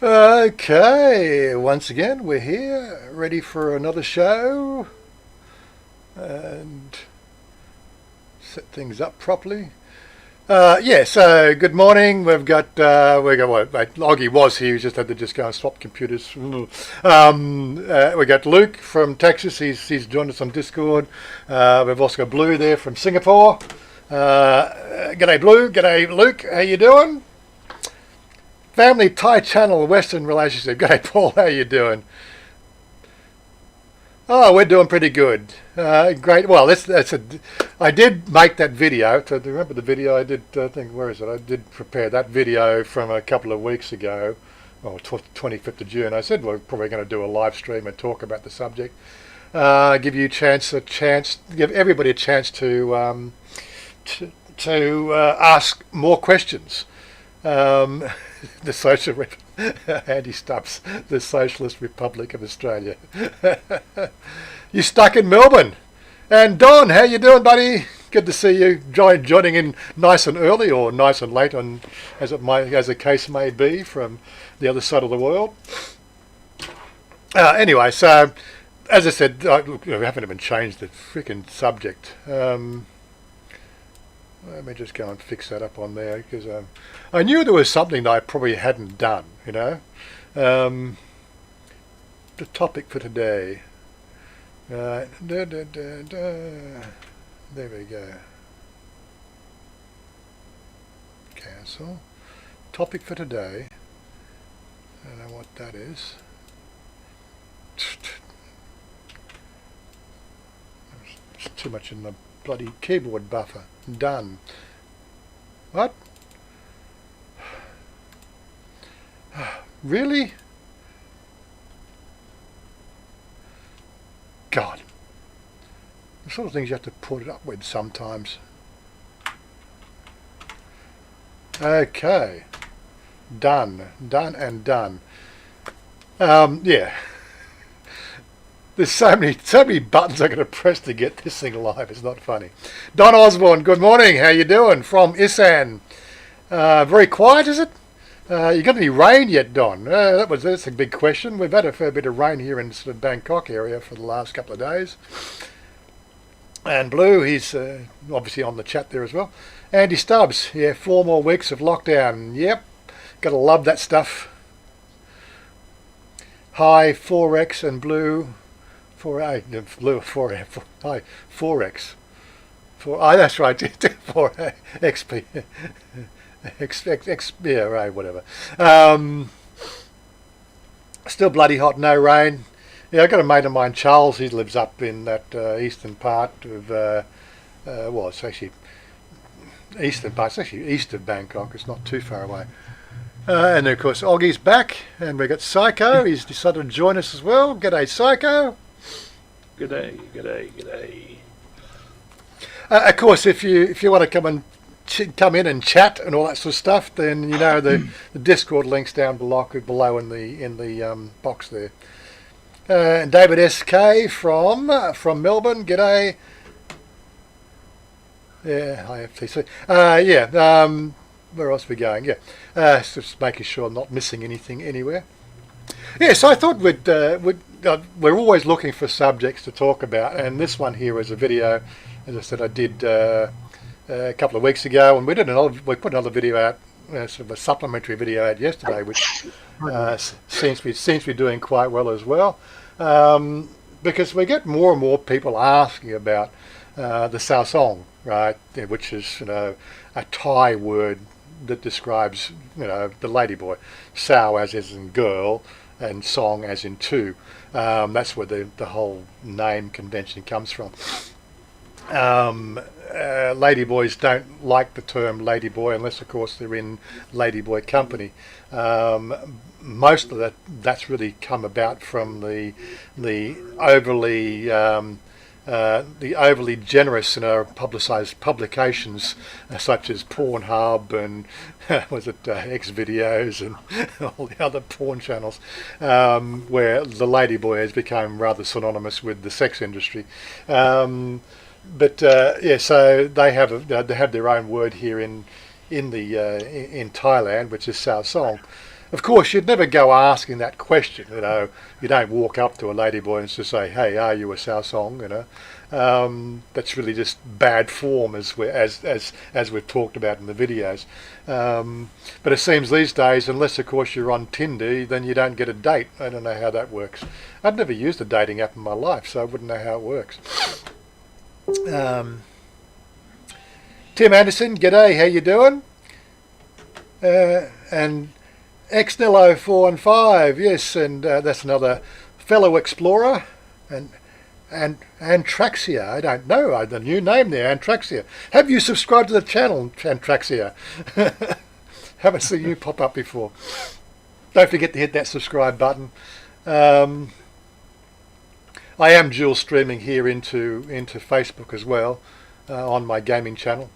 Okay, once again we're here, ready for another show, and set things up properly. So good morning. We got what? Loggy was here. He just had to just go and swap computers. We got Luke from Texas. He's joined us on Discord. We've also got Blue there from Singapore. G'day Blue. G'day Luke. How you doing? Family Thai Channel Western Relationship. G'day Paul. How you doing? Oh, we're doing pretty good. Great. Well, I did make that video. Do you remember the video I did? I think, where is it? I did prepare that video from a couple of weeks ago, or 25th of June. I said we're probably going to do a live stream and talk about the subject. Give you give everybody a chance to ask more questions. The Andy Stubbs, the Socialist Republic of Australia. You stuck in Melbourne, and Don, how you doing, buddy? Good to see you joining in nice and early or nice and late, as the case may be, from the other side of the world. Anyway, so as I said, we haven't even changed the freaking subject. Let me just go and fix that up on there, because I knew there was something that I probably hadn't done, the topic for today. There we go. Cancel. Topic for today. I don't know what that is. There's too much in the bloody keyboard buffer. Done. What? Really? God. The sort of things you have to put it up with sometimes. Okay. Done. Done and done. Yeah. There's so many buttons I'm going to press to get this thing live. It's not funny. Don Osborne, good morning. How you doing? From Isan. Very quiet, is it? You got any rain yet, Don? That's a big question. We've had a fair bit of rain here in sort of Bangkok area for the last couple of days. And Blue, he's obviously on the chat there as well. Andy Stubbs, 4 more weeks of lockdown. Yep, got to love that stuff. Hi, 4X and Blue. 4A, Blue, 4A, hi, 4X. That's right, 4A, XP. Yeah, whatever. Still bloody hot, no rain. Yeah, I've got a mate of mine, Charles. He lives up in that eastern part of, it's actually eastern part. It's actually east of Bangkok. It's not too far away. And then, of course, Oggie's back, and we've got Psycho. He's decided to join us as well. G'day, Psycho. G'day. Of course, if you want to come in and chat and all that sort of stuff, then the Discord links down below in the box there. And David SK from Melbourne. G'day. Yeah, IFTC. Where else are we going? Yeah, just making sure I'm not missing anything anywhere. Yeah, so I thought we're always looking for subjects to talk about, and this one here is a video, as I said, I did a couple of weeks ago, and we put another video out, sort of a supplementary video out yesterday, which seems to be doing quite well as well, because we get more and more people asking about the Saao Song, right, which is a Thai word that describes the ladyboy. Sao as in girl, and Song as in two. That's where the whole name convention comes from. Ladyboys don't like the term ladyboy unless, of course, they're in ladyboy company. Most of that's really come about from the overly generous publicised publications such as Pornhub and X videos and all the other porn channels, where the ladyboy has become rather synonymous with the sex industry. So they have their own word here in Thailand, which is Saao Song. Of course, you'd never go asking that question. You don't walk up to a ladyboy and just say, "Hey, are you a Saao Song?" That's really just bad form, as we've talked about in the videos. But it seems these days, unless of course you're on Tinder, then you don't get a date. I don't know how that works. I'd never used a dating app in my life, so I wouldn't know how it works. Tim Anderson, g'day, how you doing? And Xnello 4 and 5, yes, and that's another fellow explorer, and Antraxia, I don't know, the new name there, Antraxia. Have you subscribed to the channel, Antraxia? Haven't seen you pop up before. Don't forget to hit that subscribe button. I am dual streaming here into Facebook as well, on my gaming channel.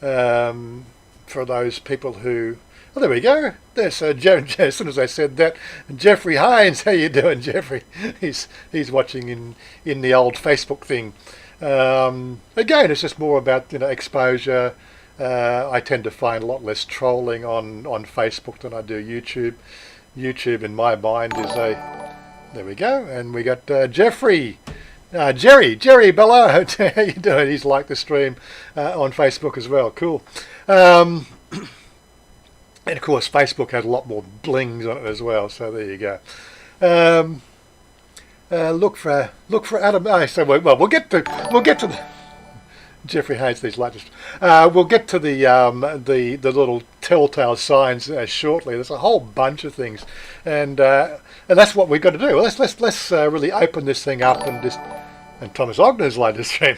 For those people who... Oh, there we go. There's as soon as I said that, Jeffrey Hines. How you doing, Jeffrey? He's watching in the old Facebook thing. Again, it's just more about exposure. I tend to find a lot less trolling on Facebook than I do YouTube. YouTube, in my mind, is a... There we go. And we got Jeffrey. Jerry Bello. How you doing? He's liked the stream on Facebook as well. Cool. And of course, Facebook has a lot more blings on it as well. So there you go. Look for Adam. We'll get to the... Jeffrey hates these latest. We'll get to the little telltale signs shortly. There's a whole bunch of things, and that's what we've got to do. Let's really open this thing up and just... And Thomas Ogner's latest stream.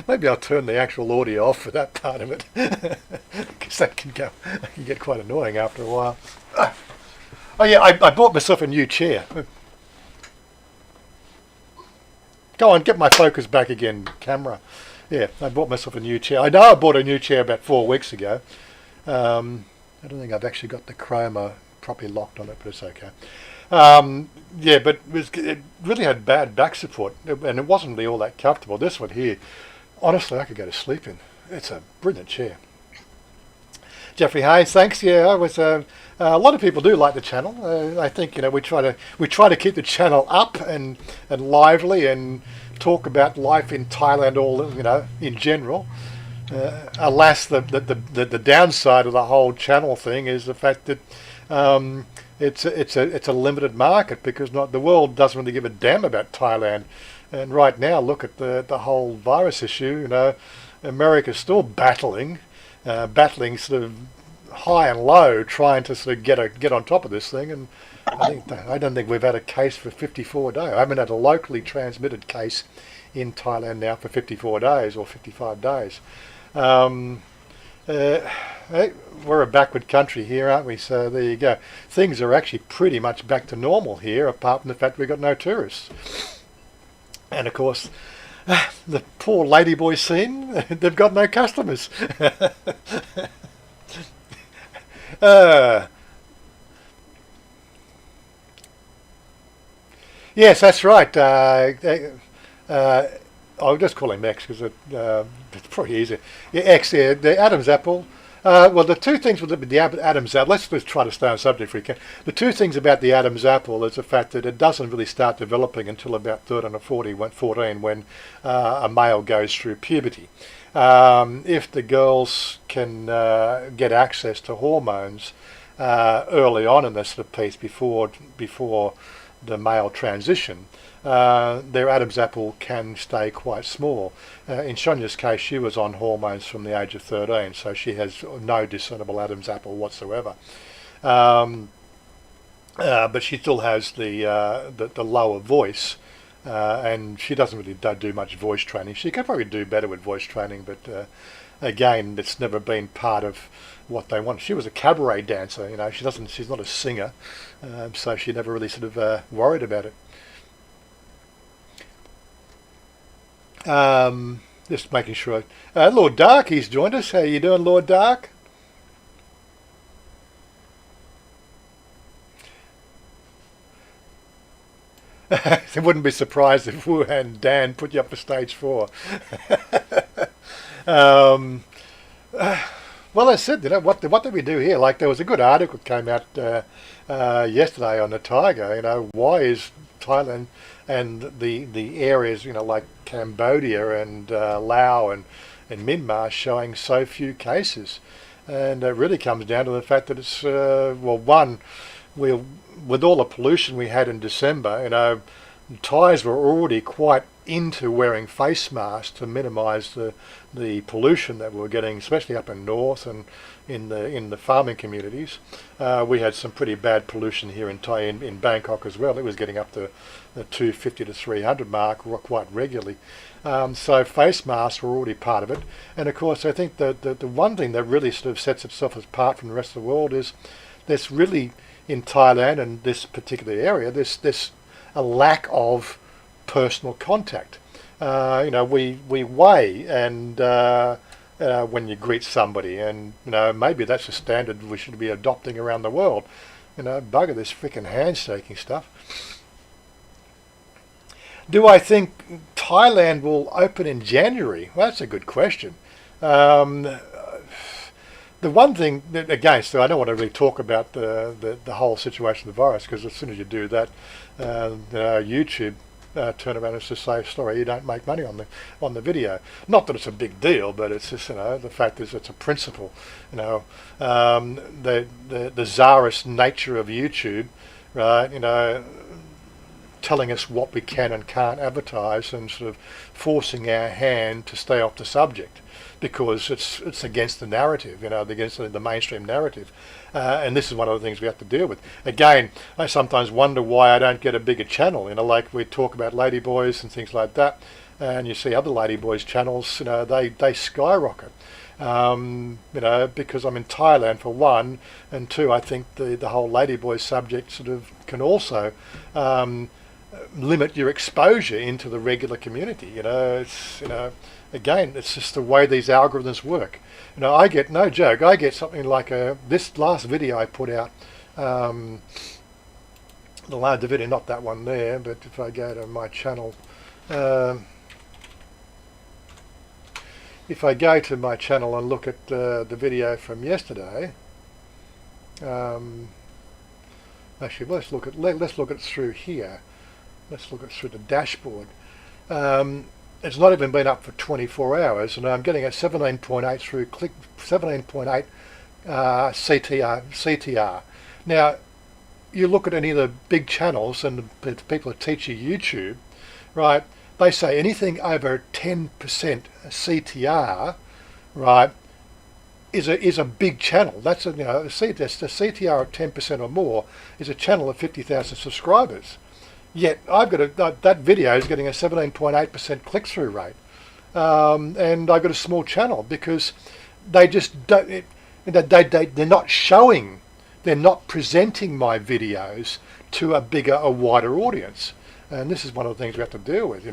Maybe I'll turn the actual audio off for that part of it, because that can get quite annoying after a while. Oh yeah, I bought myself a new chair. Go on, get my focus back again, camera. Yeah, I bought myself a new chair. I know I bought a new chair about 4 weeks ago. I don't think I've actually got the chroma properly locked on it, but it's okay. Yeah, but it really had bad back support, and it wasn't really all that comfortable. This one here, honestly, I could go to sleep in. It's a brilliant chair. Jeffrey Hayes, thanks. Yeah, I was. A lot of people do like the channel. I think we try to keep the channel up and lively and talk about life in Thailand, all in general. Alas, the downside of the whole channel thing is the fact that it's a limited market, because the world doesn't really give a damn about Thailand. And right now, look at the whole virus issue. America's still battling sort of high and low, trying to sort of get on top of this thing. And I don't think we've had a case for 54 days. I haven't had a locally transmitted case in Thailand now for 54 days or 55 days. We're a backward country here, aren't we? So there you go. Things are actually pretty much back to normal here, apart from the fact we've got no tourists. And of course, the poor Ladyboys scene, they've got no customers. Yes, that's right. I'll just call him X, because it's probably easier. Yeah, X, yeah, the Adam's apple. Well, the two things with the Adam's apple, let's try to stay on subject if we can. The two things about the Adam's apple is the fact that it doesn't really start developing until about 13 or 14, when a male goes through puberty. If the girls can get access to hormones early on in this sort of piece, before the male transition, their Adam's apple can stay quite small. In Chanya's case, she was on hormones from the age of 13, so she has no discernible Adam's apple whatsoever. But she still has the lower voice, and she doesn't really do much voice training. She could probably do better with voice training, but again, it's never been part of what they want. She was a cabaret dancer, she's not a singer, so she never really sort of worried about it. Just making sure. Lord Dark, he's joined us. How you doing, Lord Dark? I wouldn't be surprised if Wu and Dan put you up for stage 4. Well, I said, what did we do here? Like, there was a good article that came out yesterday on the Tiger. Why is Thailand and the areas, like Cambodia and Laos and Myanmar showing so few cases? And it really comes down to the fact that it's, well, one, with all the pollution we had in December, Thais were already quite into wearing face masks to minimise the pollution that we were getting, especially up in north and in the farming communities. We had some pretty bad pollution here in Bangkok as well. It was getting up to the 250 to 300 mark quite regularly. So face masks were already part of it. And of course, I think the one thing that really sort of sets itself apart from the rest of the world is there's really, in Thailand and this particular area, there's a lack of personal contact. We weigh and when you greet somebody, and maybe that's a standard we should be adopting around the world. Bugger this freaking handshaking stuff. Do I think Thailand will open in January? Well, that's a good question. The one thing that, again, so I don't want to really talk about the whole situation of the virus, because as soon as you do that, YouTube turn around and just say, sorry, you don't make money on the video. Not that it's a big deal, but it's just, the fact is it's a principle. The czarist nature of YouTube, right? Telling us what we can and can't advertise and sort of forcing our hand to stay off the subject because it's against the narrative, against the mainstream narrative. And this is one of the things we have to deal with. Again, I sometimes wonder why I don't get a bigger channel, like we talk about Ladyboys and things like that, and you see other Ladyboys channels, they skyrocket. Because I'm in Thailand for one, and two, I think the whole Ladyboys subject sort of can also limit your exposure into the regular community. Again, it's just the way these algorithms work. I get, no joke, I get something like this last video I put out, the video, not that one there, but if I go to my channel, if I go to my channel and look at the video from yesterday, actually let's look at it through here. Let's look at it through the dashboard. It's not even been up for 24 hours, and I'm getting a 17.8 through 17.8 CTR. Now, you look at any of the big channels and the people that teach you YouTube, right? They say anything over 10% CTR, right, is a big channel. That's the CTR of 10% or more is a channel of 50,000 subscribers. Yet I've got that video is getting a 17.8% click-through rate, and I've got a small channel because they just don't. They're not showing, they're not presenting my videos to a bigger, a wider audience, and this is one of the things we have to deal with.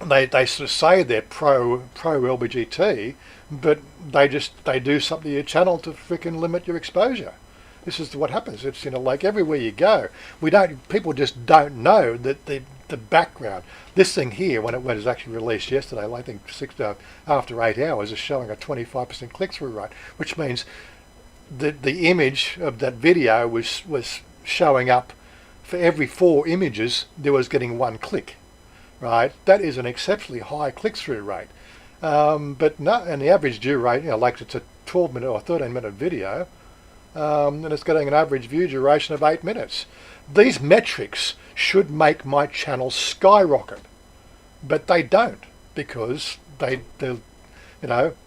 They sort of say they're pro LGBT, but they do something to your channel to freaking limit your exposure. This is what happens. It's like everywhere you go, people just don't know that the background. This thing here, when it was actually released yesterday, I think after 8 hours, is showing a 25% click-through rate, which means the image of that video was showing up for every 4 images. There was getting 1 click, right? That is an exceptionally high click-through rate. But no, and the average view rate, like it's a 12-minute or 13-minute video. And it's getting an average view duration of 8 minutes. These metrics should make my channel skyrocket, but they don't, because they're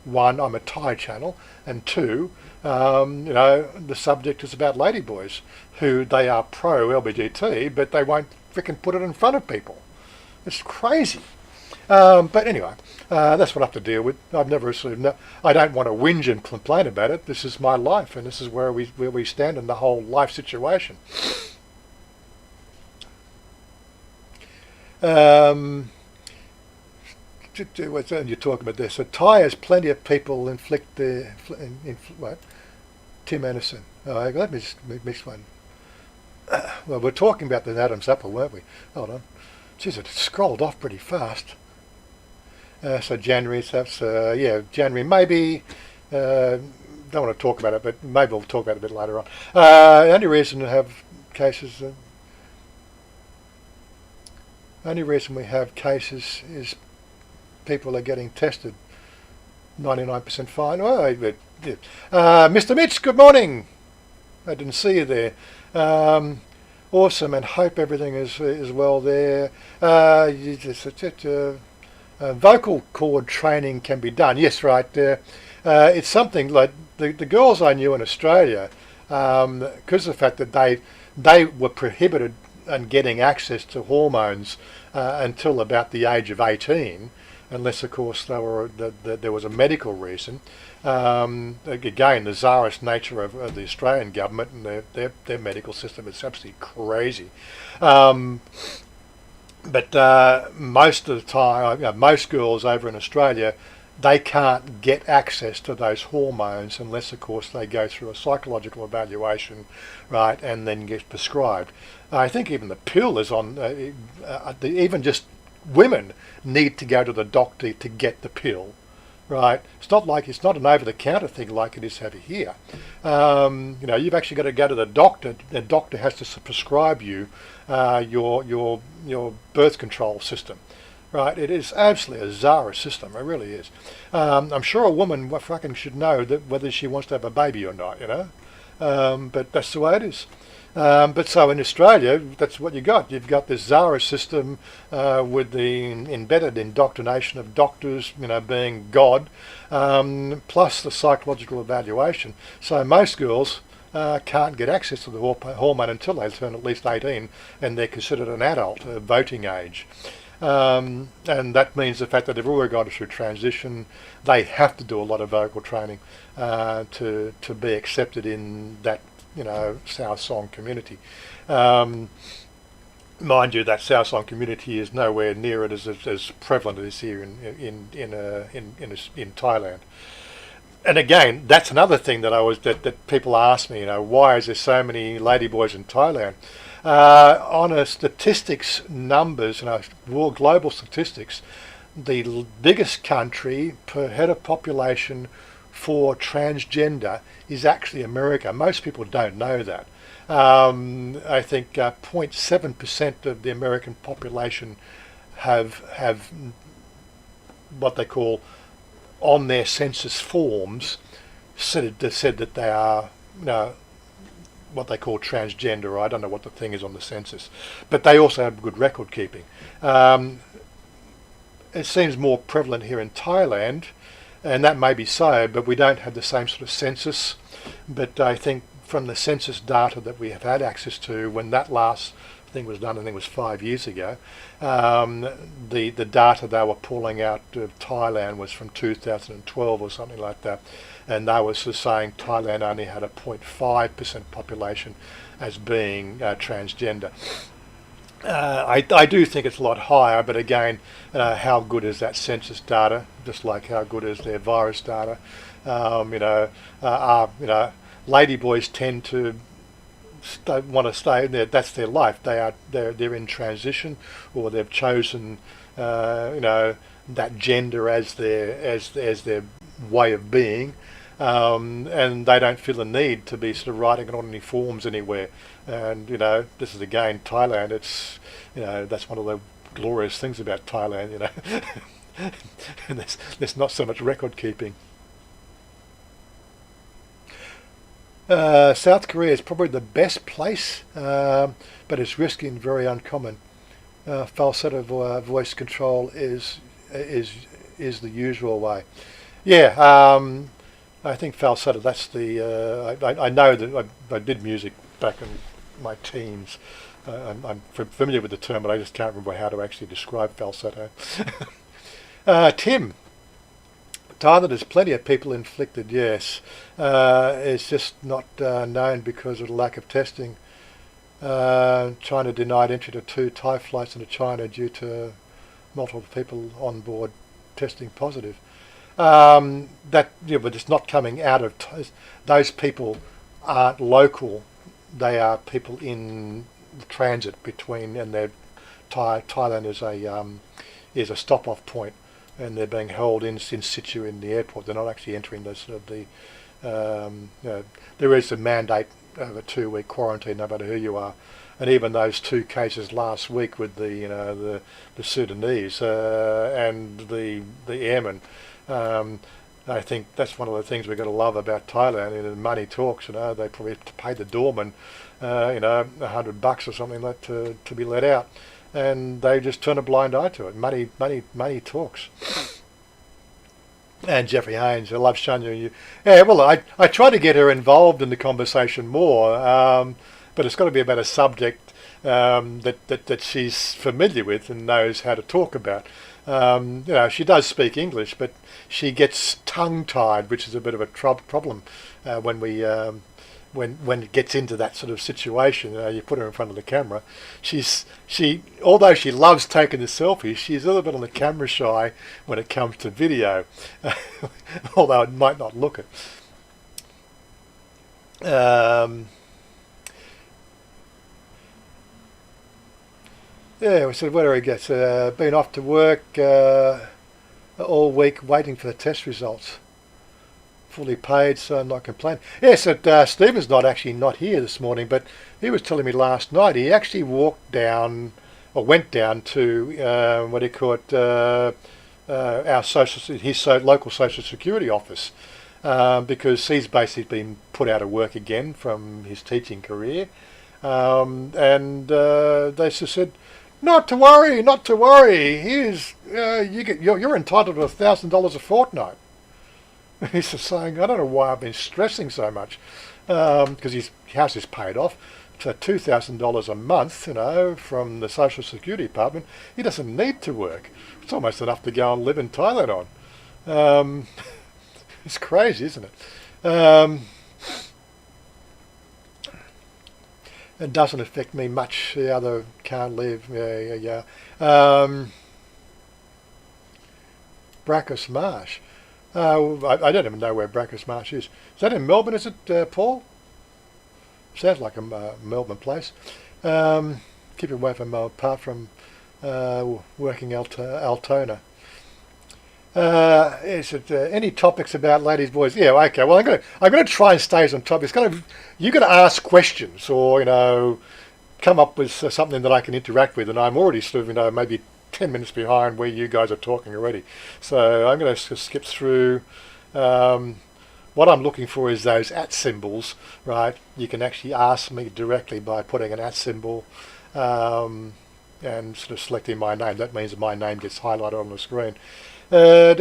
one, I'm a Thai channel, and two, the subject is about Ladyboys, who they are pro LGBT, but they won't frickin' put it in front of people. It's crazy. But anyway, that's what I have to deal with. I don't want to whinge and complain about it. This is my life, and this is where we stand in the whole life situation. You're talking about this. So Thai has plenty of people inflict what? Tim Anderson. Oh, let me just miss one. Well, we're talking about the Adam's apple, weren't we? Hold on. Jeez, it scrolled off pretty fast. So January, so that's yeah, January. Maybe don't want to talk about it, but maybe we'll talk about it a bit later on. The only reason to have cases, only reason we have cases is people are getting tested. 99% fine. Oh, yeah. Mr. Mitch, good morning. I didn't see you there. Awesome, and hope everything is well there. Vocal cord training can be done. Yes, right. It's something like the girls I knew in Australia, because of the fact that they were prohibited and getting access to hormones until about the age of 18, unless of course there was a medical reason. Again, the czarist nature of the Australian government and their medical system is absolutely crazy. But most of the time, most girls over in Australia, they can't get access to those hormones unless, of course, they go through a psychological evaluation, right, and then get prescribed. I think even the pill is on, even just women need to go to the doctor to get the pill, right? It's not an over-the-counter thing like it is over here. You've actually got to go to the doctor. The doctor has to prescribe you your birth control system. Right, it is absolutely a czarist system. It really is. I'm sure a woman fucking should know that whether she wants to have a baby or not. But that's the way it is. But so in Australia, that's what you got. You've got this czarist system with the embedded indoctrination of doctors, being God, plus the psychological evaluation. So most girls can't get access to the hormone until they turn at least 18, and they're considered an adult, voting age. And that means the fact that they've already gone through transition, they have to do a lot of vocal training to be accepted in that Saao Song community. Mind you, that Saao Song community is nowhere near it as prevalent as here in Thailand. And again, that's another thing that people ask me. Why is there so many ladyboys in Thailand? On a statistics numbers, global statistics, the biggest country per head of population for transgender is actually America. Most people don't know that. I think 0.7% of the American population have what they call on their census forms said that they are what they call transgender. I don't know what the thing is on the census, but they also have good record keeping. It seems more prevalent here in Thailand, and that may be so, but we don't have the same sort of census. But I think from the census data that we have had access to, when that last thing was done, I think it was 5 years ago, the data they were pulling out of Thailand was from 2012 or something like that, and they were saying Thailand only had a 0.5% population as being transgender. I do think it's a lot higher, but again, how good is that census data? Just like how good is their virus data? Ladyboys tend to want to stay there. That's their life. They're in transition, or they've chosen that gender as their way of being, and they don't feel the need to be sort of writing it on any forms anywhere. And this is again Thailand. It's that's one of the glorious things about Thailand. And there's not so much record keeping. South Korea is probably the best place, but it's risky and very uncommon. Falsetto voice control is the usual way. Yeah, I think falsetto. That's the. I know that I did music back in my teens. I'm familiar with the term, but I just can't remember how to actually describe falsetto. Tim. Thailand has plenty of people inflicted, yes. It's just not known because of the lack of testing. China denied entry to 2 Thai flights into China due to multiple people on board testing positive. But it's not coming out of those people aren't local. They are people in transit between, and Thailand is a stop-off point and they're being held in situ in the airport. They're not actually entering there is a mandate of a 2-week quarantine, no matter who you are. And even those 2 cases last week with the Sudanese and the airmen, I think that's one of the things we've got to love about Thailand. Money talks. They probably have to pay the doorman, $100 or something like to be let out, and they just turn a blind eye to it. Money talks. And Jeffrey Haynes, I love Chanya. Yeah, well, I try to get her involved in the conversation more, but it's got to be about a subject that she's familiar with and knows how to talk about. She does speak English, but she gets tongue-tied, which is a bit of a problem when it gets into that sort of situation. You put her in front of the camera. Although she loves taking the selfies, she's a little bit on the camera shy when it comes to video, although it might not look it. Yeah, so where do I get? Been off to work all week waiting for the test results. Fully paid, so I'm not complaining. Yes, Stephen's not here this morning, but he was telling me last night he actually went down to what do you call it, his local social security office, because he's basically been put out of work again from his teaching career, and they just said, not to worry, not to worry. Here's you're entitled to $1,000 a fortnight. He's just saying, I don't know why I've been stressing so much, because his house is paid off. So $2,000 a month, from the Social Security Department. He doesn't need to work. It's almost enough to go and live in Thailand on. It's crazy, isn't it? It doesn't affect me much. The other can't live. Yeah. Brackus Marsh. I don't even know where Brackus Marsh is. Is that in Melbourne, is it, Paul? Sounds like a Melbourne place. Keep away from apart from working Altona. Is it any topics about ladies, boys? Yeah, okay. Well, I'm gonna try and stay on topics. You got to ask questions, or come up with something that I can interact with, and I'm already sort of maybe 10 minutes behind where you guys are talking already. So I'm going to skip through. What I'm looking for is those @ symbols, right? You can actually ask me directly by putting an @ symbol and sort of selecting my name. That means my name gets highlighted on the screen. And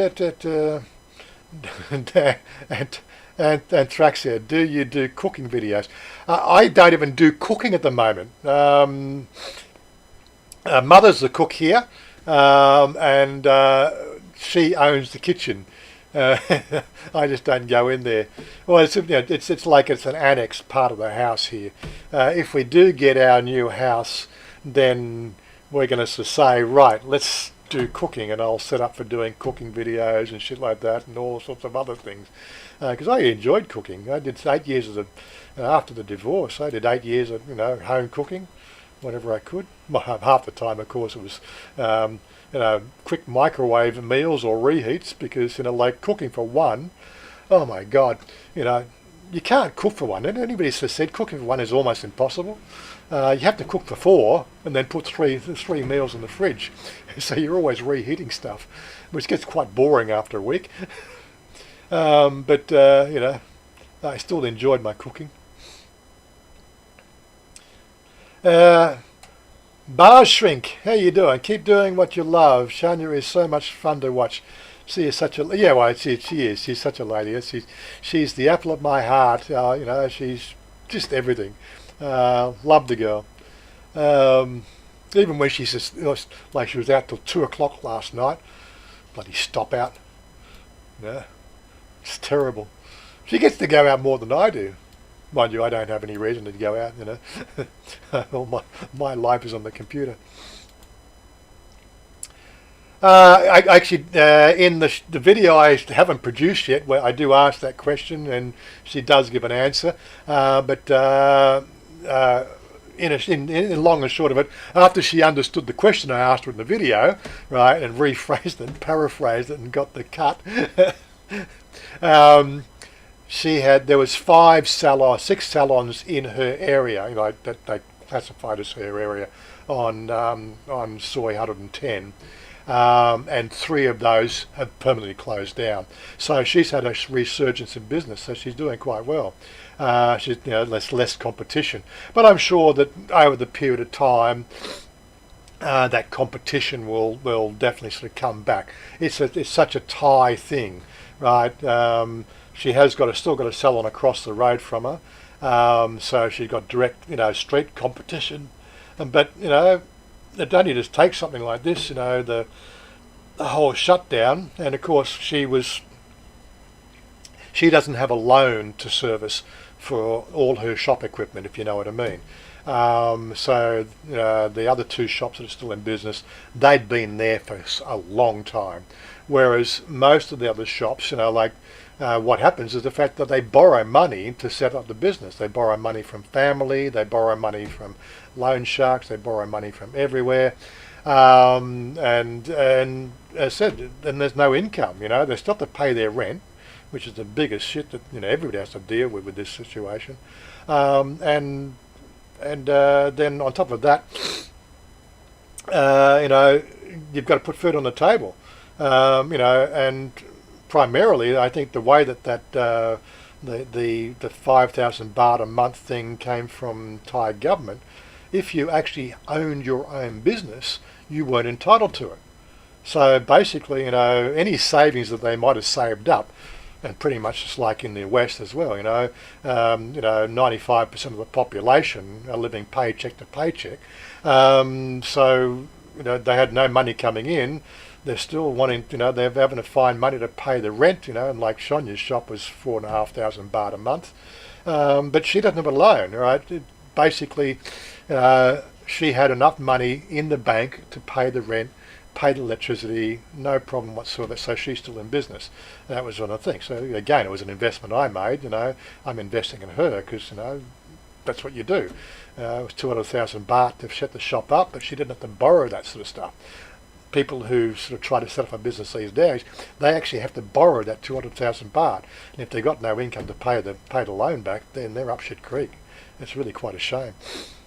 Traxia, do you do cooking videos? I don't even do cooking at the moment. Mother's the cook here, and she owns the kitchen. I just don't go in there. Well, it's like it's an annex part of the house here. If we do get our new house, then we're going to say, right, let's do cooking, and I'll set up for doing cooking videos and shit like that, and all sorts of other things. Because I enjoyed cooking. I did 8 years after the divorce. I did 8 years of home cooking, whenever I could. Half the time, of course, it was quick microwave meals or reheats, because like cooking for one, oh my God, you can't cook for one. Anybody said cooking for one is almost impossible. You have to cook for 4 and then put three meals in the fridge. So you're always reheating stuff, which gets quite boring after a week. But I still enjoyed my cooking. Bar Shrink, how you doing? Keep doing what you love. Chanya is so much fun to watch. She is such a she is. She's such a lady. She's the apple of my heart. She's just everything. Love the girl. Even when she's just like she was out till 2 o'clock last night. Bloody stop out. Yeah, it's terrible. She gets to go out more than I do. Mind you, I don't have any reason to go out, All my life is on the computer. I actually, in the video I haven't produced yet, where I do ask that question, and she does give an answer. But in long and short of it, after she understood the question I asked her in the video, right, and rephrased it, and paraphrased it, and got the cut, there was 6 salons in her area, that they classified as her area on Soy 110. And 3 of those have permanently closed down. So she's had a resurgence in business, so she's doing quite well. She's less competition, but I'm sure that over the period of time, that competition will definitely sort of come back. It's such a Thai thing, right? She has still got a salon across the road from her, so she's got direct street competition, but it only just takes something like this, the whole shutdown, and of course she doesn't have a loan to service for all her shop equipment, if you know what I mean. So the other 2 shops that are still in business, they'd been there for a long time, whereas most of the other shops, what happens is the fact that they borrow money to set up the business. They borrow money from family, they borrow money from loan sharks, they borrow money from everywhere, and as I said, then there's no income. They still have to pay their rent, which is the biggest shit that everybody has to deal with this situation, and then on top of that, you've got to put food on the table, and primarily, I think the way that the 5,000 baht a month thing came from Thai government, if you actually owned your own business, you weren't entitled to it. So basically, any savings that they might have saved up, and pretty much just like in the West as well, 95% of the population are living paycheck to paycheck. So they had no money coming in. They're still wanting, they're having to find money to pay the rent, and like Chanya's shop was 4,500 baht a month. But she doesn't have a loan, right? Basically, she had enough money in the bank to pay the rent, pay the electricity, no problem whatsoever, so she's still in business. And that was one of the things. So again, it was an investment I made, I'm investing in her because, that's what you do. It was 200,000 baht to set the shop up, but she didn't have to borrow that sort of stuff. People who sort of try to set up a business these days, they actually have to borrow that 200,000 baht. And if they've got no income to pay the loan back, then they're up shit creek. It's really quite a shame.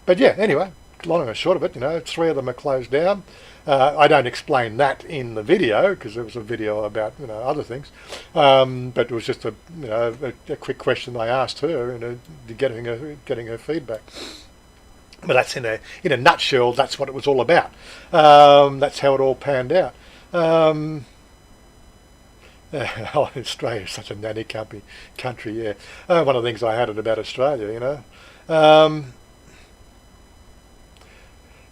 But yeah, anyway, long and short of it, 3 of them are closed down. I don't explain that in the video because it was a video about other things, but it was just a quick question I asked her, getting her feedback. But that's in a nutshell. That's what it was all about. That's how it all panned out. Australia is such a nanny country. Yeah, one of the things I hated about Australia,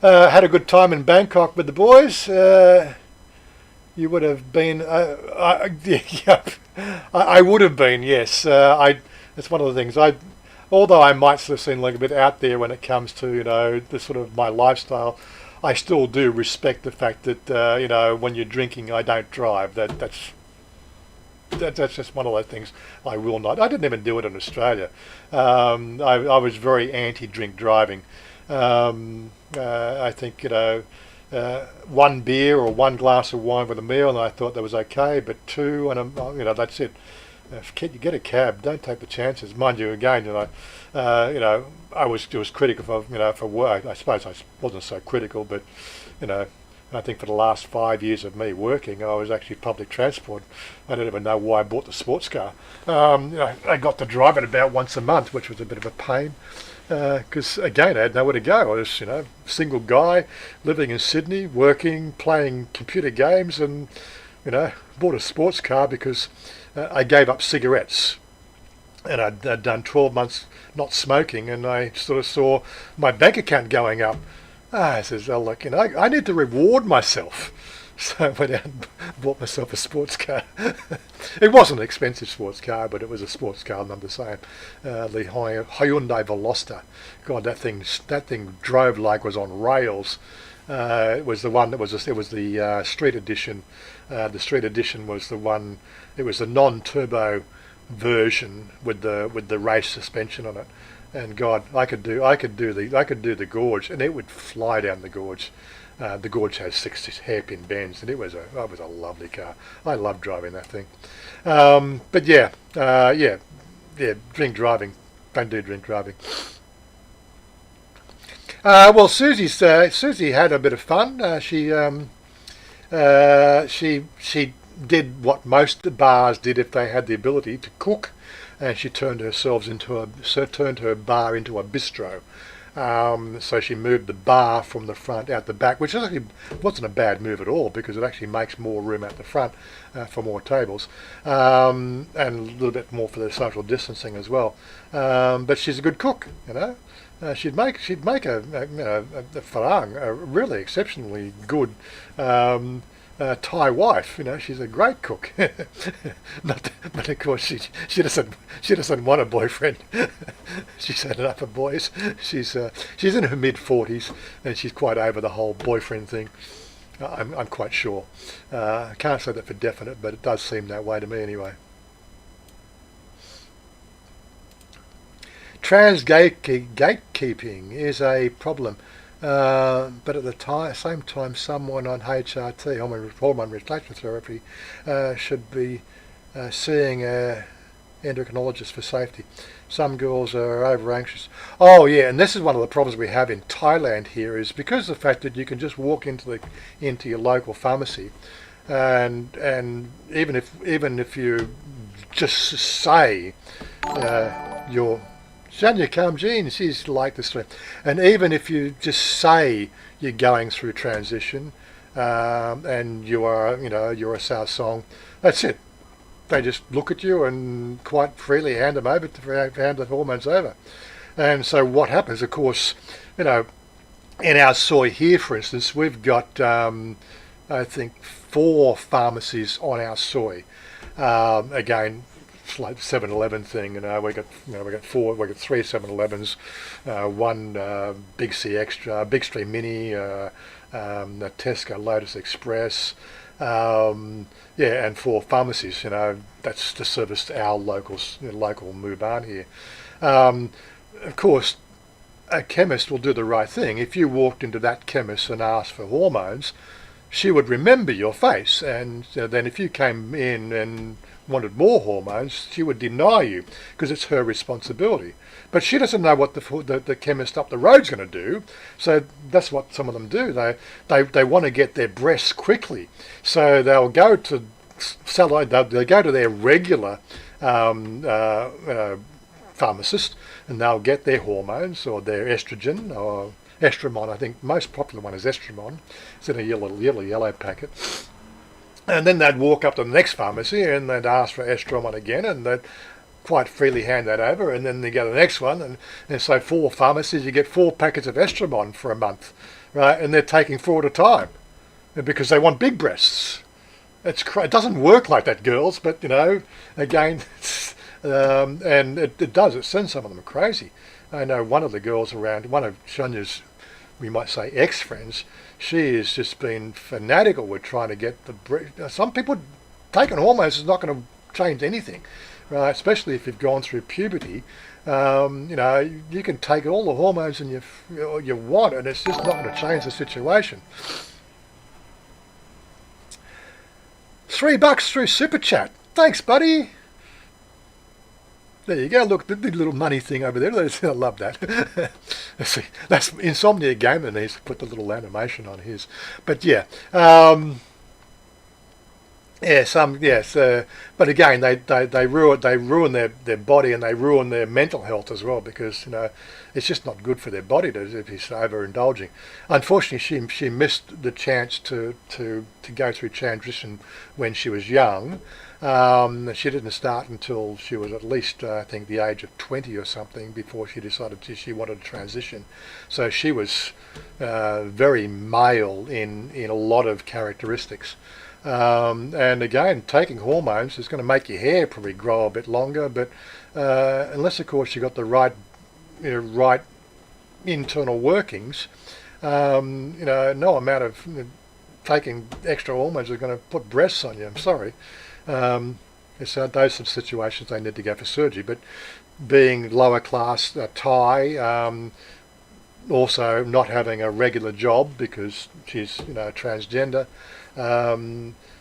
had a good time in Bangkok with the boys. You would have been. I would have been. Yes. It's one of the things. Although I might sort of seem like a bit out there when it comes to the sort of my lifestyle, I still do respect the fact that when you're drinking, I don't drive. That's just one of those things I will not. I didn't even do it in Australia. I was very anti-drink driving. I think one beer or one glass of wine with a meal, and I thought that was okay. But 2, and that's it. If you get a cab, don't take the chances. Mind you, again, I was critical of for work. I suppose I wasn't so critical, but I think for the last 5 years of me working, I was actually public transport. I don't even know why I bought the sports car. I got to drive it about once a month, which was a bit of a pain. Because again, I had nowhere to go. I was, single guy living in Sydney, working, playing computer games, and bought a sports car because I gave up cigarettes, and I'd done 12 months not smoking, and I sort of saw my bank account going up. I says, oh look, I need to reward myself. So I went out and bought myself a sports car. It wasn't an expensive sports car, but it was a sports car, and I'm the same. The Hyundai Veloster. God, that thing drove like it was on rails. It was the one that was it was the street edition. The street edition was the one. It was the non-turbo version with the race suspension on it. And God, I could do the gorge, and it would fly down the gorge. The gorge has 6 hairpin bends, and it was a lovely car. I love driving that thing. But yeah, drink driving. Don't do drink driving. Well, Susie had a bit of fun. She did what most bars did if they had the ability to cook, and she turned her bar into a bistro. So she moved the bar from the front out the back, which actually wasn't a bad move at all because it actually makes more room at the front for more tables, and a little bit more for the social distancing as well. But she's a good cook, you know. She'd make a farang, a really exceptionally good Thai wife. You know, she's a great cook. But of course she doesn't want a boyfriend. She's had enough of boys. She's in her mid-40s and she's quite over the whole boyfriend thing. I'm quite sure. I can't say that for definite, but it does seem that way to me anyway. Trans gatekeeping is a problem, but at the same time, someone on HRT, hormone replacement therapy, should be seeing an endocrinologist for safety. Some girls are over anxious. Oh yeah, and this is one of the problems we have in Thailand here is because of the fact that you can just walk into your local pharmacy, and even if you just say you're Chanya comes in, she's like this, and even if you just say you're going through transition, and you're a Saao Song, that's it. They just look at you and quite freely hand the hormones over. And so what happens, of course, in our soy here, for instance, we've got I think 4 pharmacies on our soy. Again, it's like the 7-Eleven thing, we got 3 7-Elevens, one Big C Extra, Big Stream Mini, the Tesco Lotus Express, and 4 pharmacies. That's to service our local Muban here. Of course, a chemist will do the right thing. If you walked into that chemist and asked for hormones, she would remember your face, and then if you came in and wanted more hormones, she would deny you because it's her responsibility. But she doesn't know what the chemist up the road's going to do. So that's what some of them do. They want to get their breasts quickly, so they'll go to they'll go to their regular pharmacist, and they'll get their hormones or their estrogen or Estremon. I think most popular one is Estremon. It's in a yellow packet. And then they'd walk up to the next pharmacy and they'd ask for Estremon again, and they'd quite freely hand that over, and then they go to the next one, and so 4 pharmacies, you get 4 packets of Estremon for a month, right? And they're taking 4 at a time because they want big breasts. It doesn't work like that, girls, but again, and it does. It sends some of them crazy. I know one of the girls around, one of Chanya's, we might say, ex-friends, she has just been fanatical with trying to get some people, taking hormones is not going to change anything, right? Especially if you've gone through puberty. You can take all the hormones and you want, and it's just not going to change the situation. $3 through Super Chat. Thanks, buddy. There you go. Look, the little money thing over there. I love that. Let's see. That's Insomnia Gamer needs to put the little animation on his. But yeah, but again, they ruin their body, and they ruin their mental health as well, because it's just not good for their body if he's overindulging. Unfortunately, she missed the chance to go through transition when she was young. She didn't start until she was at least, I think, the age of 20 or something before she decided she wanted to transition. So she was very male in a lot of characteristics. And again, taking hormones is going to make your hair probably grow a bit longer, but unless, of course, you got the right internal workings, no amount of taking extra hormones are going to put breasts on you. I'm sorry. It's those sort of situations they need to go for surgery. But being lower class Thai, also not having a regular job because she's transgender.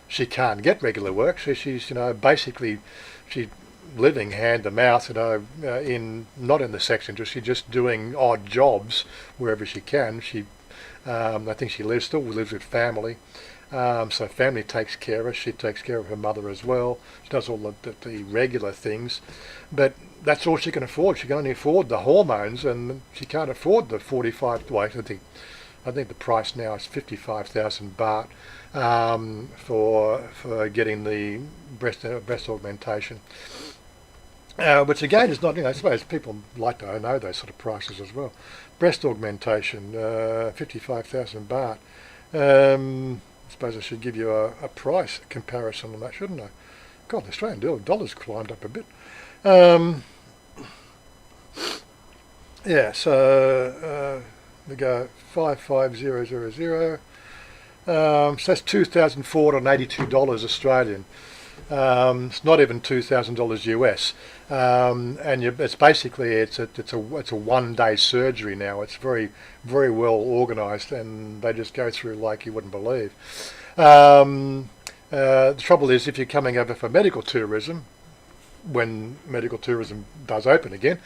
She can't get regular work, so she's basically she's living hand to mouth, in not in the sex industry, just doing odd jobs wherever she can. I think she still lives with family. So family takes care of her. She takes care of her mother as well. She does all the regular things, but that's all she can afford. She can only afford the hormones, and she can't afford the 45. Wait, I think the price now is 55,000 baht for getting the breast augmentation. Which again is not, I suppose people like to know those sort of prices as well. Breast augmentation, 55,000 baht. I suppose I should give you a price comparison on that, shouldn't I? God, the Australian dollar's climbed up a bit. Yeah, so we go 55000. So that's $2,482 Australian. It's not even $2,000 US, and it's basically it's a 1 day surgery now. It's very well organised, and they just go through like you wouldn't believe. The trouble is, if you're coming over for medical tourism, when medical tourism does open again,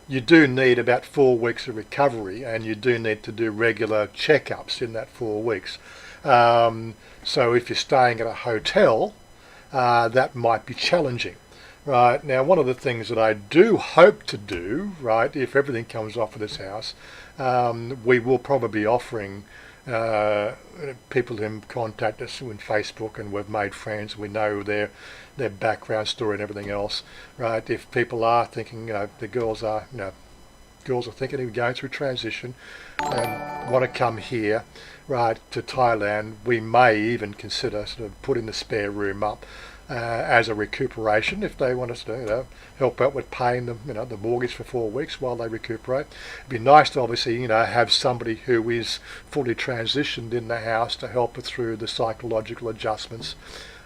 you do need about 4 weeks of recovery, and you do need to do regular checkups in that 4 weeks. So if you're staying at a hotel, that might be challenging. Right, now one of the things that I do hope to do, right, if everything comes off of this house, we will probably be offering people who contact us on Facebook, and we've made friends, we know their background story and everything else, right? If people are thinking, the girls are thinking of going through transition and want to come here, right, to Thailand, we may even consider sort of putting the spare room up as a recuperation if they want us to help out with paying them the mortgage for 4 weeks while they recuperate. It'd be nice to obviously have somebody who is fully transitioned in the house to help her through the psychological adjustments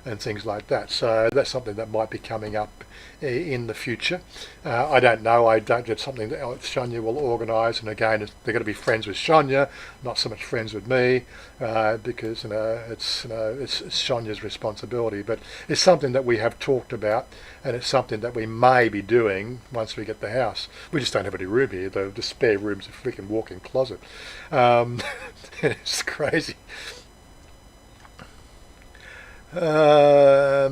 and things like that. So that's something that might be coming up in the future. I don't know. It's something that Chanya will organise, and again, they're going to be friends with Chanya, not so much friends with me, because it's Chanya's responsibility. But it's something that we have talked about, and it's something that we may be doing once we get the house. We just don't have any room here. The spare room's a freaking walk-in closet. It's crazy. Let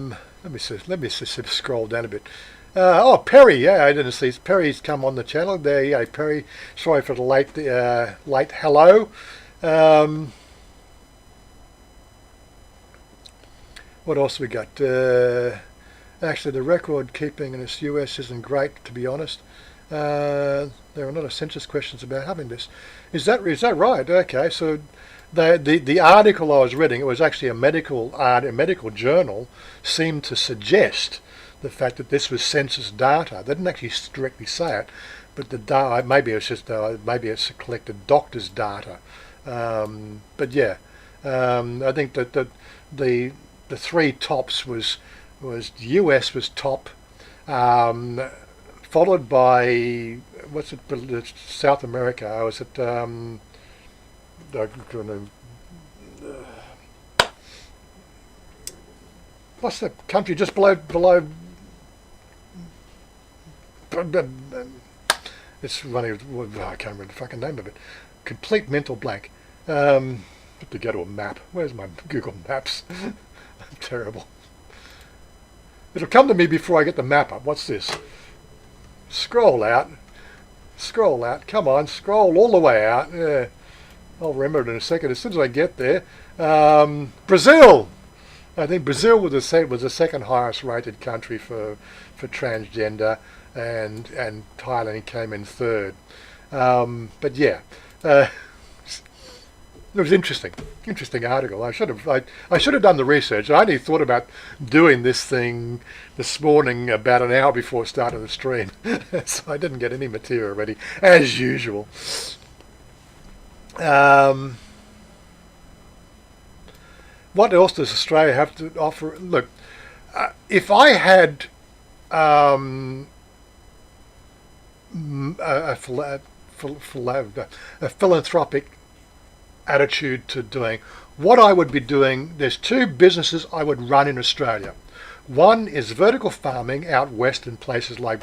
me scroll down a bit. Perry, yeah, I didn't see Perry's come on the channel there. Yeah, Perry, sorry for the late hello. What else we got? Actually, the record keeping in the US isn't great, to be honest. There are not a census questions about having this. Is that right? Okay, so the article I was reading, it was actually a medical journal, seemed to suggest the fact that this was census data. They didn't actually directly say it, but the data, maybe it's just maybe it's collected doctors' data. But yeah, I think that the three tops was US was top, followed by South America. Was it what's the country just below? It's running. I can't remember the fucking name of it. Complete mental blank. Have to go to a map. Where's my Google Maps? I'm terrible. It'll come to me before I get the map up. What's this? Scroll out. Scroll out. Come on, scroll all the way out. Yeah. I'll remember it in a second. As soon as I get there. Brazil! I think Brazil was the second highest rated country for transgender, and Thailand came in third. But yeah, it was interesting article. I should have done the research. I only thought about doing this thing this morning about an hour before starting the stream, so I didn't get any material ready as usual. What else does Australia have to offer? Look, if I had a philanthropic attitude to doing. What I would be doing, there's two businesses I would run in Australia. One is vertical farming out west in places like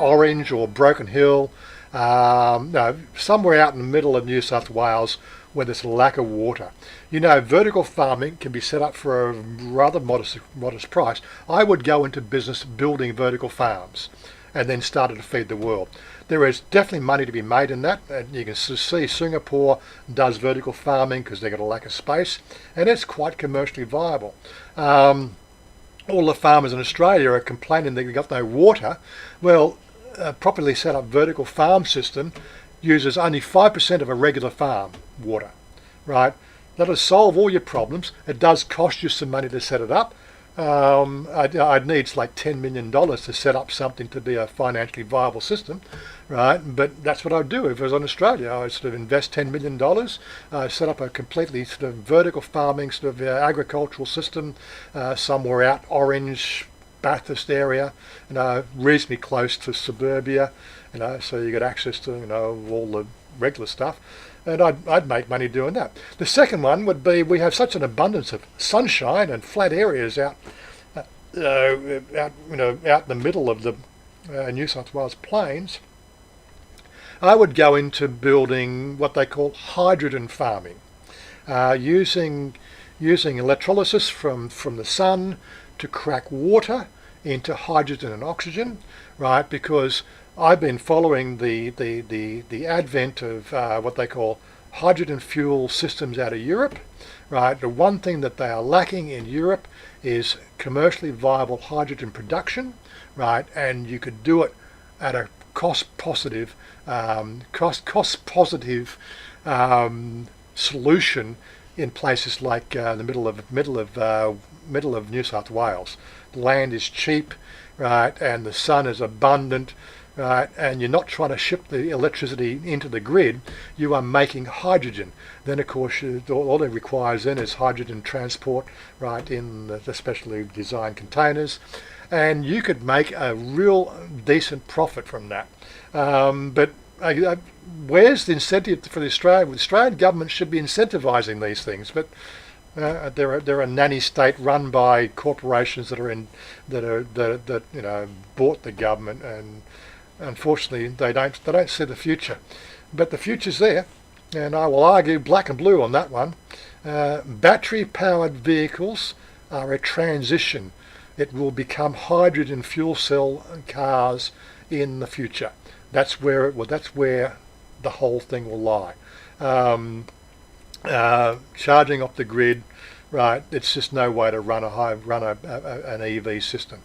Orange or Broken Hill, no, somewhere out in the middle of New South Wales where there's a lack of water. You know, vertical farming can be set up for a rather modest price. I would go into business building vertical farms and then started to feed the world. There is definitely money to be made in that, and you can see Singapore does vertical farming because they've got a lack of space, and it's quite commercially viable. All the farmers in Australia are complaining they've got no water. Well, a properly set up vertical farm system uses only 5% of a regular farm water, right? That'll solve all your problems. It does cost you some money to set it up. I'd need like $10 million to set up something to be a financially viable system, right? But that's what I'd do if I was in Australia. I'd sort of invest $10 million, set up a completely sort of vertical farming sort of agricultural system somewhere out Orange, Bathurst area, reasonably close to suburbia, so you get access to all the regular stuff. And I'd make money doing that. The second one would be we have such an abundance of sunshine and flat areas out in the middle of the New South Wales plains. I would go into building what they call hydrogen farming, using electrolysis from the sun to crack water into hydrogen and oxygen, right? Because I've been following the advent of what they call hydrogen fuel systems out of Europe, right? The one thing that they are lacking in Europe is commercially viable hydrogen production, right? And you could do it at a cost positive solution in places like the middle of New South Wales. The land is cheap, right, and the sun is abundant, right, and you're not trying to ship the electricity into the grid. You are making hydrogen. Then, of course, all it requires then is hydrogen transport, right, in the specially designed containers, and you could make a real decent profit from that. But where's the incentive for the Australian government should be incentivising these things, but they're a nanny state run by corporations that bought the government, and unfortunately they don't see the future. But the future's there, and I will argue black and blue on that one. Battery powered vehicles are a transition. It will become hydrogen fuel cell cars in the future. That's where the whole thing will lie. Charging off the grid, right? It's just no way to run an EV system.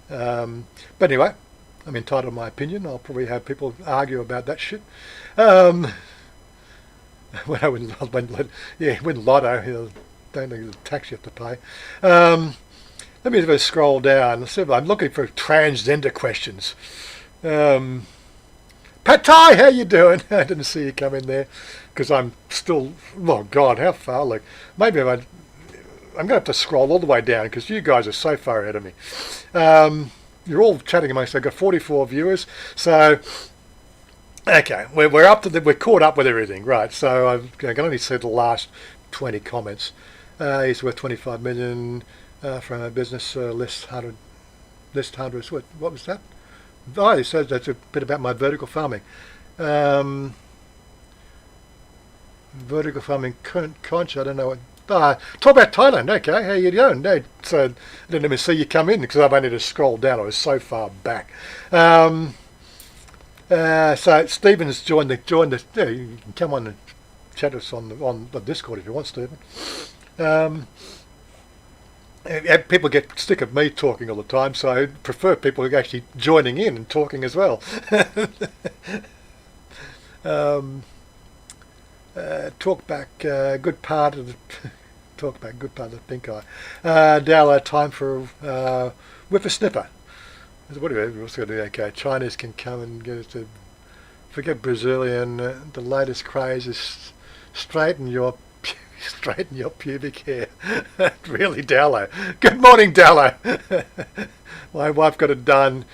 But anyway, I'm entitled to my opinion. I'll probably have people argue about that shit. When I win Lotto, don't think there's a tax you have to pay. Let me just scroll down. I'm looking for transgender questions. Pat Thai, how you doing? I didn't see you come in there because I'm still. Oh God, how far? Like maybe I'm going to have to scroll all the way down because you guys are so far ahead of me. You're all chatting amongst. I've got 44 viewers, so okay, we're caught up with everything, right? So I can only see the last 20 comments. He's worth 25 million from a business list hundreds. What was that? Oh, he says that's a bit about my vertical farming. Vertical farming, Concha, I don't know what. Talk about Thailand. Okay, how you doing? No, so I didn't even see you come in because I've only just scrolled down. I was so far back. So Stephen's joined the. Yeah, you can come on and chat us on the Discord if you want, Stephen. People get sick of me talking all the time, so I prefer people actually joining in and talking as well. Talk back, good part of the pink eye. Dalla, time for whippersnipper. What are we also going to do? Okay, Chinese can come and get us to forget Brazilian. The latest craze is straighten your pubic hair. Really, Dallo. Good morning, Dallo. My wife got it done.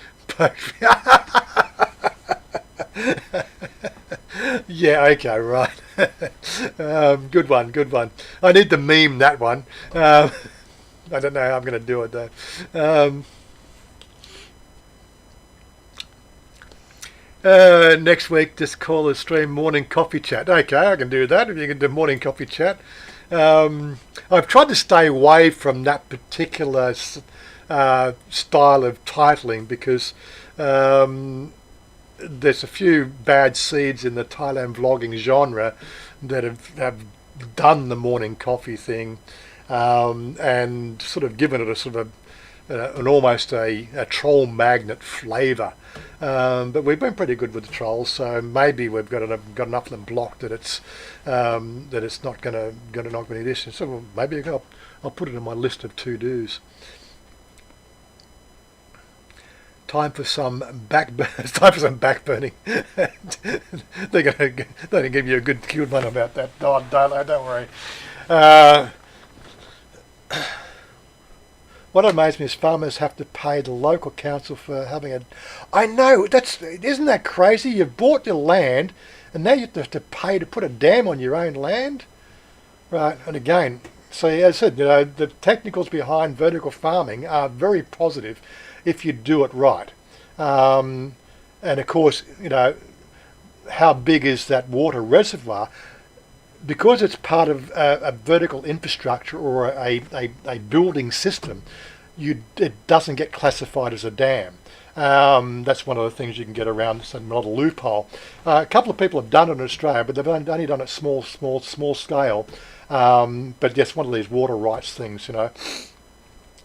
Yeah, okay, right. Good one, good one. I need to meme that one. I don't know how I'm going to do it though. Um, Next week, just call the stream morning coffee chat. Okay, I can do that. If you can do morning coffee chat. I've tried to stay away from that particular style of titling because there's a few bad seeds in the Thailand vlogging genre that have done the morning coffee thing and sort of given it a sort of an almost a troll magnet flavour. But we've been pretty good with the trolls, so maybe we've got enough of them blocked that it's not going to knock any distance. So maybe I'll put it on my list of to dos. Time for some time for some backburning. They're gonna give you a good one about that. Oh, don't worry. What amazes me is farmers have to pay the local council for having a. I know isn't that crazy? You've bought your land, and now you have to pay to put a dam on your own land, right? And again, so as I said, the technicals behind vertical farming are very positive if you do it right. And of course, how big is that water reservoir? Because it's part of a vertical infrastructure or a building system, it doesn't get classified as a dam. That's one of the things you can get around. It's not a loophole. A couple of people have done it in Australia, but they've only done it small scale. But yes, one of these water rights things,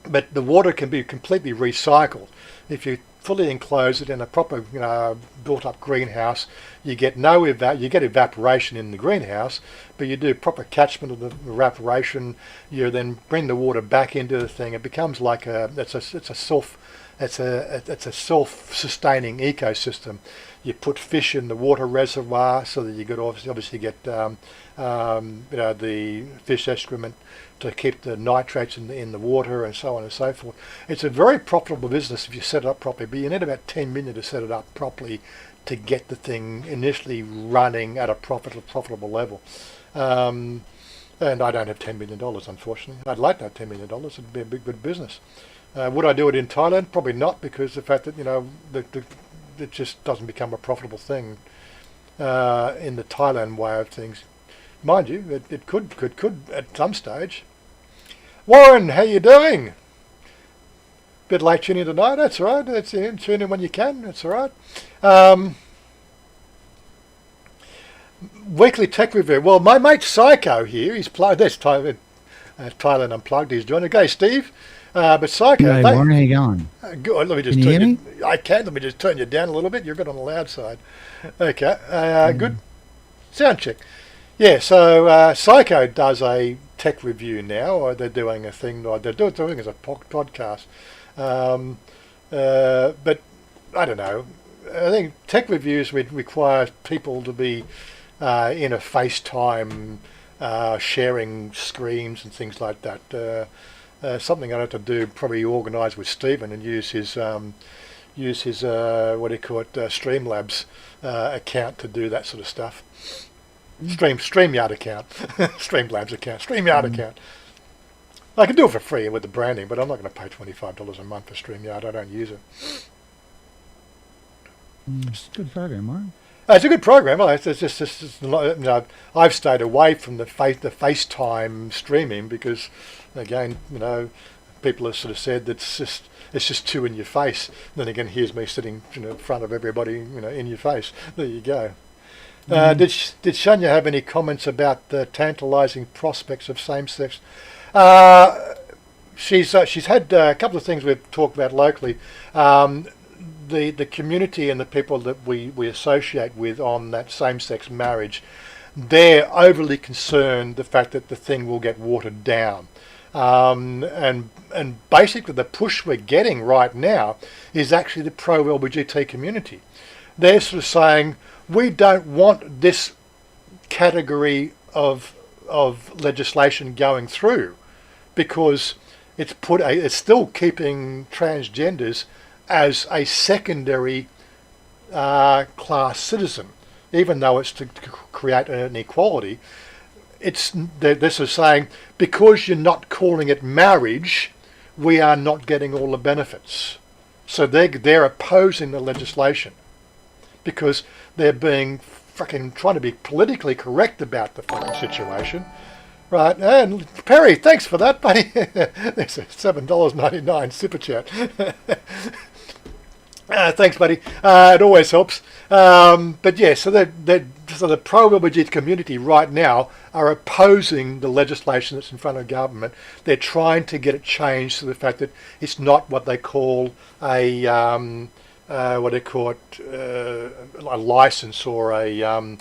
But the water can be completely recycled if you fully enclose it in a proper, built-up greenhouse. You get you get evaporation in the greenhouse, but you do proper catchment of the evaporation. You then bring the water back into the thing. It becomes like it's a self-sustaining ecosystem. You put fish in the water reservoir so that you could obviously get the fish excrement to keep the nitrates in the water and so on and so forth. It's a very profitable business if you set it up properly, but you need about 10 million to set it up properly to get the thing initially running at a profitable level. And I don't have $10 million, unfortunately. I'd like to have $10 million. It'd be a big, good business. Would I do it in Thailand? Probably not, because the fact that, it just doesn't become a profitable thing in the Thailand way of things. Mind you, it could at some stage. Warren, how you doing? Bit late tuning in tonight. That's all right. That's tune in when you can. That's all right. Weekly tech review. Well, my mate Psycho here. He's plugged. That's Thailand Unplugged. He's joining. Okay, Steve. But Psycho. Hey, Warren, how you going? Good. Let me just can you hear me? I can. Let me just turn you down a little bit. You're a bit on the loud side. Okay. Good. Sound check. Yeah, so Psycho does a tech review now, or they're doing a thing, or they're doing it as a podcast. But I don't know. I think tech reviews would require people to be in a FaceTime, sharing screens and things like that. Something I'd have to do, probably organise with Stephen and use his what do you call it, Streamlabs account to do that sort of stuff. StreamYard account, Streamlabs account, StreamYard account. I can do it for free with the branding, but I'm not going to pay $25 a month for StreamYard. I don't use it. It's a good program, Mark. It's a good program. It's just I've stayed away from the FaceTime streaming because, again, people have sort of said that it's just too in your face. Then again, here's me sitting in front of everybody, in your face. There you go. Did Chanya have any comments about the tantalising prospects of same-sex? She's had a couple of things we've talked about locally. The community and the people that we associate with on that same-sex marriage, they're overly concerned the fact that the thing will get watered down. And basically the push we're getting right now is actually the pro-LGBT community. They're sort of saying, we don't want this category of legislation going through because it's still keeping transgenders as a secondary class citizen. even though it's to create an equality. This is saying, because you're not calling it marriage, we are not getting all the benefits. So they're opposing the legislation because they're being fucking trying to be politically correct about the fucking situation. Right, and Perry, thanks for that, buddy. There's a $7.99 super chat. Thanks, buddy. It always helps. But yeah, so the pro-LGBT community right now are opposing the legislation that's in front of government. They're trying to get it changed to the fact that it's not what they call a a license or a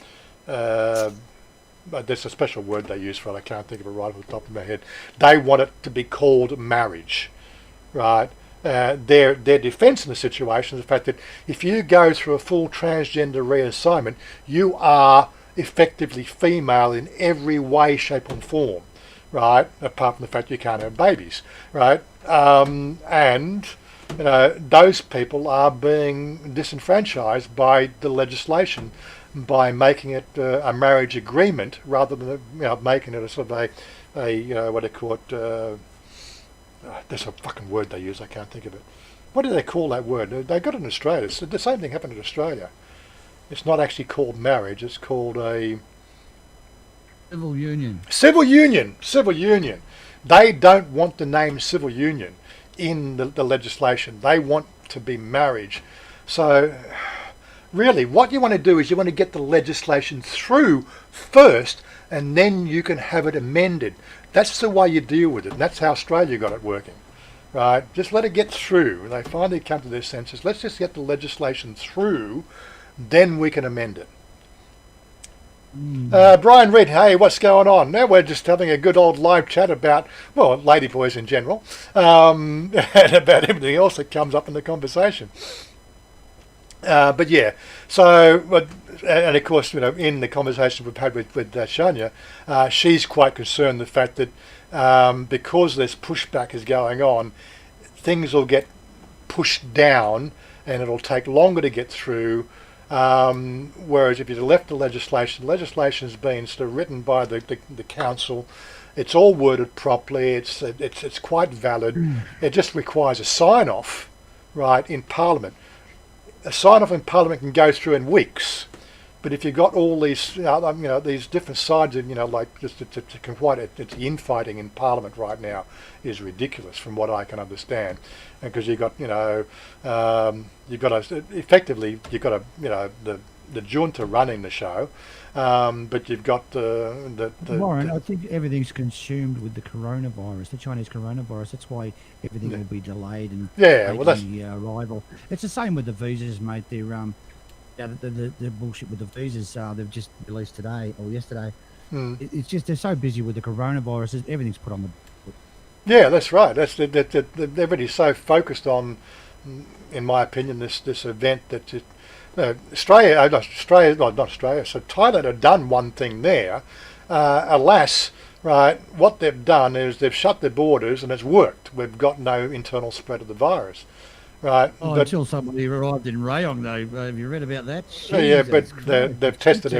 there's a special word they use for it. I can't think of it right off the top of my head. They want it to be called marriage, right? Their defence in the situation is the fact that if you go through a full transgender reassignment, you are effectively female in every way, shape and form, right? Apart from the fact you can't have babies, right? And you know, those people are being disenfranchised by the legislation by making it a marriage agreement rather than making it a sort of a what do they call it? There's a fucking word they use. I can't think of it. What do they call that word? They got it in Australia. The same thing happened in Australia. It's not actually called marriage. It's called a Civil union. Civil union. Civil union. They don't want the name civil union in the legislation. They want to be marriage. So really, what you want to do is you want to get the legislation through first, and then you can have it amended. That's the way you deal with it, and that's how Australia got it working, right? Just let it get through. They finally come to their senses. Let's just get the legislation through, then we can amend it. Brian Reid, hey, what's going on? Now we're just having a good old live chat about, well, Ladyboys in general, and about everything else that comes up in the conversation. But yeah, so, and of course, in the conversation we've had with Chanya, she's quite concerned the fact that because this pushback is going on, things will get pushed down and it'll take longer to get through. Whereas if you left the legislation has been sort of written by the council. It's all worded properly. It's quite valid. It just requires a sign off, right, in Parliament. A sign off in Parliament can go through in weeks, but if you've got all these, these different sides of, like just it's the infighting in Parliament right now is ridiculous from what I can understand, because you've got, the junta running the show, but you've got the Warren, I think everything's consumed with the coronavirus, the Chinese coronavirus. That's why everything will be delayed and that's the arrival. It's the same with the visas, mate. They're the bullshit with the visas. They've just released today or yesterday. It's just they're so busy with the coronavirus. Everything's put on the. Yeah, that's right. That's everybody's so focused on, in my opinion, this event that. So Thailand have done one thing there. Alas, right, what they've done is they've shut their borders and it's worked. We've got no internal spread of the virus, right? Oh, but, until somebody arrived in Rayong, though. Have you read about that? Yeah, but they've tested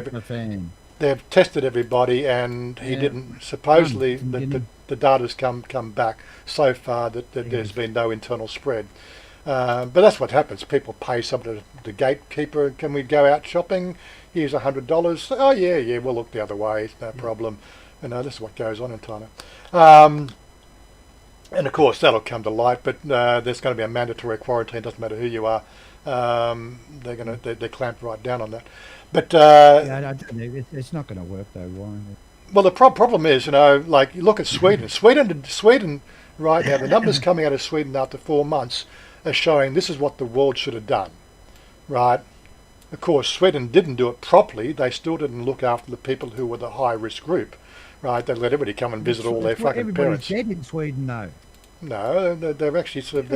they've tested everybody, and he didn't. Supposedly, the data's come back so far that there's been no internal spread. But that's what happens. People pay somebody, the gatekeeper, can we go out shopping? Here's $100. Oh, yeah, we'll look the other way. It's no problem. This is what goes on in Thailand. And of course, that'll come to light, but there's going to be a mandatory quarantine. Doesn't matter who you are. They're clamped right down on that. But it's not going to work, though, Warren. Well, the problem is, like, you look at Sweden. Sweden, right now, the numbers coming out of Sweden after 4 months are showing this is what the world should have done, right? Of course, Sweden didn't do it properly. They still didn't look after the people who were the high-risk group, right? They let everybody come and visit all their fucking parents. Everybody's dead in Sweden, though. No, they're actually sort of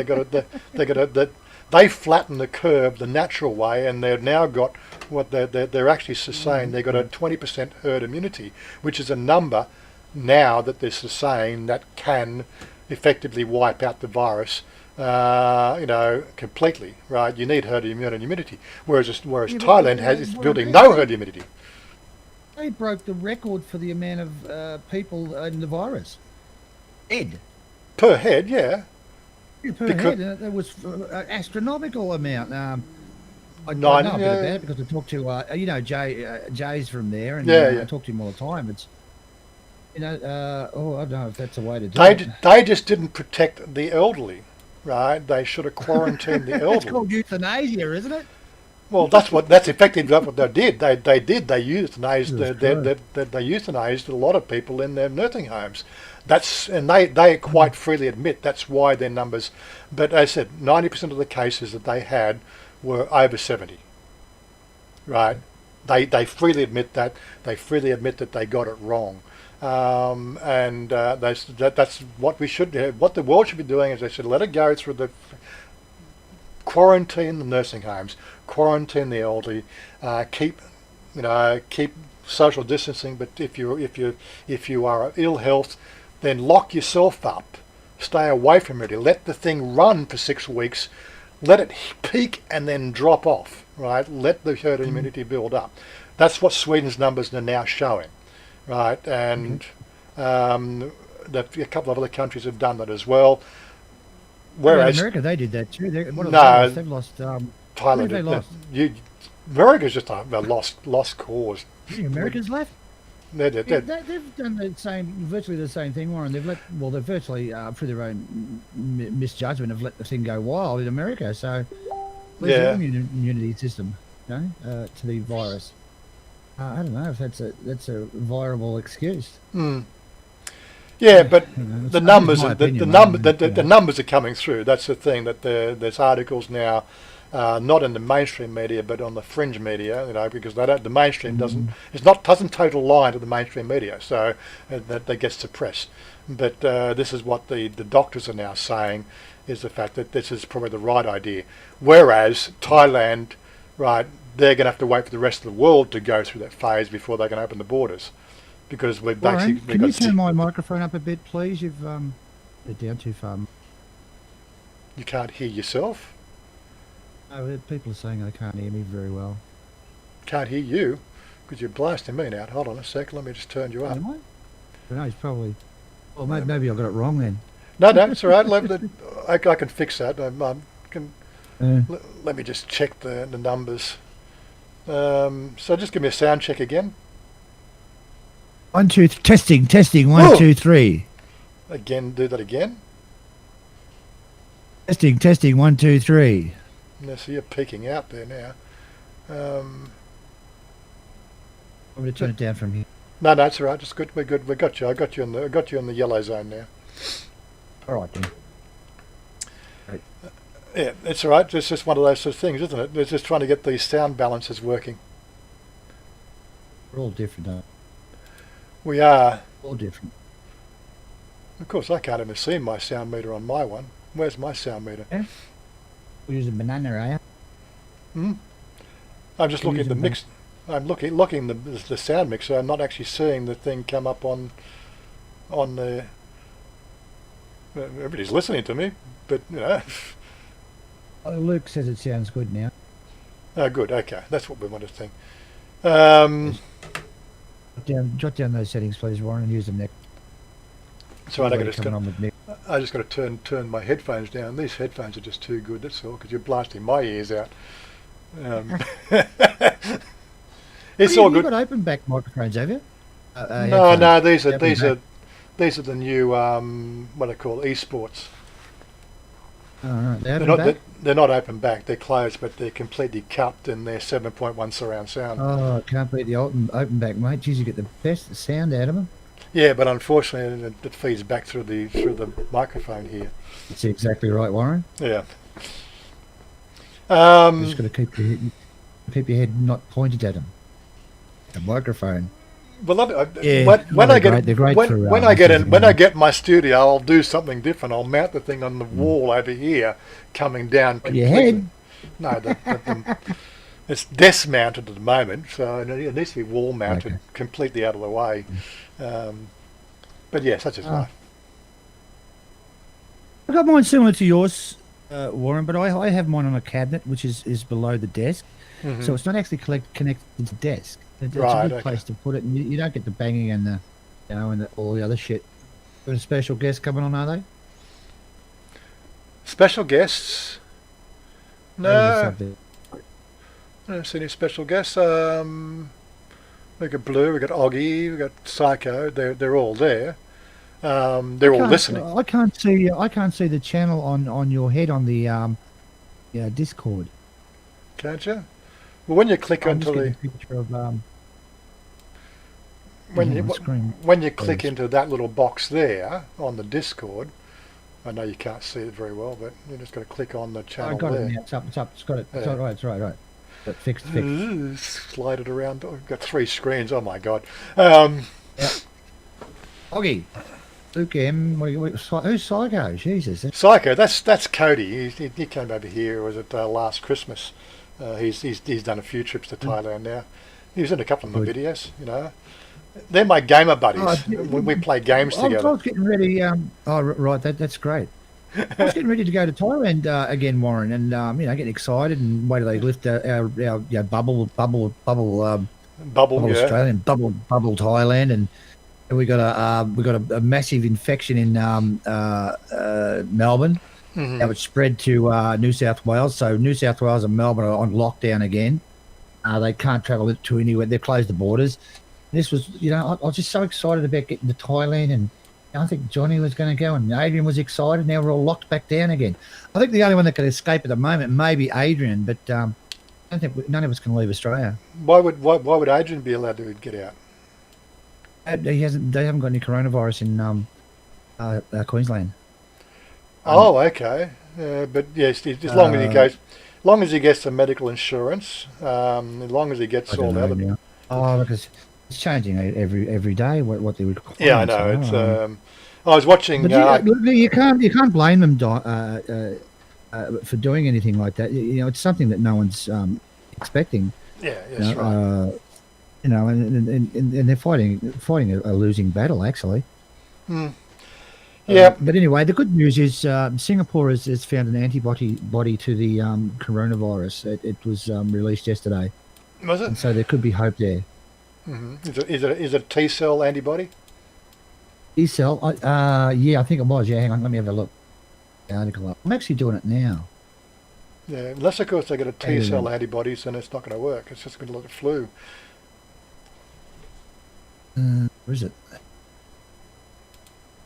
they flattened the curve the natural way, and they've now got what they're actually saying they've got a 20% herd immunity, which is a number now that they're saying that can effectively wipe out the virus completely, right? You need herd immunity, whereas Yeah, but Thailand it's Warren, building no herd immunity. they broke the record for the amount of people in the virus. Dead. Per head, yeah. Yeah, per Because head. And it was an astronomical amount. I know a nine, bit yeah, about it because I talked to, Jay's from there, and yeah, I yeah. talk to him all the time. It's, I don't know if that's a way to do They it. they just didn't protect the elderly, right? They should have quarantined the It's elderly. called euthanasia, isn't it? Well, that's effectively what they did. They euthanized Jesus Christ. they euthanized a lot of people in their nursing homes. They quite freely admit that's why their numbers. But as I said, 90% of the cases that they had were over 70. Right? They freely admit that. They freely admit that they got it wrong. And that's what we should do. What the world should be doing is they should let it go through the quarantine the nursing homes, quarantine the elderly, keep social distancing. But if you are ill health, then lock yourself up, stay away from it. Let the thing run for 6 weeks, let it peak and then drop off. Right, let the herd immunity build up. That's what Sweden's numbers are now showing. Right, and a couple of other countries have done that as well. Whereas America, they did that too. What have they no, lost? They've lost. What have Thailand, they lost? America's just a lost cause. America's left. They're, Yeah, they're, they've done virtually the same thing, Warren. They've virtually, through their own misjudgment, have let the thing go wild in America. So, where's their immunity system, to the virus? I don't know if that's a viable excuse. Yeah, but the numbers, my opinion, the numbers are coming through. That's the thing, that there's articles now, not in the mainstream media, but on the fringe media. Because the mainstream doesn't total line to the mainstream media, so that gets suppressed. But this is what the doctors are now saying, is the fact that this is probably the right idea. Whereas Thailand, right, they're going to have to wait for the rest of the world to go through that phase before they can open the borders. Because we've Warren, basically can got you turn my microphone up a bit, please? You've it down too far. You can't hear yourself. No, people are saying they can't hear me very well. Can't hear you because you're blasting me now. Hold on a sec. Let me just turn you up. Am I? I don't know, it's probably. Well, maybe I got it wrong then. No, it's all right. I can fix that. Uh, Let me just check the numbers. So just give me a sound check again. 1, 2, testing. 1, Oh. 2, 3. Again, do that again. Testing. 1, 2, 3. No, so you're peeking out there now. I'm going to turn it down from here. No, it's all right. It's good. We're good. We got you. I got you in the yellow zone now. All right then. Yeah, it's all right. It's just one of those sort of things, isn't it? It's just trying to get these sound balances working. We're all different, though. We are. All different. Of course, I can't even see my sound meter on my one. Where's my sound meter? Yeah. We're using banana, are you? I'm just We're looking at the using mix. I'm looking the sound mixer. I'm not actually seeing the thing come up on the. Everybody's listening to me, but Oh, Luke says it sounds good now. Oh, good. Okay, that's what we want to think. Jot down those settings, please, Warren, and use them next. So I just coming on with Nick. got to turn my headphones down. These headphones are just too good. That's all, because you're blasting my ears out. It's all You've good. got open back microphones, have you? No. These Open are back. the new what I call esports. All right. They're not open back. They're closed, but they're completely capped in their 7.1 surround sound. Oh, can't beat the open back, mate. Geez, you get the best sound out of them. Yeah, but unfortunately, it feeds back through the microphone here. That's exactly right, Warren. Yeah. You just got to keep your head not pointed at them. The microphone. Well, Yeah, when I get they're great for, when I get in, when I get my studio, I'll do something different. I'll mount the thing on the wall over here, coming down. On your head? No, it's desk mounted at the moment, so it needs to be wall mounted, Okay. completely out of the way. But yeah, such is life. I got mine similar to yours. Warren, but I have mine on a cabinet, which is below the desk. So it's not actually connected to the desk. It's a Right, good okay. place to put it, and you don't get the banging and the, all the other shit. Got a special guest coming on, are they? Special guests? Change the No, subject. I don't see any special guests. We got Blue, we got Oggy, we got Psycho. They're all there. They're all listening. I can't see the channel on your head on the Discord. Can't you? Well, when you click I'm just onto getting the a picture of when on you the screen. when you click Please. into that little box there on the Discord, I know you can't see it very well, but you just got to click on the I channel got it there. now. It's up. It's up. It's got it. It's Yeah. all right. It's right. But fixed. Slide it around. Oh, we've got 3 screens. Oh my god. Um, Yeah. Oggy. Luke M. Who's Psycho? Jesus. Psycho. That's Cody. He came over here. Was it last Christmas? He's done a few trips to Thailand now. He was in a couple of my Good. videos. They're my gamer buddies. Oh, We play games I together. was getting ready. Right. That's great. I was getting ready to go to Thailand again, Warren, and getting excited and wait till they lift our bubble Bubble, yeah. Australian bubble Thailand, and we got a massive infection in Melbourne. Mhm. That would spread to New South Wales. So New South Wales and Melbourne are on lockdown again. They can't travel to anywhere. They've closed the borders. This was, I was just so excited about getting to Thailand, and I think Johnny was going to go, and Adrian was excited. Now we're all locked back down again. I think the only one that can escape at the moment may be Adrian, but I don't think none of us can leave Australia. Why would Adrian be allowed to get out? They haven't got any coronavirus in Queensland. Oh, okay. But yes, as long as he gets the medical insurance, as long as he gets I all don't the know other. now. Oh, because it's changing every day. What they require. Yeah, I know. It's. I was watching. But you can't blame them for doing anything like that. It's something that no one's expecting. Yeah, that's right. And they're fighting a losing battle actually. Hmm. Yeah. But anyway, the good news is Singapore has found an antibody to the coronavirus. It was released yesterday, Was it? and so there could be hope there. Is it a T cell antibody? E-cell, yeah, I think it was. Yeah, hang on, let me have a look. The article up. I'm actually doing it now. Yeah, unless of course they get a T cell Yeah. antibodies, then it's not going to work. It's just going to look at flu. Where is it?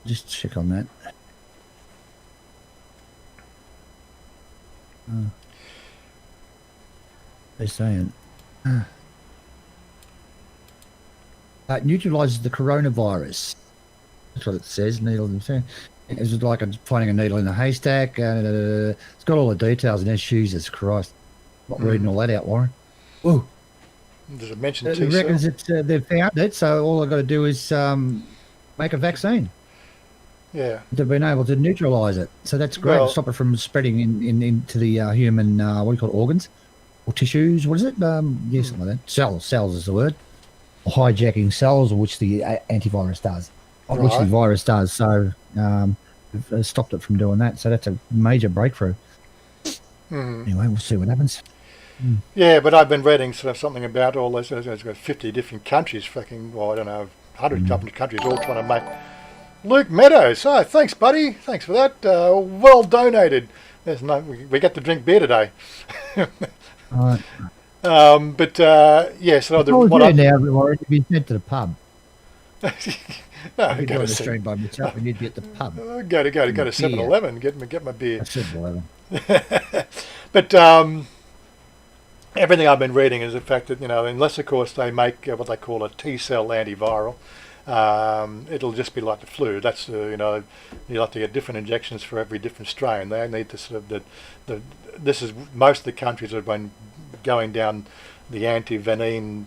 Just check on that. They're saying it neutralizes the coronavirus. That's what it says. Needle and thing. It's like finding a needle in a haystack. It's got all the details in there. Jesus Christ! Not reading all that out, Warren. Whoa. Does it mention It T cell? reckons they've found it, so all I've got to do is make a vaccine. Yeah. They've been able to neutralise it, so that's great. Well- Stop it from spreading into the human what do you call it, organs or tissues? What is it? Yeah, something like that. Cells is the word. Or hijacking cells, which the antivirus does, or which the Right. virus does. So we've stopped it from doing that. So that's a major breakthrough. Mhm. Anyway, we'll see what happens. Yeah, but I've been reading sort of something about all this. There's got 50 different countries, I don't know, 100 different countries all trying to make. Luke Meadows, oh, thanks, buddy. Thanks for that. Well donated. We get to drink beer today. All right. Yeah, so If I was there now, Warren, you'd be sent to the pub. no, I'd be go doing to the stream by myself, and you'd be at the pub. go to Beer. 7-Eleven, get my beer. I said 11. But everything I've been reading is the fact that, unless of course they make what they call a T cell antiviral, it'll just be like the flu. That's you'll have to get different injections for every different strain. They need to sort of this is most of the countries have been going down the anti-venin,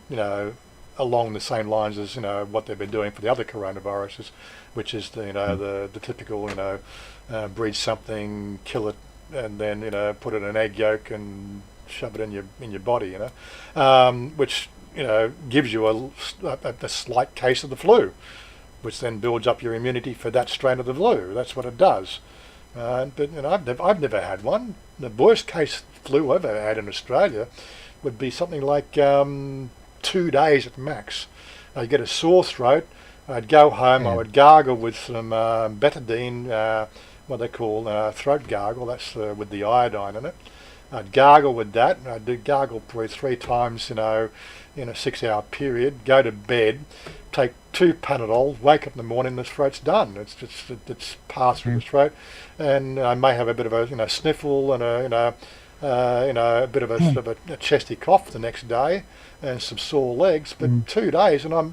along the same lines as what they've been doing for the other coronaviruses, which is the typical breed something, kill it, and then put it in an egg yolk and shove it in your body, which gives you a slight case of the flu, which then builds up your immunity for that strain of the flu. That's what it does. But I've never had one. The worst case flu I've ever had in Australia would be something like 2 days at max. I'd get a sore throat. I'd go home. I would gargle with some betadine, what they call throat gargle. That's with the iodine in it. I'd gargle with that. I'd do gargle probably 3 times, in a 6-hour period. Go to bed, take 2 Panadol, wake up in the morning, the throat's done. It's passed through the throat, and I may have a bit of a sniffle and a bit of a chesty cough the next day, and some sore legs. But 2 days, and I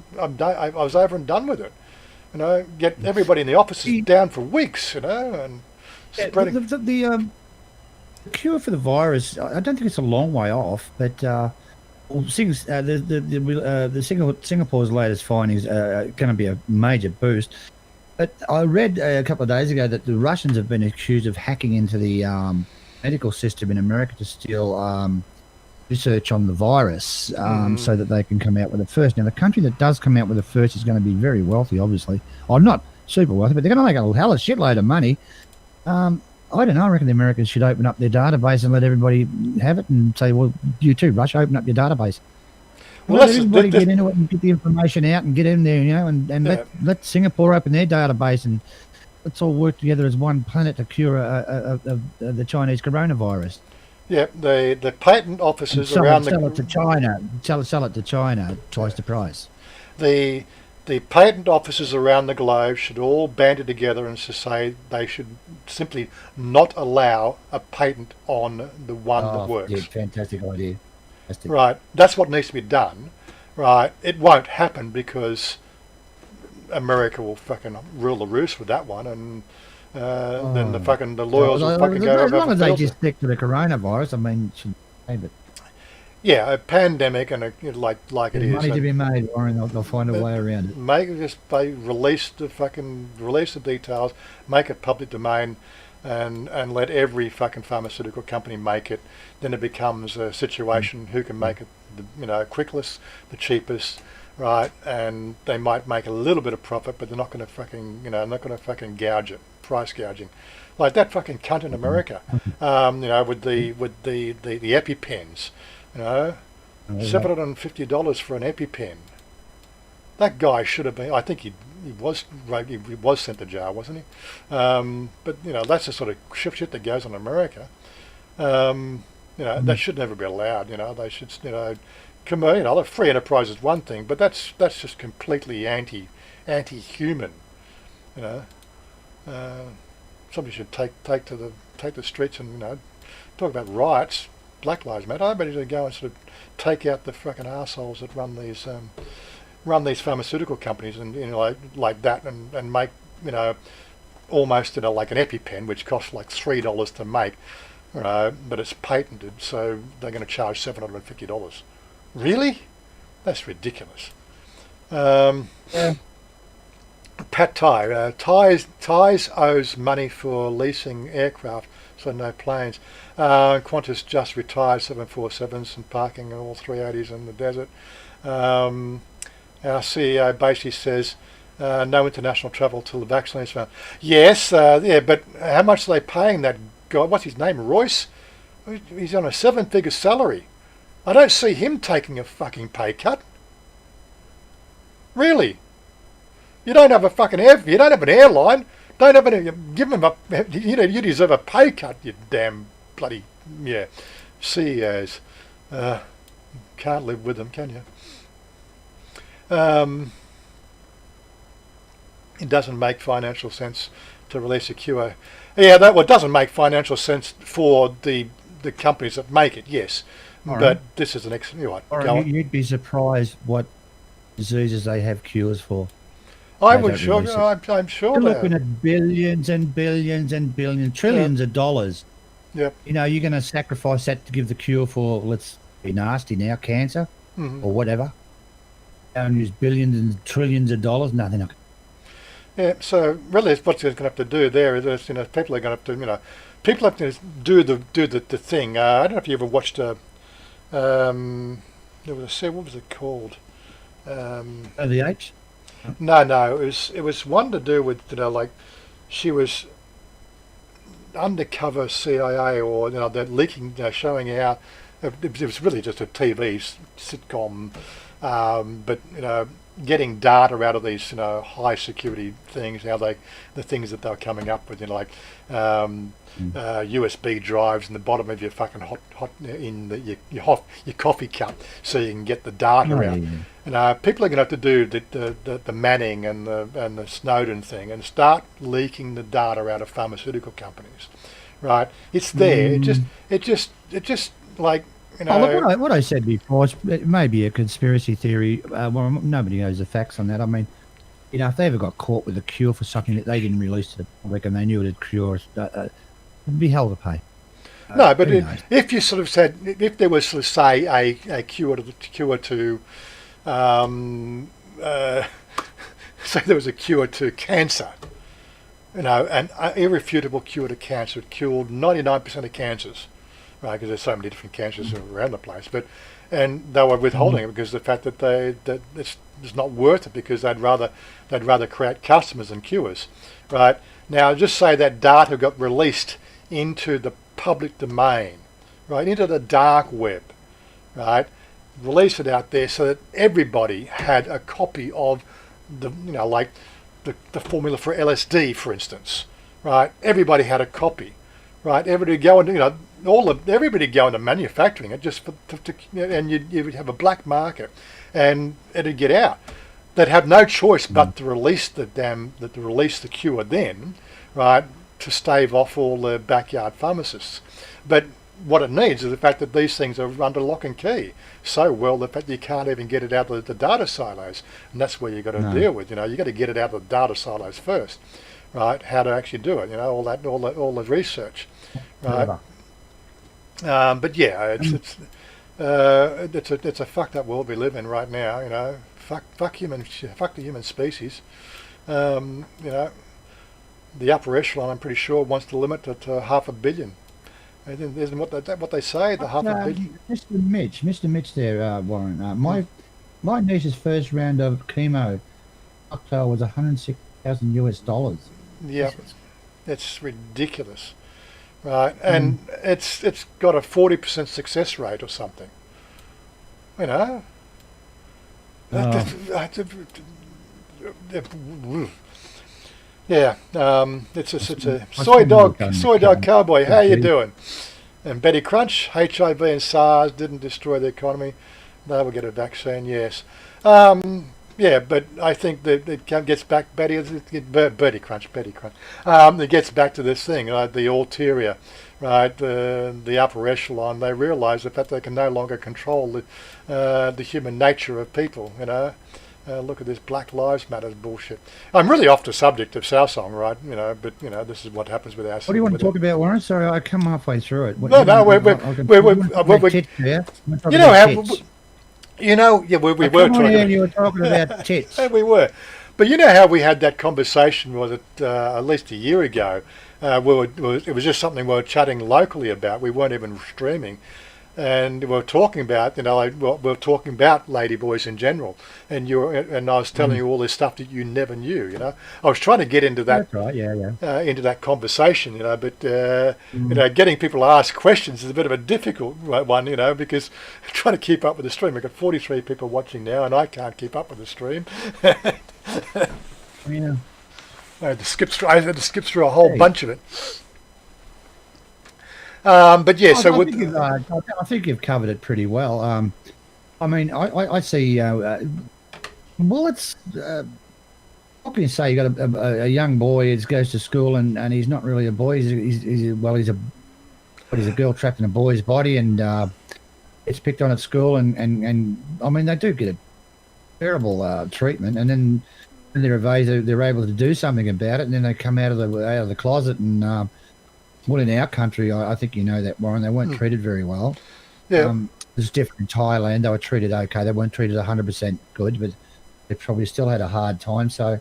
was over and done with it. Get everybody in the office is down for weeks. And spreading. The cure for the virus, I don't think it's a long way off, but Singapore's latest findings are going to be a major boost. But I read a couple of days ago that the Russians have been accused of hacking into the medical system in America to steal research on the virus so that they can come out with it first. Now, the country that does come out with it first is going to be very wealthy, obviously. Well, not super wealthy, but they're going to make a hell of a shitload of money. I don't know. I reckon the Americans should open up their database and let everybody have it and say, well, you too, Russia, open up your database. Well, let everybody get into it and get the information out and get in there, and let Singapore open their database, and let's all work together as one planet to cure the Chinese coronavirus. Yeah, the patent offices around sell it to China. Sell it to China twice the price. The patent offices around the globe should all band together and to say they should simply not allow a patent on the one that works. Yeah, fantastic idea. Right, that's what needs to be done. Right, it won't happen because America will fucking rule the roost with that one, and then the lawyers will fucking go over. As long as they just stick to the coronavirus, I mean, but yeah, a pandemic and like it is. Money to be made, Warren. They'll find a way around it. Release the details, make it public domain, and let every fucking pharmaceutical company make it. Then it becomes a situation who can make it the quickest, the cheapest, right? And they might make a little bit of profit, but they're not going to fucking gouge it, price gouging, like that fucking cunt in America, with the EpiPens. $750 for an EpiPen. That guy should have been. I think he was sent to jail, wasn't he? But that's the sort of shit that goes on in America. That should never be allowed. They should. The free enterprise is one thing, but that's just completely anti-human. Somebody should take the streets and talk about riots. Black Lives Matter. I bet you should go and sort of take out the fucking assholes that run these pharmaceutical companies and like that and make almost like an EpiPen, which costs like $3 to make, but it's patented, so they're going to charge $750. Really? That's ridiculous. Yeah. Pat Thai. Thais owes money for leasing aircraft, so no planes. Qantas just retired 747s and parking all 380s in the desert. Our CEO basically says no international travel till the vaccine is found. Yes, but how much are they paying that guy? What's his name? Royce? He's on a 7-figure salary. I don't see him taking a fucking pay cut. Really? You don't have a fucking you don't have an airline. Don't have any. Give him you deserve a pay cut. You damn bloody CEOs. Can't live with them, can you? It doesn't make financial sense to release a cure. Yeah, it doesn't make financial sense for the companies that make it. Yes, but this is an excellent. You'd be surprised what diseases they have cures for. I'm sure. You're looking at billions and billions and billions, trillions of dollars. Yep. You're going to sacrifice that to give the cure for, let's be nasty now, cancer or whatever. And use billions and trillions of dollars. No, they're not. Yeah. So really, what they're going to have to do there is, people are going to have to, people have to do the thing. I don't know if you ever watched there was what was it called? The H. No, it was one to do with like she was undercover CIA or that leaking, showing out. It was really just a TV sitcom, but getting data out of these high security things. The things that they were coming up with, like USB drives in the bottom of your fucking hot in your coffee cup, so you can get the data out. And people are going to have to do the Manning and the Snowden thing and start leaking the data out of pharmaceutical companies, right? It's there. It just like. Look, what I said before, it may be a conspiracy theory. Well, nobody knows the facts on that. I mean, if they ever got caught with a cure for something that they didn't release to the public and they knew it had cures, it'd be hell to pay. No, but if you sort of said, if there was, sort of, say, a cure to say there was a cure to cancer, an irrefutable cure to cancer, it cured 99% of cancers. Right, because there's so many different cancers around the place, and they were withholding it because of the fact that it's not worth it, because they'd rather create customers than cures. Right, now just say that data got released into the public domain, right, into the dark web, right, release it out there so that everybody had a copy of the like the formula for LSD, for instance, right? Everybody had a copy. Right, everybody go and everybody go into manufacturing it just and you would have a black market, and it'd get out. They'd have no choice but to release the cure then, right, to stave off all the backyard pharmacists. But what it needs is the fact that these things are under lock and key so well, the fact that you can't even get it out of the data silos, and that's where you've got to deal with. You got to get it out of the data silos first. Right, how to actually do it? All the research, right? But yeah, it's a fucked up world we live in right now. Fuck the human species. The upper echelon, I'm pretty sure, wants to limit it to 500 million. Isn't what they say? The 500 million. Mr. Mitch, there, Warren. My niece's first round of chemo cocktail was $106,000. Yeah, it's ridiculous, right? And it's got a 40% success rate or something. Yeah, it's a soy dog cowboy. How you doing? And Betty Crunch, HIV and SARS didn't destroy the economy. They will get a vaccine. Yes. Yeah, but I think that it gets back, Bertie Crunch. It gets back to this thing, the ulterior, right? The upper echelon. They realise that they can no longer control the human nature of people. Look at this Black Lives Matter bullshit. I'm really off the subject of Saao Song, right? But this is what happens with our. What do you want to talk about, Warren? Sorry, I come halfway through it. No, we were talking. You were talking about tits. We were, but you know how we had that conversation? Was it at least a year ago? It was just something we were chatting locally about. We weren't even streaming, and we were talking about we were talking about Ladyboys in general, and I was telling you all this stuff that you never knew. I was trying to get into that. That's right. Yeah. Into that conversation, but getting people to ask questions is a bit of a difficult one, because I'm trying to keep up with the stream. I've got 43 people watching now, and I can't keep up with the stream. Yeah. I had to skip through a whole bunch of it. But yeah, I think you've covered it pretty well. I mean, I see. Well, it's. What can you say? You got a young boy who goes to school and he's not really a boy. He's a girl trapped in a boy's body, and it's picked on at school. And I mean, they do get a terrible treatment, and then when they're able to do something about it, and then they come out of the closet and. Well, in our country, I think you know that, Warren, they weren't treated very well. Yeah. It's different in Thailand. They were treated okay. They weren't treated 100% good, but they probably still had a hard time. So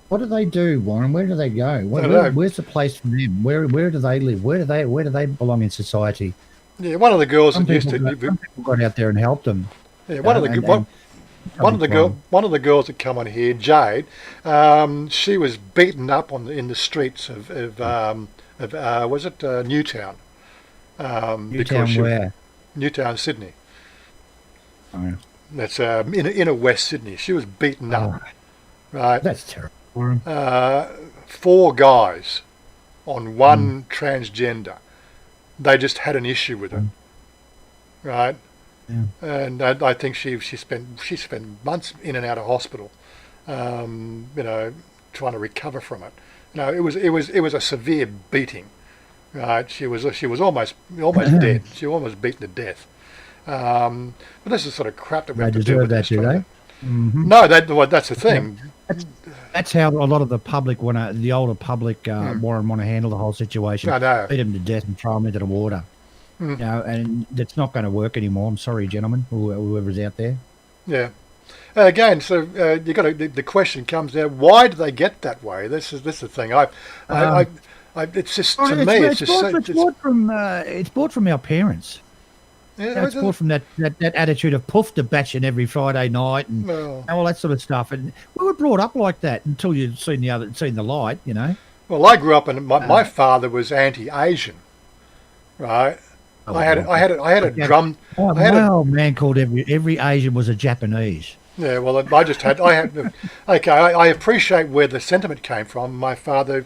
what do they do, Warren? Where do they go? Where's the place for them? Where do they live? Where do they belong in society? Yeah, one of the girls some people got out there and helped them. Yeah, one of the girls that come on here, Jade, she was beaten up in the streets of was it Newtown? Newtown where? Newtown, Sydney. Oh, yeah. That's inner West Sydney. She was beaten up, right? That's terrible. 4 guys on one transgender. They just had an issue with her, right? Yeah. And I think she spent months in and out of hospital, trying to recover from it. It was a severe beating, right? She was almost dead. She was almost beaten to death. But this is sort of crap that we have to deal with. That, do they? Mm-hmm. No, that's the thing. That's how a lot of the public the older public want to handle the whole situation. I know. Beat them to death and throw them into the water. And that's not going to work anymore. I'm sorry, gentlemen, whoever's out there. Yeah. Again, so you got the question comes now: why do they get that way? This is the thing. It's just to me, it's brought from our parents. Yeah, it's brought from that attitude of puff the batching every Friday night and all that sort of stuff. And we were brought up like that until you'd seen the light, Well, I grew up and my father was anti-Asian, right? I had a drum. My man called every Asian was a Japanese. Yeah, well, okay, I appreciate where the sentiment came from. My father,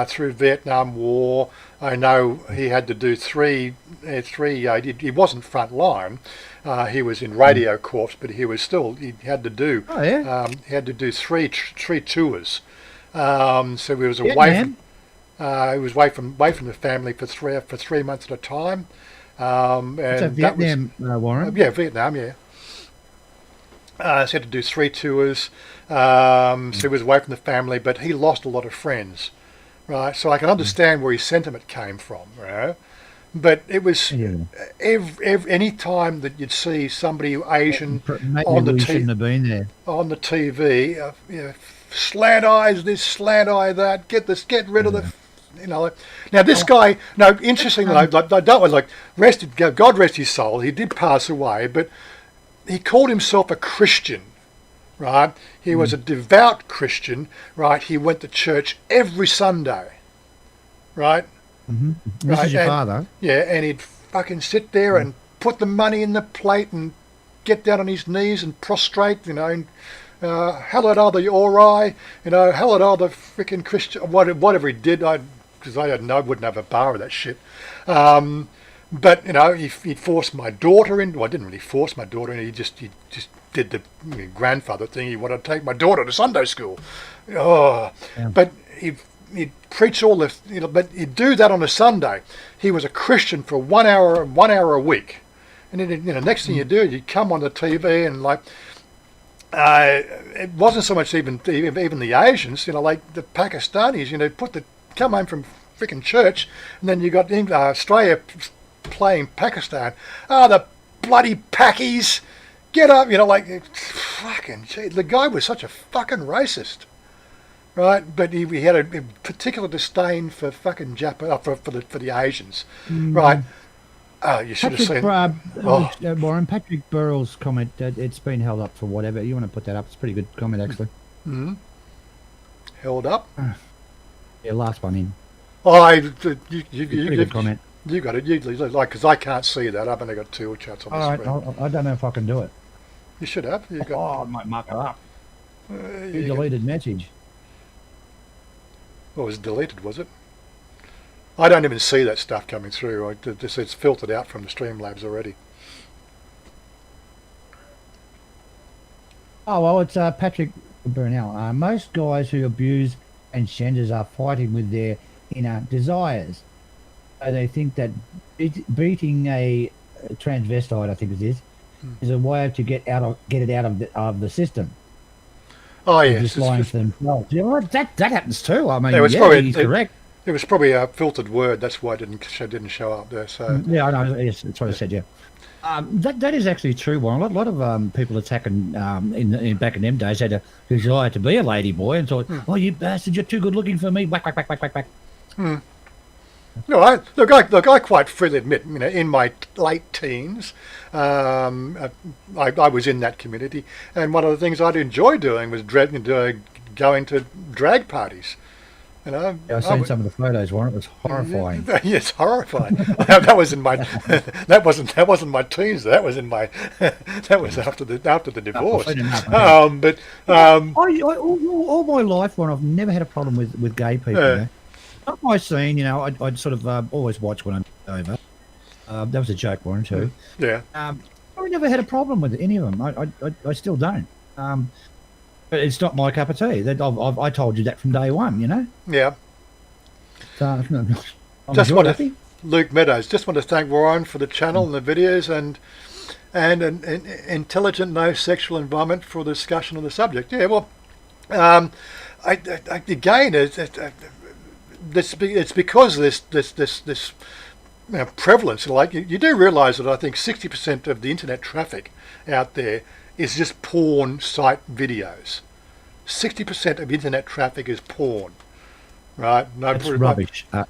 through Vietnam War, I know he had to do three. He wasn't front line. He was in radio corps, but he had to do. Oh yeah. He had to do three tours. So he was away. He was away from the family for 3 months at a time. And so Vietnam, Warren. Yeah, Vietnam. Yeah. So he had to do 3 tours. So he was away from the family, but he lost a lot of friends, right? So I can understand where his sentiment came from, right? But it was any time that you'd see somebody Asian on the shouldn't have been there on the TV, slant eyes this, slant eye that, get rid of the. Now this guy. No, interestingly, God rest his soul. He did pass away, but he called himself a Christian, right? He was a devout Christian, right? He went to church every Sunday, right? Mm-hmm. This is your father. Yeah, and he'd fucking sit there and put the money in the plate and get down on his knees and prostrate, and hallowed are the Ori, hallowed are the freaking Christian, whatever he did, because I wouldn't have a bar of that shit. But he forced my daughter in. Well, I didn't really force my daughter in. He just did the grandfather thing. He wanted to take my daughter to Sunday school. But he'd preach all this. But he'd do that on a Sunday. He was a Christian for 1 hour a week, and then next thing you do, you come on the TV and it wasn't so much even the Asians. Like the Pakistanis. Come home from freaking church, and then you got Australia playing Pakistan. The bloody Pakis, get up! Fucking gee, the guy was such a fucking racist, right? But he had a particular disdain for fucking for the Asians, right? You should have seen. Warren, Patrick Burrell's comment that it's been held up for whatever. You want to put that up? It's a pretty good comment, actually. Mm-hmm. Held up. Yeah, last one in. You comment. You got it. Because I can't see that. I've only got 2 chats on the screen. I don't know if I can do it. You should have. I might mark it up. Deleted message. Well, it was deleted, was it? I don't even see that stuff coming through. It's filtered out from the Streamlabs already. Oh, well, it's Patrick Burnell. Most guys who abuse and genders are fighting with their inner desires. So they think that beating a transvestite, I think it is a way to get it out of the system. Oh yes, just lying to themselves. That happens too. I mean, he's correct. It was probably a filtered word. That's why it didn't show up there. So yeah, I know. Yes, that's what I said. Yeah. That is actually true. Warren. A lot of people attacking in back in them days had a desire to be a ladyboy and thought, "Oh, you bastard, you're too good looking for me." Whack, whack, whack, whack, whack, whack. No, I quite freely admit, in my late teens, I was in that community, and one of the things I'd enjoy doing was going to drag parties. You know, Yeah, I've seen some of the photos, Warren. It was horrifying. Yes, horrifying. That was in my. That wasn't my teens. That was in my. That was after the divorce. But all my life, Warren, I've never had a problem with gay people. You know? Not my scene, you know. I'd sort of always watch when I'm over. That was a joke, Warren, too. Yeah. I never had a problem with any of them. I still don't. But it's not my cup of tea. I told you that from day one, you know. Yeah. So, just want to, Luke Meadows. Just want to thank Warren for the channel and the videos and an intelligent, no sexual environment for the discussion on the subject. Yeah. Well, again, it's because this prevalence. Like you do realise that I think 60% of the internet traffic out there is just porn site videos. 60% of internet traffic is porn, right? No, that's rubbish. I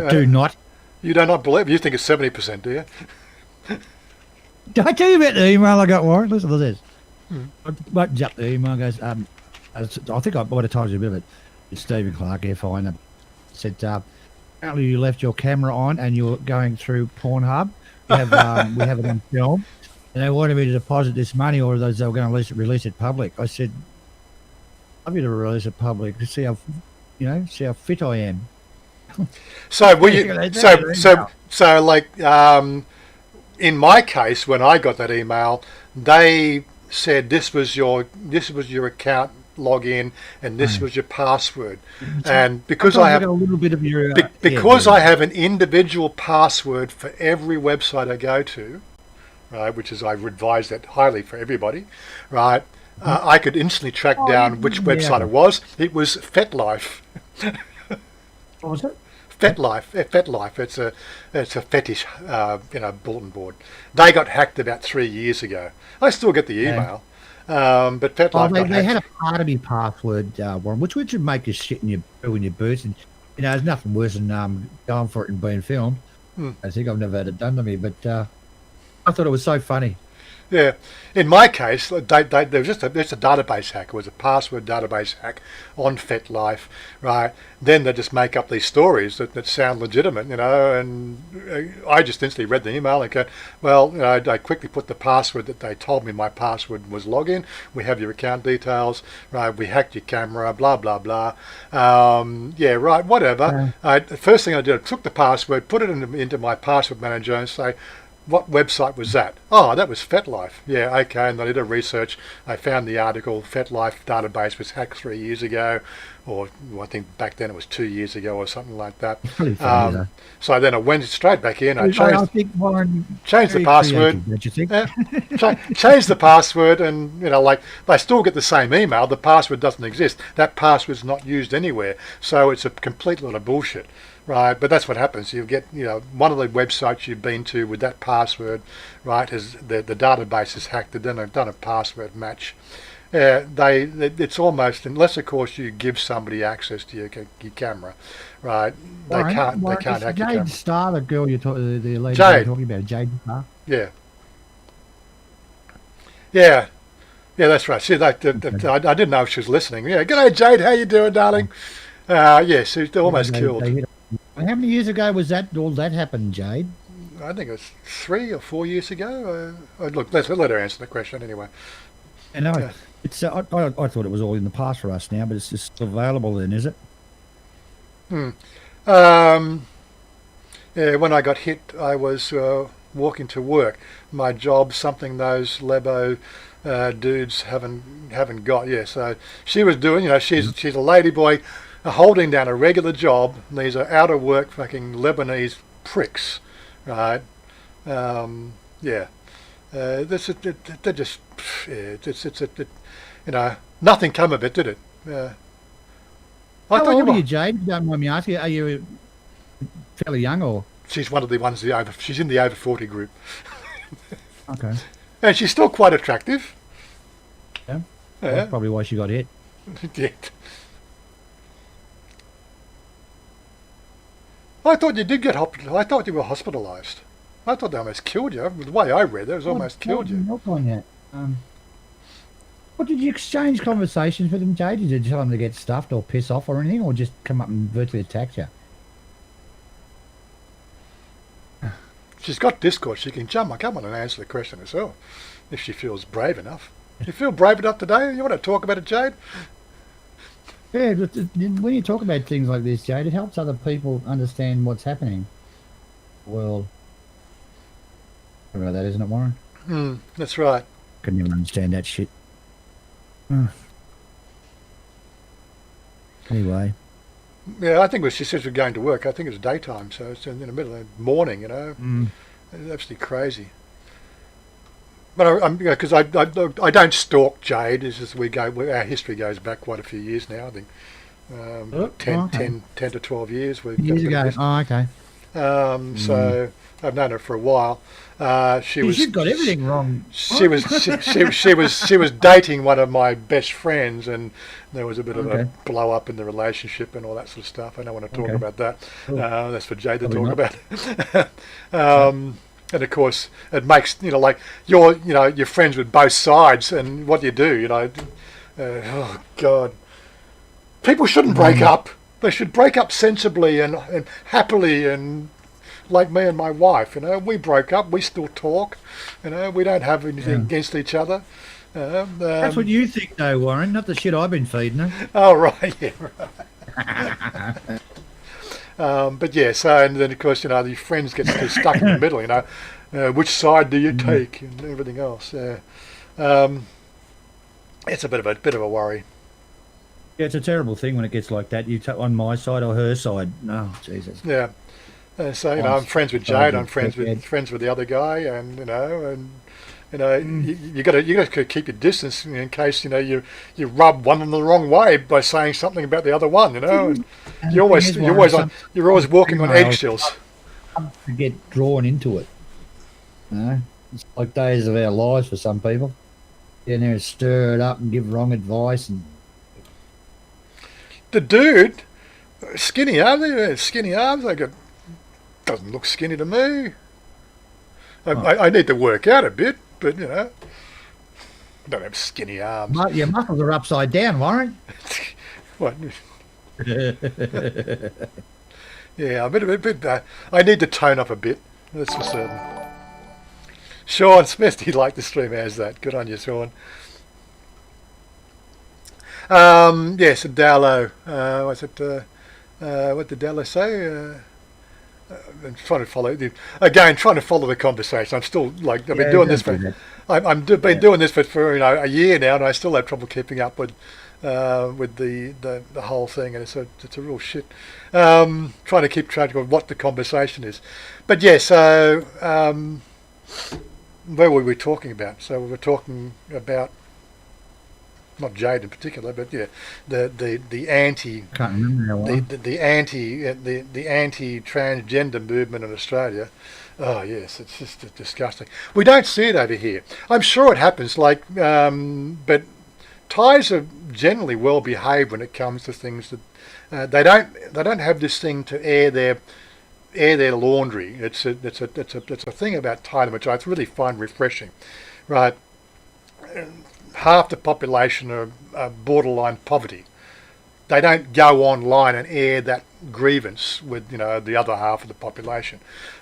do not. You do not believe? You think it's 70%, do you? Did I tell you about the email I got, Warren? Listen to this. I jumped the email. Goes. I think I might have told you a bit of it. It's Stephen Clark, Airfiner, said, apparently you left your camera on and you're going through Pornhub. We have it on film. And they wanted me to deposit this money, or they were going to release it public. I said, "I'm going to release it public to see how fit I am." So were you? So like in my case, when I got that email, they said this was your account login and this was your password, and because I have a little bit of your I have an individual password for every website I go to. Right, which is I've advised that highly for everybody, right? I could instantly track down which website it was. It was FetLife. What was it? FetLife. It's a fetish, bulletin board. They got hacked about 3 years ago. I still get the email, but FetLife. They had a part of your password, Warren, which would make you shit in your boots, and there's nothing worse than going for it and being filmed. I think I've never had it done to me, but. I thought it was so funny. Yeah. In my case, there was just a database hack. It was a password database hack on FetLife, right? Then they just make up these stories that sound legitimate, you know, and I just instantly read the email and go, well, you know, I quickly put the password that they told me my password was login. We have your account details, right? We hacked your camera, blah, blah, blah. Yeah, right, whatever. The first thing I did, I took the password, put it into my password manager and say, what website was that? Oh, that was FetLife. Yeah, okay. And I did a research. I found the article, FetLife database was hacked 3 years ago, or I think back then it was 2 years ago or something like that. So then I went straight back in. I changed the password. Changed the password, and you know, like they still get the same email. The password doesn't exist. That password's not used anywhere. So it's a complete lot of bullshit. Right, but that's what happens. You get, you know, one of the websites you've been to with that password, right, is the database is hacked. They've done a password match. It's almost, unless of course you give somebody access to your camera, right? They can't hack your camera. Jade Star, the girl the lady you're talking about, Jade Star. Yeah. That's right. See, I didn't know if she was listening. Yeah, g'day Jade, how you doing, darling? Yes, she's almost killed. How many years ago was all that happened, Jade? I think it was 3 or 4 years ago. Look, let her answer the question anyway. And it's I thought it was all in the past for us now, but it's just available then, is it? Yeah, when I got hit, I was walking to work. My job, something those Lebo dudes haven't got. Yeah, so she was doing. You know, she's a ladyboy. Holding down a regular job. These are out of work fucking Lebanese pricks, right? They're just, you know, nothing come of it, did it? How old are you, Jade? If you don't mind me asking, are you fairly young or? She's one of the ones she's in the over 40 group. Okay. And she's still quite attractive. Yeah. That's probably why she got hit. Yeah. I thought you did I thought you were hospitalised. I thought they almost killed you. The way I read it, was almost killed you. Not on that. What did you exchange conversations with them, Jade? Did you tell them to get stuffed or piss off or anything, or just come up and virtually attack you? She's got Discord. She can come on and answer the question herself if she feels brave enough. You feel brave enough today? You want to talk about it, Jade? Yeah, but when you talk about things like this, Jade, it helps other people understand what's happening. Well, about that, isn't it, Warren? That's right. Could never understand that shit. Anyway. Yeah, I think she says we're going to work. I think it's daytime, so it's in the middle of the morning, you know. It's absolutely crazy. But because I don't stalk Jade. It's just our history goes back quite a few years now. I think 10 to 12 years. Years ago. Oh, okay. So I've known her for a while. She's got everything wrong. She was dating one of my best friends, and there was a bit of a blow up in the relationship and all that sort of stuff. I don't want to talk about that. That's for Jade to talk about. And of course, it makes like you're friends with both sides, and what do? Oh God, people shouldn't break up. They should break up sensibly and happily, and like me and my wife. We broke up. We still talk. We don't have anything against each other. That's what you think, though, Warren. Not the shit I've been feeding her. Oh right, yeah, right. But yeah, so and then of course your friends get stuck in the middle. Which side do you take and everything else? It's a bit of a worry. Yeah, it's a terrible thing when it gets like that. You on my side or her side. Oh Jesus. Yeah. So I'm friends with Jade. I'm friends with the other guy, and you got to keep your distance in case you rub one in the wrong way by saying something about the other one. And you're always walking on eggshells. To get drawn into it. It's like days of our lives for some people. Get in there and stir it up and give wrong advice. And the dude, skinny arms. Skinny arms. Doesn't look skinny to me. I need to work out a bit, but I don't have skinny arms. Your muscles are upside down, Warren. What? Yeah, a bit. I need to tone up a bit. That's for certain. Sean Smith, he'd like the stream as that. Good on you, Sean. Yes, Dallo. What's it? What did Dallo say? I'm trying to follow the conversation. I'm still I've been doing this for. I've been doing this for a year now, and I still have trouble keeping up with the whole thing, and it's a real shit. Trying to keep track of what the conversation is, but yeah. So where were we talking about? So we were talking about not Jade in particular, but yeah, the anti can't remember the anti-transgender movement in Australia. Oh yes, it's just disgusting. We don't see it over here. I'm sure it happens, but Thais are generally well behaved when it comes to things that they don't have this thing to air their laundry. It's a thing about Thailand which I really find refreshing, right? Half the population are borderline poverty. They don't go online and air that grievance with the other half of the population.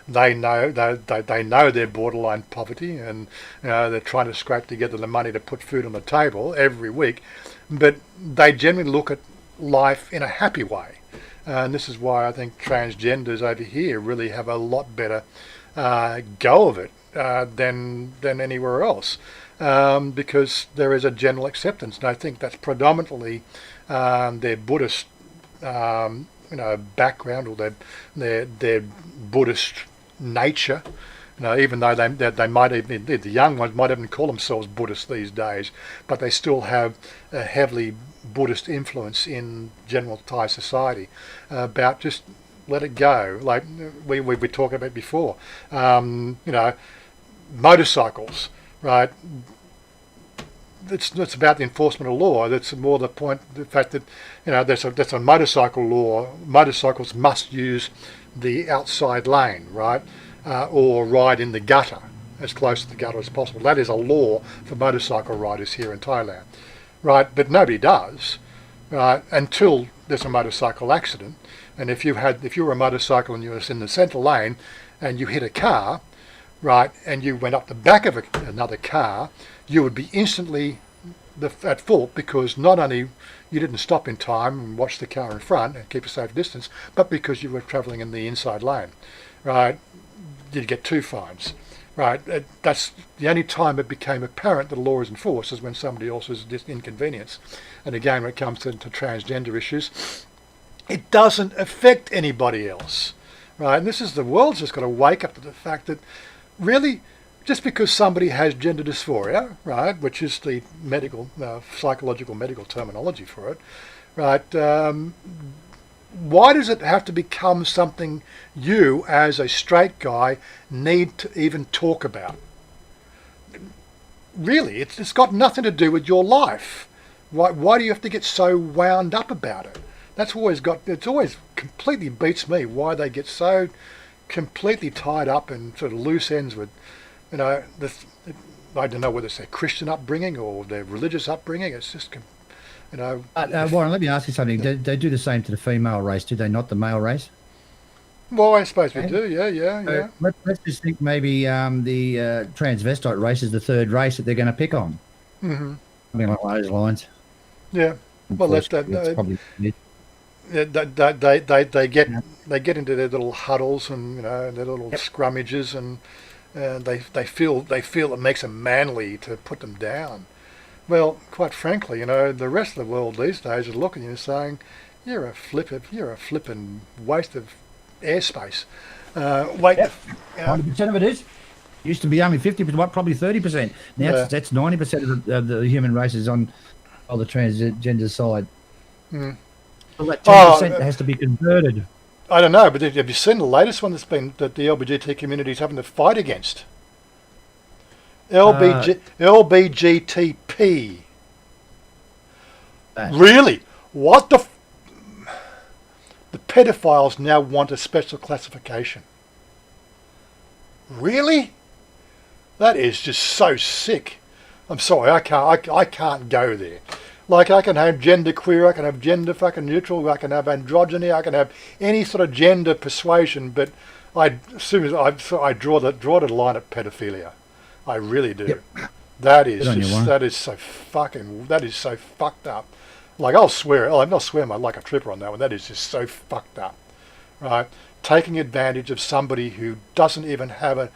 They know they know they're borderline poverty, and they're trying to scrape together the money to put food on the table every week, but they generally look at life in a happy way, and this is why I think transgenders over here really have a lot better go of it than anywhere else. Because there is a general acceptance, and I think that's predominantly their Buddhist, background, or their Buddhist nature. Even though they might even, the young ones might even call themselves Buddhists these days, but they still have a heavily Buddhist influence in general Thai society. About just let it go, like we were talking about before. Motorcycles. Right, it's about the enforcement of law. That's more the point. The fact that that's a motorcycle law. Motorcycles must use the outside lane, right, or ride in the gutter, as close to the gutter as possible. That is a law for motorcycle riders here in Thailand, right? But nobody does, right? Until there's a motorcycle accident. And if you were a motorcycle and you were in the centre lane and you hit a car, right, and you went up the back of another car, you would be instantly at fault, because not only you didn't stop in time and watch the car in front and keep a safe distance, but because you were travelling in the inside lane, right, you'd get 2 fines. Right, that's the only time it became apparent that the law is enforced, is when somebody else is inconvenienced. And again, when it comes to transgender issues, it doesn't affect anybody else, right? And this is, the world's just got to wake up to the fact that really, just because somebody has gender dysphoria, right, which is the medical, psychological medical terminology for it, right, why does it have to become something you, as a straight guy, need to even talk about? Really, it's got nothing to do with your life. Why do you have to get so wound up about it? It's always completely beats me why they get so completely tied up in sort of loose ends with, you know, I don't know whether it's their Christian upbringing or their religious upbringing. It's just, you know. Warren, let me ask you something. They do the same to the female race, do they not, the male race? Well, I suppose we do, yeah. Let's just think maybe the transvestite race is the third race that they're going to pick on. Mm-hmm. Something along those lines. Yeah. Well, that's probably it. They get into their little huddles and, you know, their little scrummages, and they feel it makes them manly to put them down. Well, quite frankly, you know, the rest of the world these days is looking at you and saying, you're a flipping waste of airspace. 100% of it is. Used to be only 50%, probably 30%. Now that's 90% of the human race is on the transgender side. Mm. Well, that 10% has to be converted. I don't know, but have you seen the latest one that the LGBT community is having to fight against? LBGTP. Really? What the pedophiles now want a special classification. Really? That is just so sick. I'm sorry, I can't go there. Like, I can have gender queer, I can have gender fucking neutral, I can have androgyny, I can have any sort of gender persuasion, but as soon as I draw the line at pedophilia. I really do. Yep. That is so fucked up. Like, I'll swear like a tripper on that one. That is just so fucked up, right? Taking advantage of somebody who doesn't even have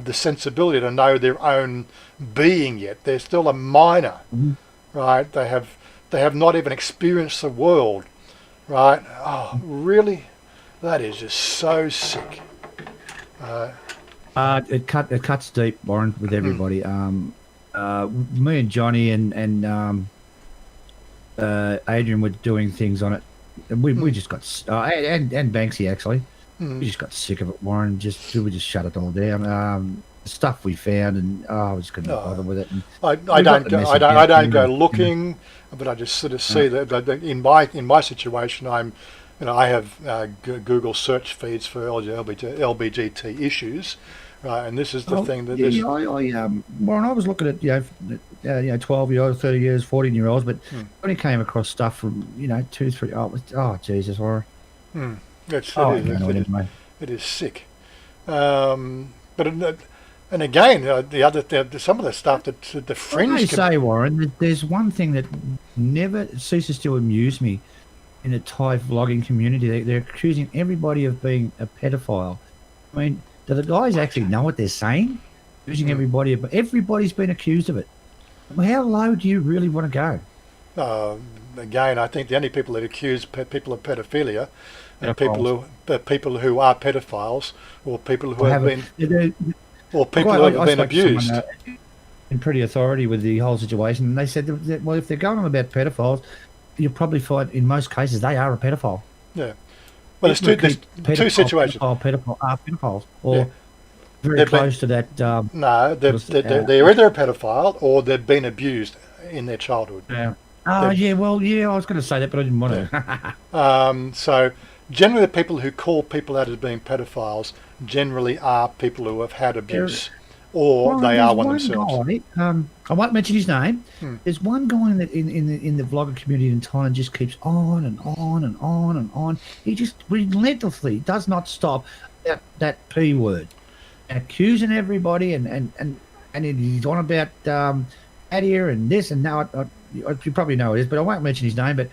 the sensibility to know their own being yet. They're still a minor, right? They have not even experienced the world, right? Oh, really? That is just so sick. It cuts deep, Warren, with everybody. Me and Johnny and Adrian were doing things on it. We just got and Banksy actually. We just got sick of it, Warren. We just shut it all down. Stuff we found, and I just couldn't bother with it. And I don't go looking, but I just sort of see that in my situation, I have Google search feeds for LGBT issues. Right, and this is the thing that Warren, I was looking at 12-year-olds, 30 years, 14-year-olds, but only came across stuff from 2, 3. Oh Jesus, Warren. It is sick. But and again, some of the stuff that the fringe. I say, Warren, there's one thing that never ceases to amuse me in the Thai vlogging community. They're accusing everybody of being a pedophile. I mean, do the guys actually know what they're saying? Accusing everybody, but everybody's been accused of it. How low do you really want to go? Again, I think the only people that accuse people of pedophilia are people who are pedophiles, or people who have been abused. In pretty authority with the whole situation, and they said that, well, if they're going on about pedophiles, you'll probably find in most cases they are a pedophile. Yeah. Well, there's two situations. Pedophiles, or very close to that. No, they're either a pedophile or they've been abused in their childhood. Yeah. I was going to say that, but I didn't want to. So generally, the people who call people out as being pedophiles generally are people who have had abuse or they there's are one themselves. guy, I won't mention his name. There's one guy in the vlogger community in Thailand just keeps on and on and on and on. He just relentlessly does not stop that P word, accusing everybody, and he's on about Adia and this and now. You probably know it is, but I won't mention his name. But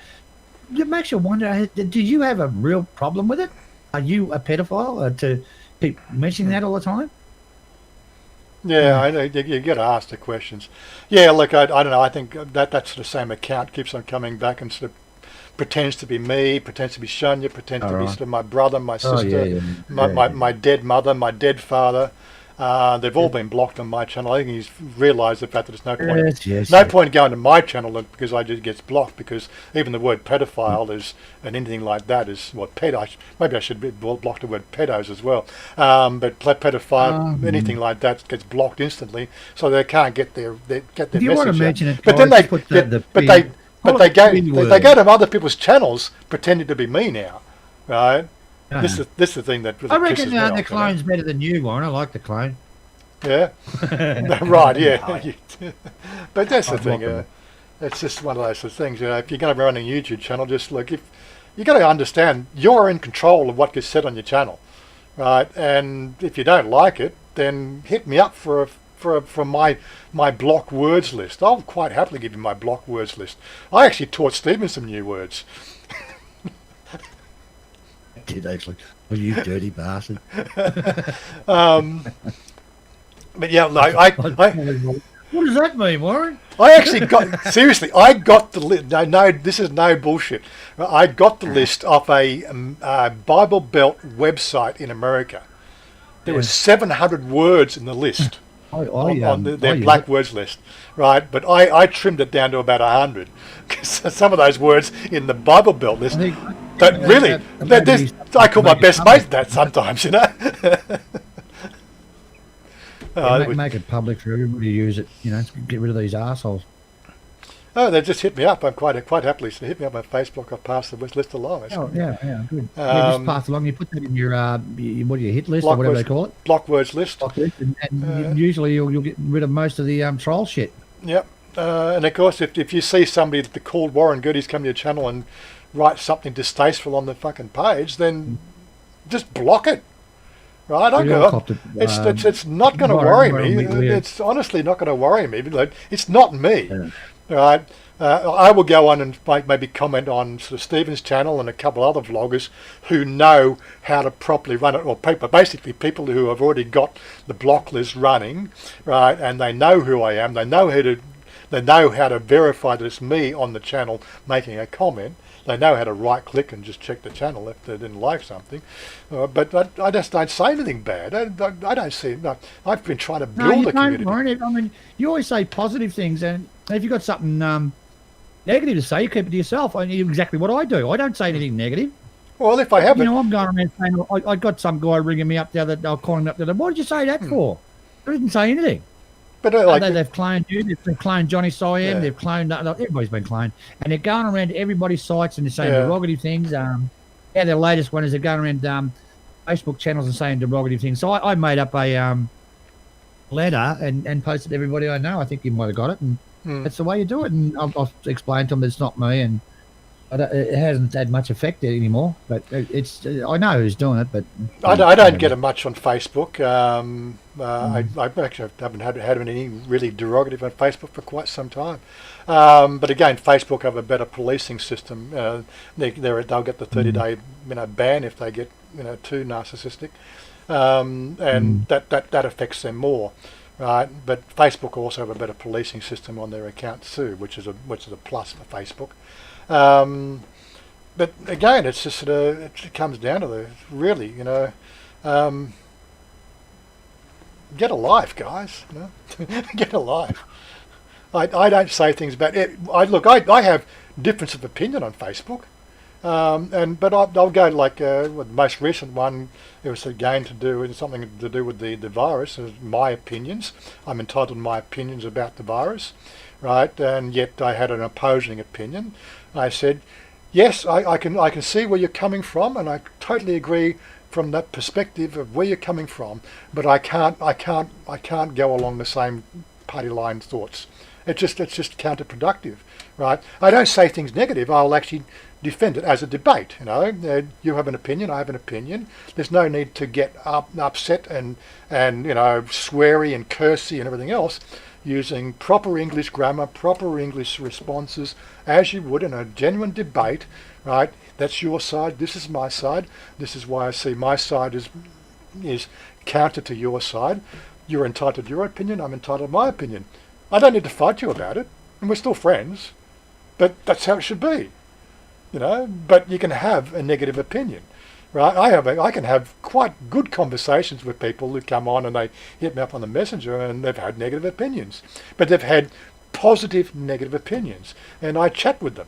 it makes you wonder: do you have a real problem with it? Are you a pedophile to keep mentioning that all the time? Yeah, you get to ask the questions. Yeah, look, I don't know. I think that's the same account keeps on coming back and sort of pretends to be me, pretends to be Chanya, pretends to be sort of my brother, my sister, my dead mother, my dead father. They've all been blocked on my channel. I think he's realised the fact that there's no point going to my channel because I just gets blocked, because even the word pedophile is, and anything like that is what maybe I should block the word pedos as well. But pedophile, anything like that gets blocked instantly, so they can't get their If you want to mention it, but then they go to other people's channels pretending to be me now, right? This is the thing that really I reckon pisses me off, the clone's better than you, Warren. I like the clone. Yeah, right. Yeah, but that's the thing. It's just one of those things. If you're going to run a YouTube channel, just look. If you got to understand, you're in control of what gets said on your channel, right? And if you don't like it, then hit me up for my block words list. I'll quite happily give you my block words list. I actually taught Stephen some new words. Did actually? Well, you dirty bastard. But yeah, no, I what does that mean, Warren? I actually got seriously. I got the list. No, this is no bullshit. I got the list off a Bible Belt website in America. There was 700 words in the list on their black words list, right? But I trimmed it down to about 100 because some of those words in the Bible Belt list. I call my best mate that sometimes, you know. Make it public for everybody to use it, get rid of these assholes. Oh, they just hit me up. I'm quite happily. So hit me up on Facebook. I've passed the list along. Yeah, good. Just pass along. You put that in your hit list or whatever they call it. Block words list. And usually you'll get rid of most of the troll shit. Yep. And of course, if you see somebody that called Warren Goody's come to your channel and write something distasteful on the fucking page, then just block it. Right? It's not going to worry me. It's honestly not going to worry me. It's not me. Yeah. Right? I will go on and maybe comment on sort of Stephen's channel and a couple other vloggers who know how to properly run it, or basically people who have already got the block list running, right? And they know who I am. They know how to verify that it's me on the channel making a comment. They know how to right click and just check the channel if they didn't like something. But I just don't say anything bad. I don't see it. No, I've been trying to build a community. I mean, you always say positive things, and if you've got something negative to say, you keep it to yourself. I mean, exactly what I do. I don't say anything negative. Well, if I haven't... I'm going around saying, I got some guy ringing me up the other day, I'll call him up the other day. What did you say that for? I didn't say anything. But they've cloned you, they've cloned Johnny Siam, they've cloned, everybody's been cloned, and they're going around to everybody's sites and they're saying derogative things. Their latest one is they're going around Facebook channels and saying derogative things. So I made up a letter and posted to everybody I know. I think you might have got it, and that's the way you do it. And I've explained to them that it's not me, and it hasn't had much effect anymore. But I know who's doing it, but I don't get it much on Facebook. I actually haven't had any really derogative on Facebook for quite some time. But again, Facebook have a better policing system. They'll get the 30-day ban if they get too narcissistic, and that affects them more, right? But Facebook also have a better policing system on their accounts too, which is a plus for Facebook. But again, it's just it comes down to get a life, guys. Get a life. I don't say things about it. I have difference of opinion on Facebook, but I'll go like with the most recent one. It was again something to do with the virus. It was my opinions. I'm entitled to my opinions about the virus, right? And yet I had an opposing opinion. I said, yes, I can see where you're coming from, and I totally agree from that perspective of where you're coming from, but I can't go along the same party line thoughts. It's just counterproductive, right? I don't say things negative. I'll actually defend it as a debate. You have an opinion, I have an opinion. There's no need to get upset and sweary and cursy and everything else. Using proper English grammar, proper English responses, as you would in a genuine debate, right? That's your side. This is my side. This is why I see my side is counter to your side. You're entitled to your opinion. I'm entitled to my opinion. I don't need to fight you about it, and we're still friends. But that's how it should be, But you can have a negative opinion, right? I can have quite good conversations with people who come on and they hit me up on the messenger and they've had negative opinions, but they've had positive negative opinions, and I chat with them,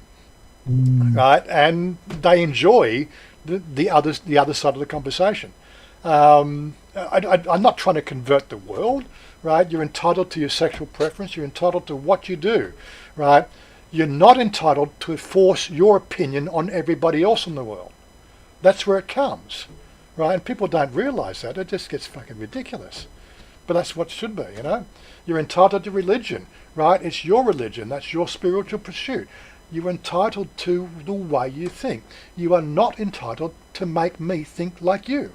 right? And they enjoy the other side of the conversation. I'm not trying to convert the world, right? You're entitled to your sexual preference. You're entitled to what you do, right? You're not entitled to force your opinion on everybody else in the world. That's where it comes, right? And people don't realise that. It just gets fucking ridiculous. But that's what it should be, You're entitled to religion, right? It's your religion. That's your spiritual pursuit. You're entitled to the way you think. You are not entitled to make me think like you.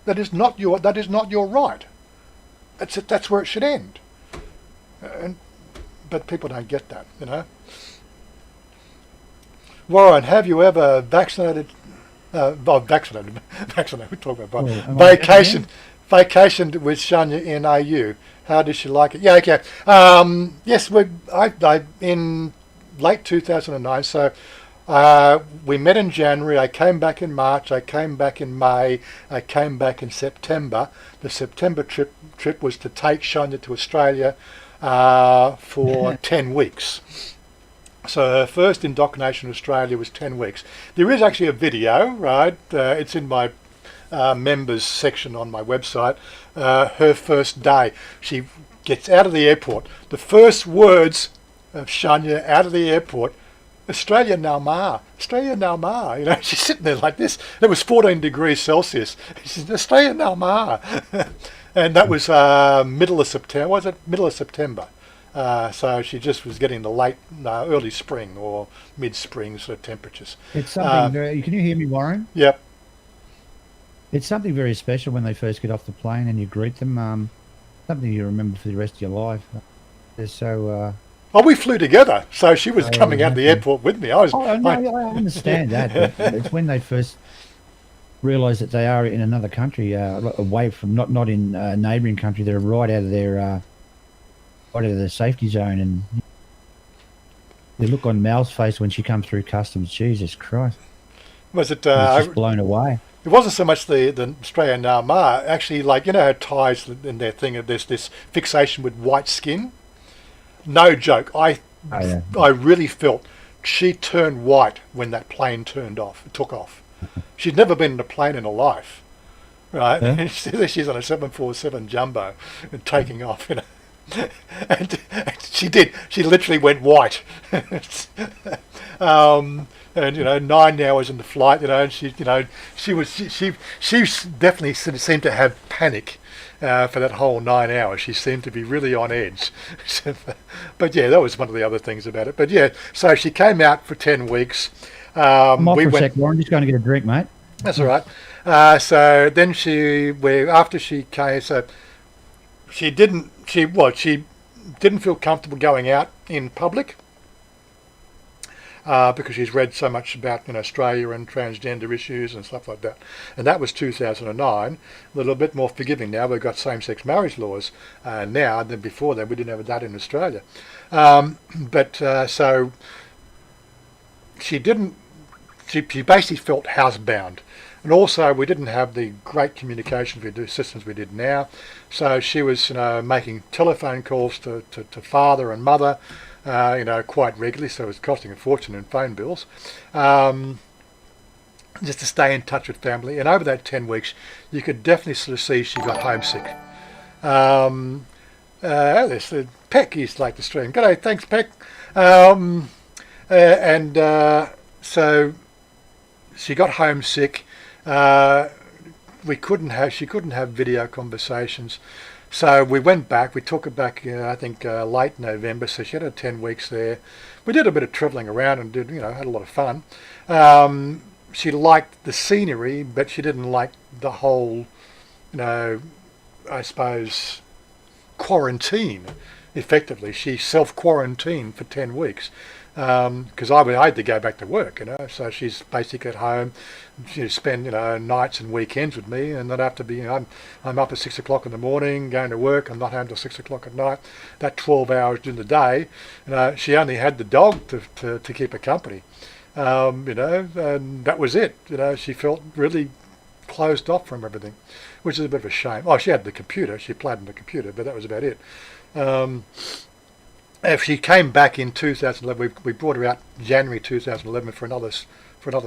That is not your right. That's where it should end. But people don't get that, Warren, have you ever vaccinated? Vaccinated. We talk about vacationed with Chanya in AU. How did she like it? Yeah, okay. Yes, I in late 2009. So we met in January. I came back in March. I came back in May. I came back in September. The September trip was to take Chanya to Australia for 10 weeks. So her first indoctrination in Australia was 10 weeks. There is actually a video, right? It's in my members section on my website. Her first day. She gets out of the airport. The first words of Chanya out of the airport, Australia now ma. Australia now ma. She's sitting there like this. It was 14 degrees Celsius. She said, Australia now ma. And that was middle of September. Was it middle of September? So she just was getting the early spring or mid-spring sort of temperatures. It's something very... Can you hear me, Warren? Yep. It's something very special when they first get off the plane and you greet them. Something you remember for the rest of your life. They're so... Well, we flew together, so she was coming out of the airport with me. I understand that. But it's when they first realise that they are in another country, away from not in a neighbouring country. They're right out of their safety zone, and the look on Mal's face when she comes through customs. Jesus Christ! Was it? Just blown away. It wasn't so much the Australia now ma. Actually, how Thais in their thing, there's this fixation with white skin. No joke. I really felt she turned white when that plane took off. She'd never been in a plane in her life, right? Yeah. She's on a 747 jumbo and taking off, and she did. She literally went white. And 9 hours in the flight, and she definitely seemed to have panic. For that whole 9 hours, she seemed to be really on edge. But yeah, that was one of the other things about it. But yeah, so she came out for 10 weeks. I'm off for a sec, Warren. Just going to get a drink, mate. That's all right. So then after she came, so she didn't feel comfortable going out in public. Because she's read so much about Australia and transgender issues and stuff like that. And that was 2009. A little bit more forgiving now. We've got same-sex marriage laws now than before that. We didn't have that in Australia. So she didn't. She basically felt housebound. And also we didn't have the great communication systems we did now. So she was making telephone calls to father and mother. Quite regularly, so it was costing a fortune in phone bills, just to stay in touch with family. And over that 10 weeks, you could definitely sort of see she got homesick. Peck is like the stream. G'day, thanks, Peck. So she got homesick. She couldn't have video conversations. So we went back. We took her back. I think late November. So she had her 10 weeks there. We did a bit of travelling around and had a lot of fun. She liked the scenery, but she didn't like the whole, I suppose, quarantine. Effectively, she self-quarantined for 10 weeks because I had to go back to work. So she's basically at home. She spend nights and weekends with me, and not have to be. I'm up at 6 o'clock in the morning, going to work. I'm not home till 6 o'clock at night. That 12 hours during the day. She only had the dog to keep her company. And that was it. She felt really closed off from everything, which is a bit of a shame. Oh, she had the computer. She played on the computer, but that was about it. If she came back in 2011, we brought her out January 2011 for another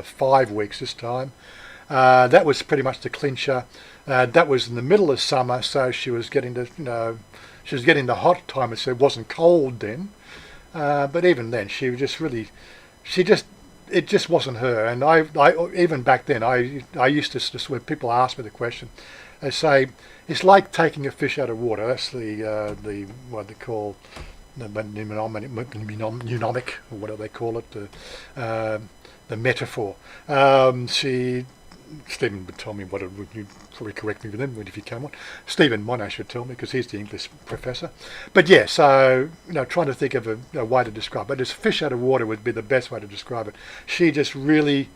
5 weeks this time. That was pretty much the clincher. That was in the middle of summer, so she was getting the hot time. So it wasn't cold then, but even then, it just wasn't her. And I even back then, I used to just, when people ask me the question, they say it's like taking a fish out of water. That's the what they call the mnemonic, or whatever they call it, the metaphor. Stephen would tell me what it would. You'd probably correct me with him if you come on. Stephen Monash should tell me because he's the English professor. But yeah, so trying to think of a way to describe it. As fish out of water would be the best way to describe it. She just really,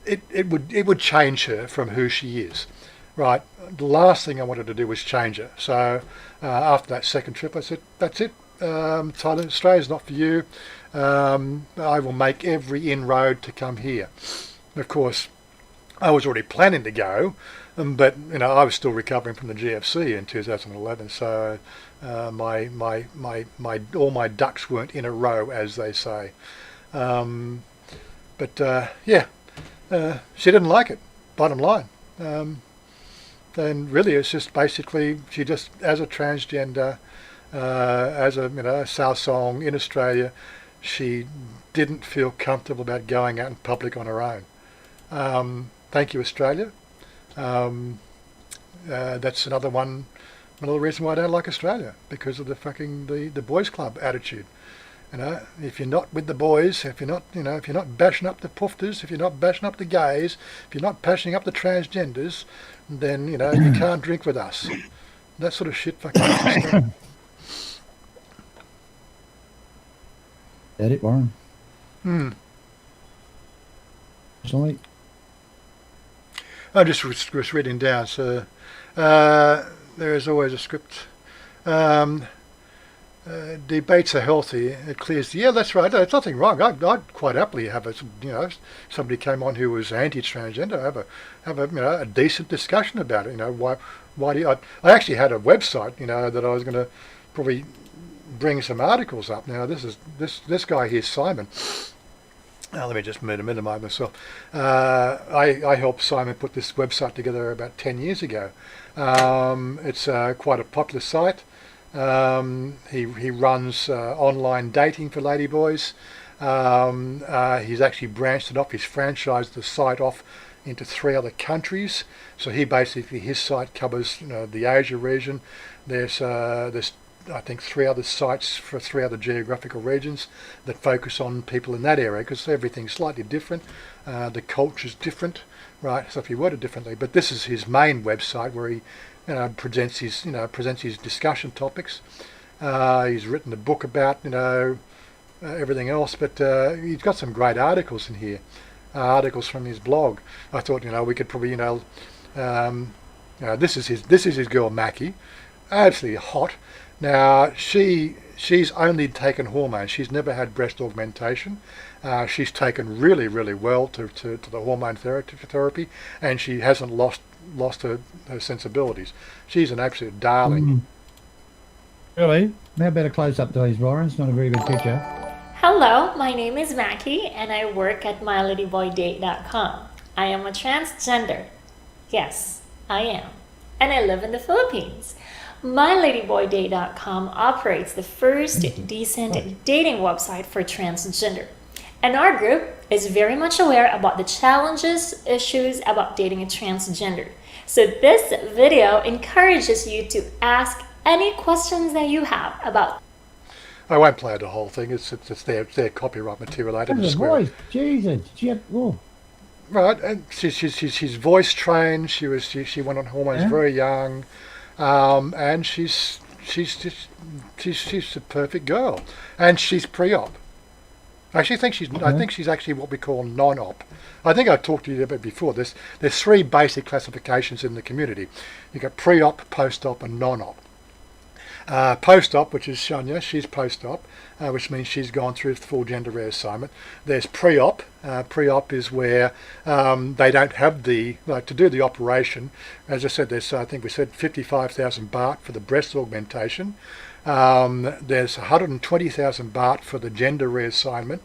it would change her from who she is. Right. The last thing I wanted to do was change her. So after that second trip, I said, "That's it. Thailand, Australia's not for you. I will make every inroad to come here." And of course, I was already planning to go, but I was still recovering from the GFC in 2011, so all my ducks weren't in a row, as they say. She didn't like it. Bottom line. Then really, it's just basically she just, as a transgender, as a Saao Song in Australia, she didn't feel comfortable about going out in public on her own. Thank you, Australia. That's another reason why I don't like Australia, because of the boys club attitude. If you're not with the boys, if you're not bashing up the poofters, if you're not bashing up the gays, if you're not bashing up the transgenders, then you can't drink with us. That sort of shit fucking. That it, Warren? Sorry. I'm just reading down. So there is always a script. Debates are healthy. It clears. Yeah, that's right. There's nothing wrong. I'd quite happily have somebody came on who was anti-transgender. Have a decent discussion about it. Why do you? I actually had a website. That I was going to probably bring some articles up. Now this guy here, Simon. Let me just minimize myself. I helped Simon put this website together about 10 years ago. It's quite a popular site. He runs online dating for Ladyboys. He's actually branched it off. He's franchised the site off into 3 other countries. So his site covers the Asia region. There's I think 3 other sites for 3 other geographical regions that focus on people in that area, because everything's slightly different. The culture's different, right? So if you word it differently, but this is his main website where he presents his discussion topics. He's written a book about everything else, but he's got some great articles in here, articles from his blog. I thought we could probably this is his girl Mackie, absolutely hot. Now she's only taken hormones. She's never had breast augmentation. She's taken really, really well to the hormone therapy, and she hasn't lost her sensibilities. She's an absolute darling. Really? How about a close-up, please, Ryan? It's not a very good picture. Hello, my name is Mackie, and I work at myladyboydate.com. I am a transgender. Yes, I am. And I live in the Philippines. MyLadyboydate.com operates the first decent dating website for transgender. And our group is very much aware about the challenges, issues about dating a transgender. So this video encourages you to ask any questions that you have about. I won't play the whole thing. It's their copyright material. I didn't Look at the swear. voice. Jesus. Right, and she's voice trained. She went on hormones Yeah. very young, and she's a perfect girl, and she's pre-op. I think she's actually what we call non-op. I think I talked to you about before. There's three basic classifications in the community. You got pre-op, post-op, and non-op. Post-op, which is Chanya, she's post-op, which means she's gone through the full gender reassignment. There's pre-op. Pre-op is where they don't have to do the operation. As I said, I think we said 55,000 baht for the breast augmentation. There's 120,000 baht for the gender reassignment,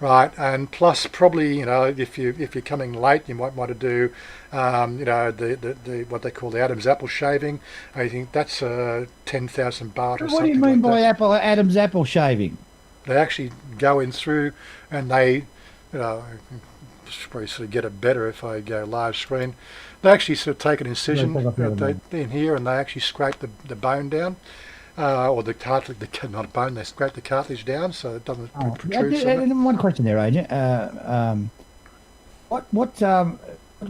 right? And plus, probably, if you're coming late, you might want to do, the what they call the Adam's apple shaving. I think that's 10,000 baht or something. What do you mean like by that. Adam's apple shaving? They actually go in through and they, probably sort of get it better if I go large screen. They actually sort of take an incision in here and they actually scrape the bone down. Or the cartilage, not bone, they scrape the cartilage down so it doesn't protrude. And one question there, Agent. What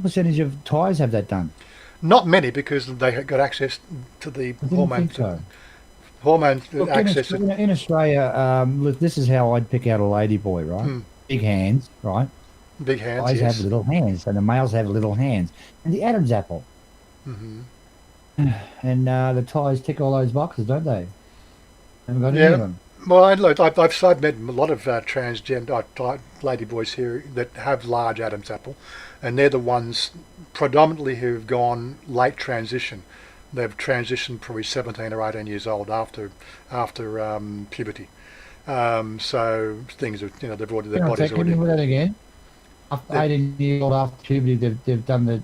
percentage of Thais have that done? Not many, because they got access to the hormones. So. Hormones Look, access. in Australia, look, this is how I'd pick out a ladyboy, right? Big hands, right? Big hands. Guys yes. have little hands, and the males have little hands. And the Adam's apple. Mm-hmm. And the Thais tick all those boxes, don't they? Haven't got any of them. Well, I've met a lot of transgender ladyboys here that have large Adam's apple, and they're the ones predominantly who've gone late transition. They've transitioned probably 17 or 18 years old after puberty. So things are, they've already, their bodies Can you already. do that again? After 18 years old after puberty, they've done the.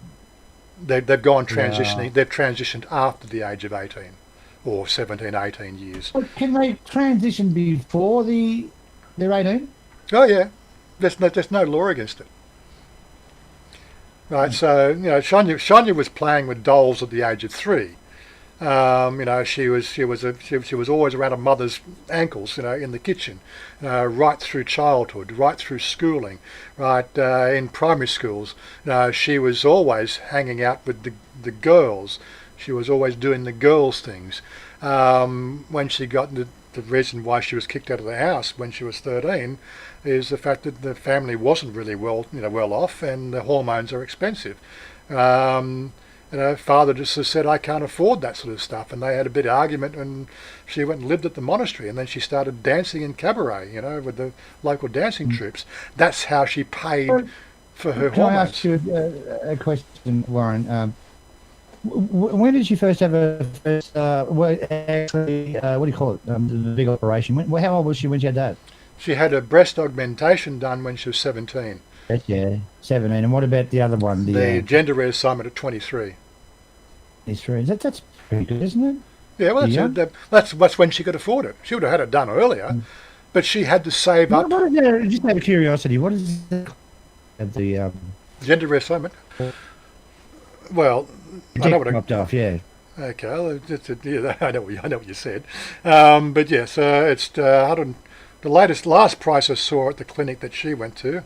They've gone transitioning. Yeah. They've transitioned after the age of 18 or 17, 18 years. Well, can they transition before they're 18? Oh yeah, there's no law against it. Right, so Chanya was playing with dolls at the age of 3. She was always around her mother's ankles, in the kitchen, right through childhood, right through schooling, right in primary schools. She was always hanging out with the girls. She was always doing the girls' things. When she got the reason why she was kicked out of the house when she was 13 is the fact that the family wasn't really well off, and the hormones are expensive. Father just said, I can't afford that sort of stuff. And they had a bit of argument, and she went and lived at the monastery, and then she started dancing in cabaret, with the local dancing troops. That's how she paid for her Can hormones. I ask you a question, Warren? When did you first have what do you call it? The big operation. How old was she when she had that? She had a breast augmentation done when she was 17. Yeah, 17. And what about the other one? The gender reassignment at 23. 23. That's pretty good, isn't it? Yeah, well, that's when she could afford it. She would have had it done earlier, but she had to save up. What is that? Just out of curiosity, what is the gender reassignment? Well, I know what popped off. Yeah. Okay, well, I know what you said, but yes, it's the last price I saw at the clinic that she went to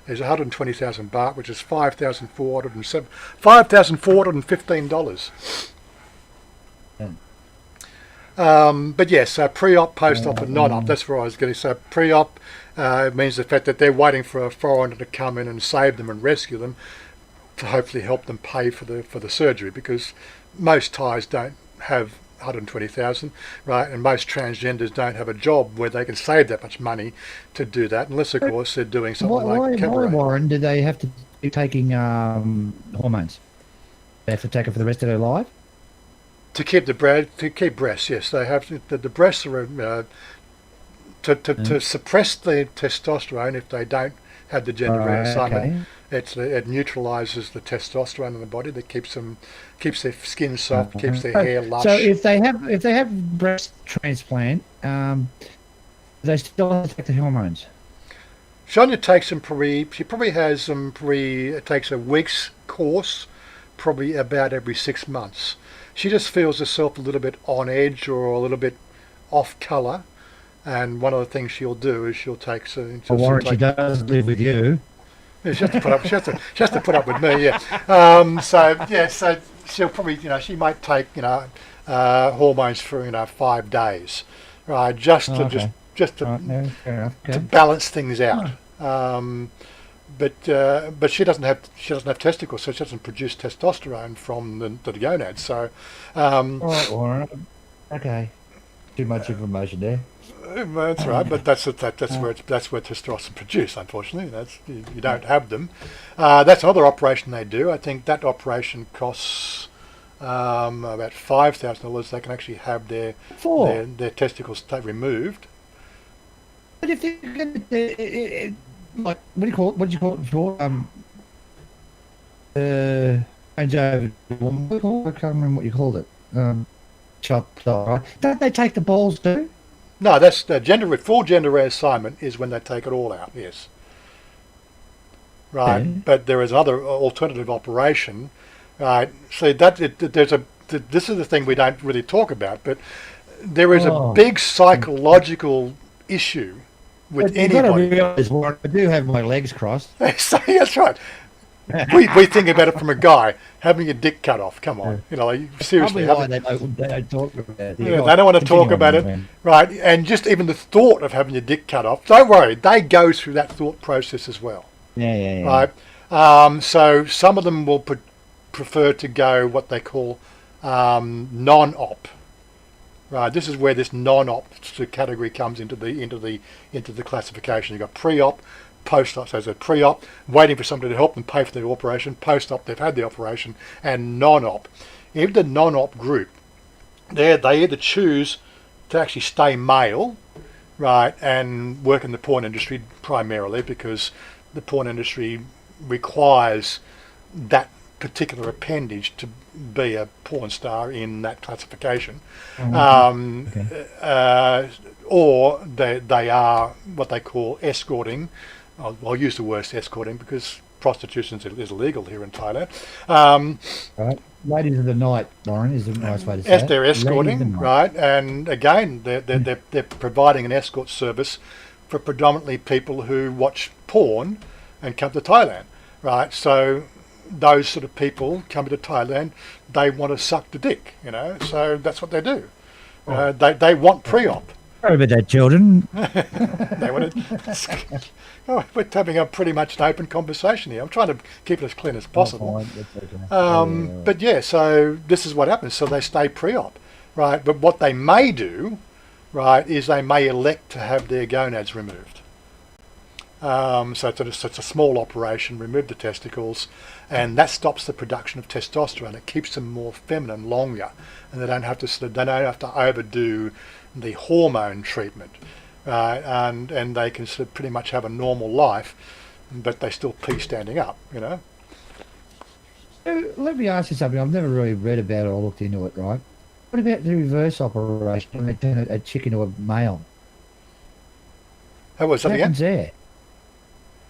is 120,000 baht, which is $5,415. But yes, pre-op, post-op, and non-op. That's where I was going to say. Pre-op means the fact that they're waiting for a foreigner to come in and save them and rescue them, to hopefully help them pay for the surgery, because most Thais don't have 120,000, right? And most transgenders don't have a job where they can save that much money to do that, unless of course they're doing something like cabaret. Why, Warren, do they have to be taking hormones? They have to take it for the rest of their life? To keep breasts, yes, they have to. The breasts are to suppress the testosterone if they don't have the gender reassignment. Okay. It neutralises the testosterone in the body that keeps their skin soft, keeps their hair lush. So if they have breast transplant, they still have to take the hormones. Chanya takes them she probably has them takes a week's course, probably about every 6 months. She just feels herself a little bit on edge or a little bit off colour, and one of the things she'll do is she'll take some. Warren, she does live with you. Yeah, she has to put up. She has to put up with me. Yeah. So she'll probably, she might take, hormones for 5 days, right? Just to to balance things out. But she doesn't have testicles, so she doesn't produce testosterone from the gonads. So, all right, Warren. Okay, too much information there. That's right, but that's where testosterone produced. Unfortunately, you don't have them. That's another operation they do. I think that operation costs about $5,000. They can actually have their testicles removed. But if you're going to, like, what do you call it? What did you call it before? Change over. I can't remember what you called it. Chopped off, right? Don't they take the balls too? No, that's the full gender reassignment is when they take it all out. Yes. Right, yeah. But there is another alternative operation. Right. See this is the thing we don't really talk about, but there is a big psychological issue with anybody. I do have my legs crossed. So, that's right. we think about it from a guy having your dick cut off. Come on, seriously. They don't talk about it. They don't want to talk about it, right? And just even the thought of having your dick cut off. Don't worry, they go through that thought process as well. Yeah. Right. So some of them will prefer to go what they call non-op. Right. This is where this non-op category comes into the classification. You've got pre-op, post-op. So there's a pre-op, waiting for somebody to help them pay for their operation. Post-op, they've had the operation, and non-op. In the non-op group, they either choose to actually stay male, right, and work in the porn industry primarily because the porn industry requires that particular appendage to be a porn star in that classification. Or they are what they call escorting. I'll use the word escorting because prostitution is illegal here in Thailand. Right. Ladies of the night, Lauren, is a nice way to say it. They're escorting, right? And again, they're providing an escort service for predominantly people who watch porn and come to Thailand, right? So those sort of people coming to Thailand, they want to suck the dick, so that's what they do. They want pre-op. Sorry about that, children. They want to. We're having a pretty much an open conversation here. I'm trying to keep it as clean as possible. But yeah, so this is what happens. So they stay pre-op, right? But what they may do, right, is they may elect to have their gonads removed. So it's a small operation, remove the testicles, and that stops the production of testosterone. It keeps them more feminine longer, and they don't have to overdo the hormone treatment, and they can sort of pretty much have a normal life, but they still pee standing up, So let me ask you something. I've never really read about it or looked into it, right? What about the reverse operation when they turn a chick into a male? What happens there?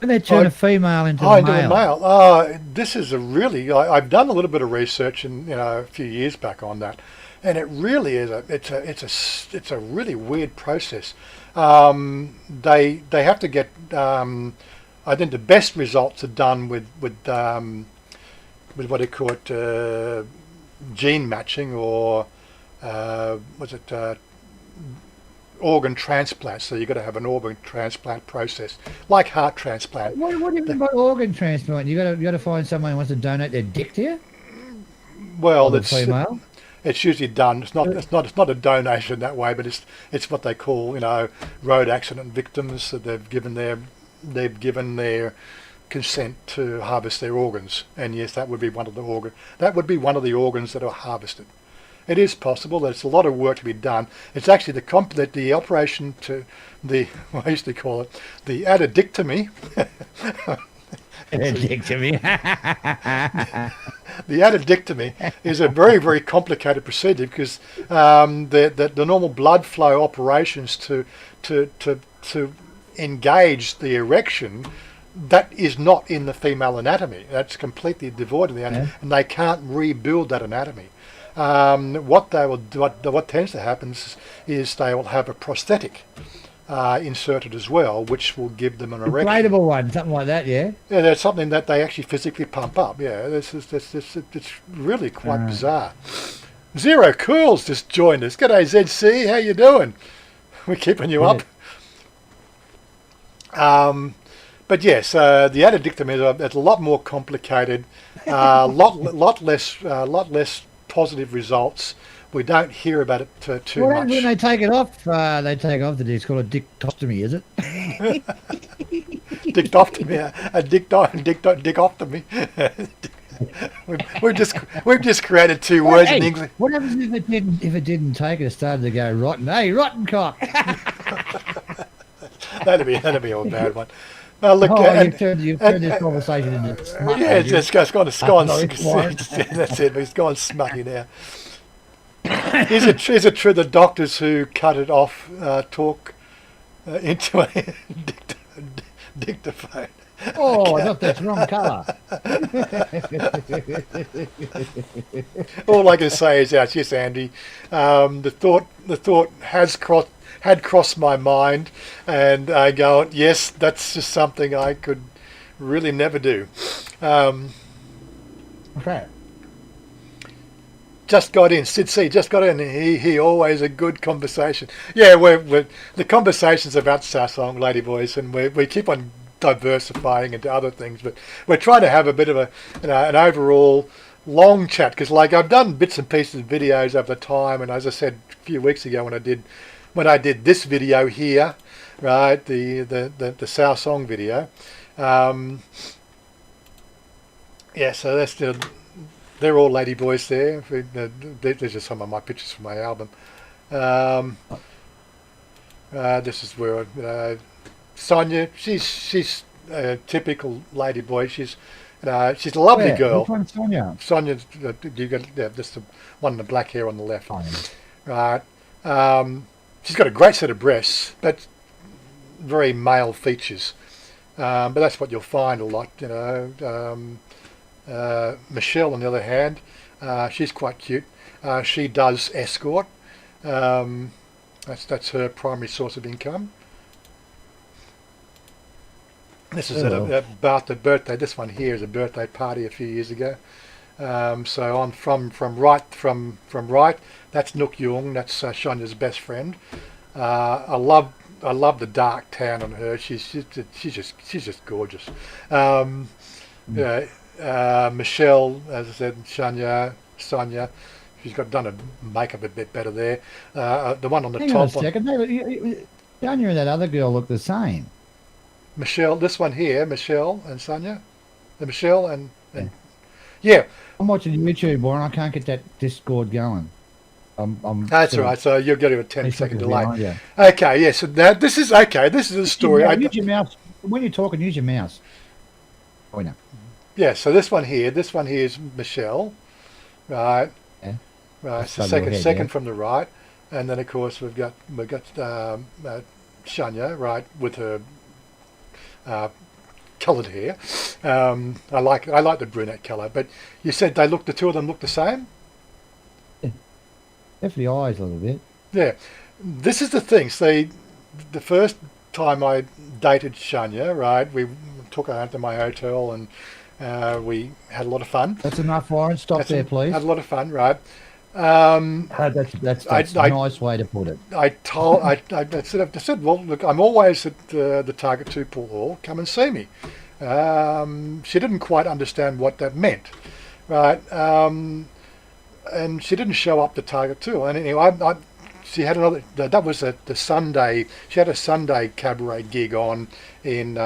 When they turn a female into a male. This is I've done a little bit of research a few years back on that, and it really is it's a really weird process. They have to get I think the best results are done with what they call it gene matching or organ transplant. So you've got to have an organ transplant process, like heart transplant. What do you mean by organ transplant? You got to find someone who wants to donate their dick to you. Well, female. It's usually done. It's not a donation that way, but it's what they call road accident victims that they've given their consent to harvest their organs, and yes, that would be one of the organs that are harvested. It is possible. There's a lot of work to be done. It's actually the operation to what I used to call it the addictomy. Addictomy. The addictomy is a very, very complicated procedure because the normal blood flow operations to engage the erection, that is not in the female anatomy. That's completely devoid of the anatomy, and they can't rebuild that anatomy. What tends to happen is they will have a prosthetic inserted as well, which will give them an erection. Inflatable one, something like that, yeah? Yeah, that's something that they actually physically pump up. Yeah, it's really quite bizarre. Zero Cools just joined us. G'day ZC, how you doing? We're keeping you up. But yes, the addictum is it's a lot more complicated, lot less positive results. We don't hear about it too much. When they take it off, the disc. It's called a dictostomy, is it? Dictostomy, a dictostomy. we've just created two words in English. What happens if it didn't take it? It started to go rotten. Hey, rotten cock. that'd be a bad one. Well, look, you've turned this conversation into smut. Yeah, it's gone. That's it. It's gone smutty now. Is it true the doctors who cut it off talk into a dictaphone? Oh, look, that's wrong colour. All I can say is, yes, Andy. The thought had crossed my mind, and I go, yes, that's just something I could really never do. Okay. Just got in, Sid C. Just got in. He always a good conversation. Yeah, we're the conversations about Saao Song, Ladyboys, and we keep on diversifying into other things, but we're trying to have a bit of an overall long chat, because like I've done bits and pieces of videos over the time, and as I said a few weeks ago when I did this video here, right, the Saao Song video, yeah, so that's they're all Ladyboys there. There's just some of my pictures from my album. This is where Chanya, she's a typical Ladyboy. She's a lovely girl. Which one's Chanya? Chanya, you got just the one with the black hair on the left. Right. She's got a great set of breasts, but very male features. But that's what you'll find a lot, Michelle, on the other hand, she's quite cute. She does escort. That's her primary source of income. This is about the birthday. This one here is a birthday party a few years ago. So on from right, that's Nook Young. That's Chanya's best friend. I love the dark tan on her. She's just gorgeous. Michelle, as I said, Chanya, she's done her makeup a bit better there. The one on the top. Hang on a second. Chanya and that other girl look the same. Michelle, this one here, Michelle and Chanya. Michelle and yeah. I'm watching YouTube, boy, and I can't get that Discord going. That's all right. So you're getting a 10-second delay. Okay, yeah. So this is a story. Use your mouse when you're talking. Use your mouse. Oh no. Yeah. So this one here is Michelle, right? Yeah. Right. So second from the right, and then of course we've got Chanya, right, with her coloured hair. I like the brunette colour, but you said the two of them look the same. Yeah. Definitely eyes a little bit. Yeah, this is the thing. See, the first time I dated Chanya, right, we took her home to my hotel and we had a lot of fun. That's enough, Warren. Stop there, please. Had a lot of fun, right? That's a nice way to put it. I said, well, look, I'm always at the Target 2 pool hall. Come and see me. She didn't quite understand what that meant, right? And she didn't show up to Target 2. And anyway, she had another. That was the Sunday. She had a Sunday cabaret gig on in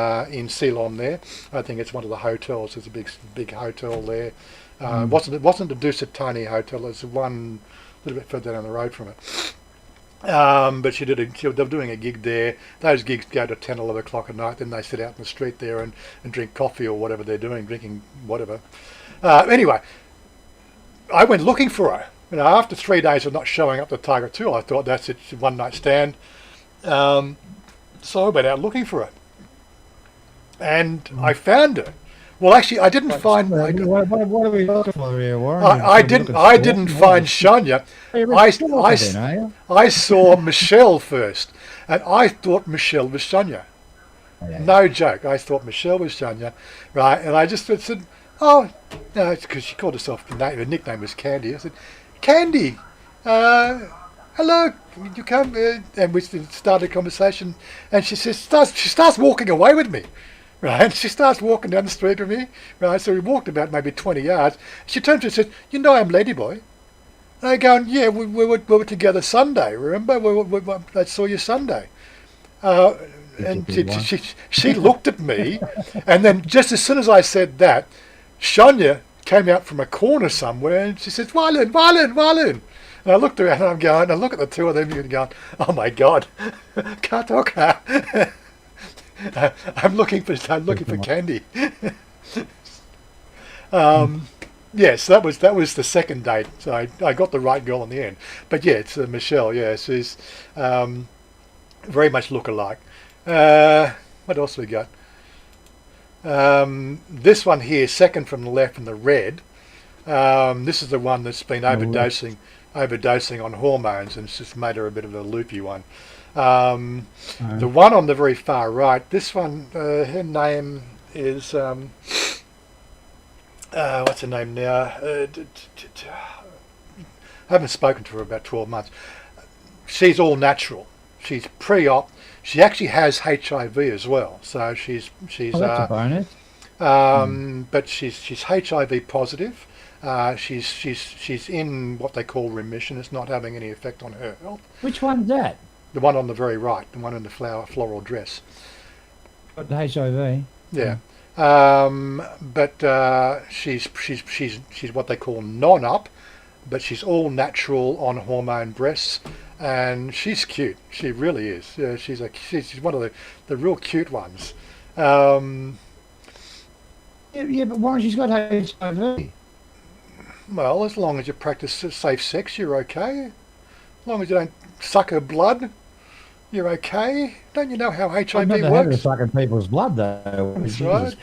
Ceylon there. I think it's one of the hotels. There's a big hotel there. It wasn't the Dusitani Hotel. It's one a little bit further down the road from it. But they were doing a gig there. Those gigs go to 10, 11 o'clock at night. Then they sit out in the street there and drink coffee or whatever they're doing, drinking whatever. Anyway, I went looking for her. After 3 days of not showing up to Target 2, I thought that's it, one night stand. So I went out looking for her. And I found her. Well, actually, I didn't find. What are we looking for here, Warren? I didn't find Chanya. I saw Michelle first, and I thought Michelle was Chanya. No joke. I thought Michelle was Chanya, right? And I just said, "Oh, no," it's because she called herself. Her nickname was Candy. I said, "Candy, hello, you come?" And we started a conversation, and she starts walking away with me. Right, she starts walking down the street with me. Right, so we walked about maybe 20 yards. She turns to me and says, "You know I'm Ladyboy." And I go, "Yeah, we were together Sunday. Remember? I saw you Sunday." And she looked at me, and then just as soon as I said that, Chanya came out from a corner somewhere, and she says, "Walun, Walun, Walun." And I looked around, and I'm going, I look at the two of them, and going, "Oh my God, Katoka." I'm looking for Candy. Yes, that was the second date. So I got the right girl in the end. But yeah, it's Michelle. Yeah, she's very much look alike. What else we got? This one here, second from the left in the red. This is the one that's been overdosing on hormones, and it's just made her a bit of a loopy one. The one on the very far right, this one, her name is what's her name now? I haven't spoken to her about 12 months. She's all natural. She's pre-op. She actually has HIV as well, so she's that's a bonus. But she's HIV positive. She's in what they call remission. It's not having any effect on her health. Which one's that? The one on the very right, the one in the floral dress. Got the HIV. Yeah, but she's what they call non-up, but she's all natural on hormone breasts, and she's cute. She really is. She's one of the real cute ones. Yeah, but Warren, she's got HIV. Well, as long as you practice safe sex, you're okay. As long as you don't suck her blood, you're okay. Don't you know how HIV I've never works? had her sucking people's blood, though. That's right.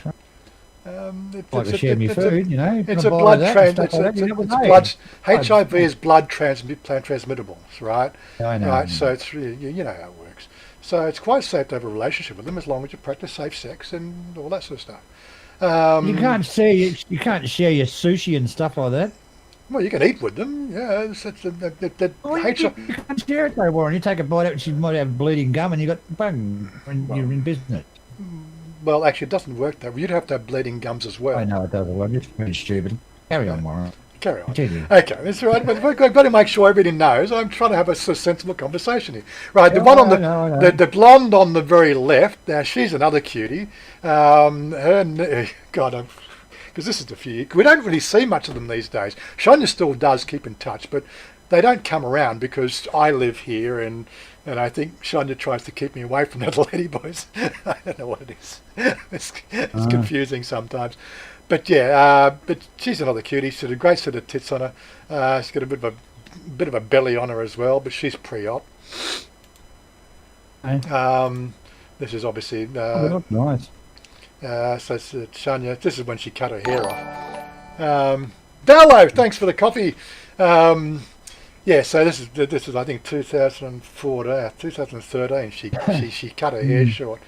Like to share me food, you know. It's a blood HIV is blood transmittable, right? I know. Right, so it's really, you know how it works. So it's quite safe to have a relationship with them as long as you practice safe sex and all that sort of stuff. You can't share your sushi and stuff like that. Well, you can eat with them, yeah. You can't share it though, Warren. You take a bite out and she might have bleeding gum and you got bung when you're in business. Well, actually, it doesn't work that way. You'd have to have bleeding gums as well. I know it doesn't work. It's pretty stupid. Carry on, Warren. Carry on. Okay, that's right. But we've got to make sure everybody knows. I'm trying to have a sensible conversation here. Right, the one on the blonde on the very left. Now she's another cutie. Because this is the few. We don't really see much of them these days. Chanya still does keep in touch, but they don't come around because I live here, and I think Chanya tries to keep me away from the Ladyboys. I don't know what it is. It's confusing sometimes. But yeah, but she's another cutie. She's got a great set of tits on her. She's got a bit of a belly on her as well, but she's pre-op. This is obviously nice. So it's Chanya. This is when she cut her hair off. Dallo, thanks for the coffee. Yeah, so this is I think 2013. She cut her hair short.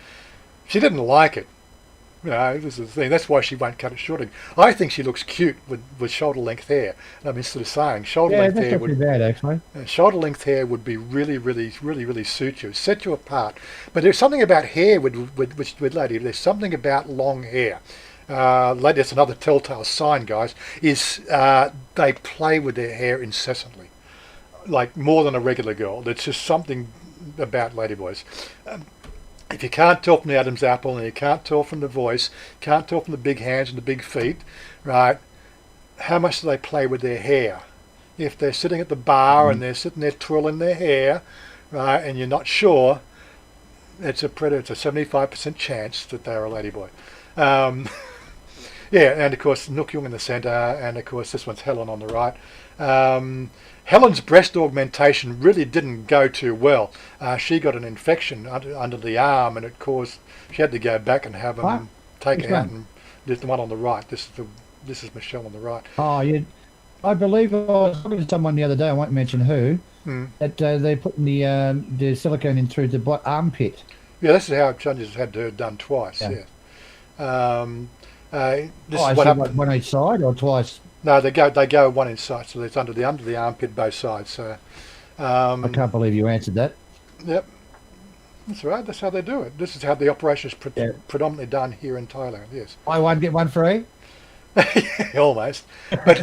She didn't like it. You know, this is the thing. That's why she won't cut it short. I think she looks cute with shoulder length hair. And I'm sort of saying shoulder length hair would be bad actually. Shoulder length hair would be really suit you, set you apart. But there's something about hair with lady. There's something about long hair. Lady, that's another telltale sign, guys. Is they play with their hair incessantly, like more than a regular girl. There's just something about ladyboys. If you can't tell from the Adam's apple, and you can't tell from the voice, can't tell from the big hands and the big feet, right? How much do they play with their hair? If they're sitting at the bar and they're sitting there twirling their hair, right, and you're not sure, it's a 75% chance that they're a ladyboy. Yeah, and of course Nook Jung in the centre, and of course this one's Helen on the right. Helen's breast augmentation really didn't go too well. She got an infection under the arm, and it caused she had to go back and have them taken out. And there's the one on the right. This is Michelle on the right. Oh, yeah. I believe I was talking to someone the other day. I won't mention who. That they're putting the silicone in through the armpit. Yeah, this is how Chanya's had her done twice. Yeah. This is what happened. One each side or twice? No, they go one inside, so it's under the armpit both sides. So I can't believe you answered that. Yep, that's right. That's how they do it. This is how the operation is predominantly done here in Thailand. Yes. Buy one get one free. Almost, but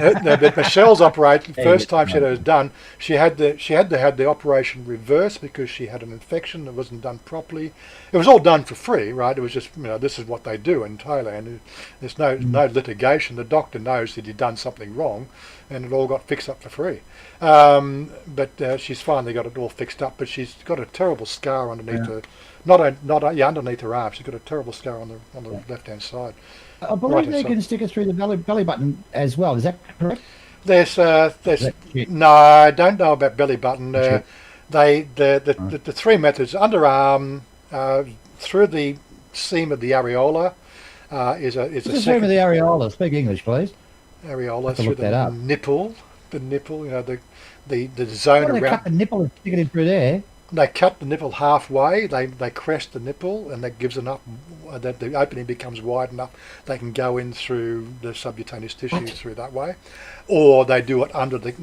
Michelle's operation, first time she had it done, she had to have the operation reversed because she had an infection that wasn't done properly. It was all done for free, right? It was just this is what they do in Thailand. There's no litigation. The doctor knows that he'd done something wrong, and it all got fixed up for free. But she's finally got it all fixed up. But she's got a terrible scar underneath her, underneath her arm. She's got a terrible scar on the left hand side. I believe they can stick it through the belly button as well. Is that correct? There's no, I don't know about belly button. The three methods: underarm, through the seam of the areola, is a seam of the areola. Speak English, please. Areola through the nipple. The nipple, the zone around. They cut the nipple and stick it in through there. They cut the nipple halfway. They crest the nipple, and that gives enough that the opening becomes wide enough they can go in through the subcutaneous tissue through that way, or they do it under the.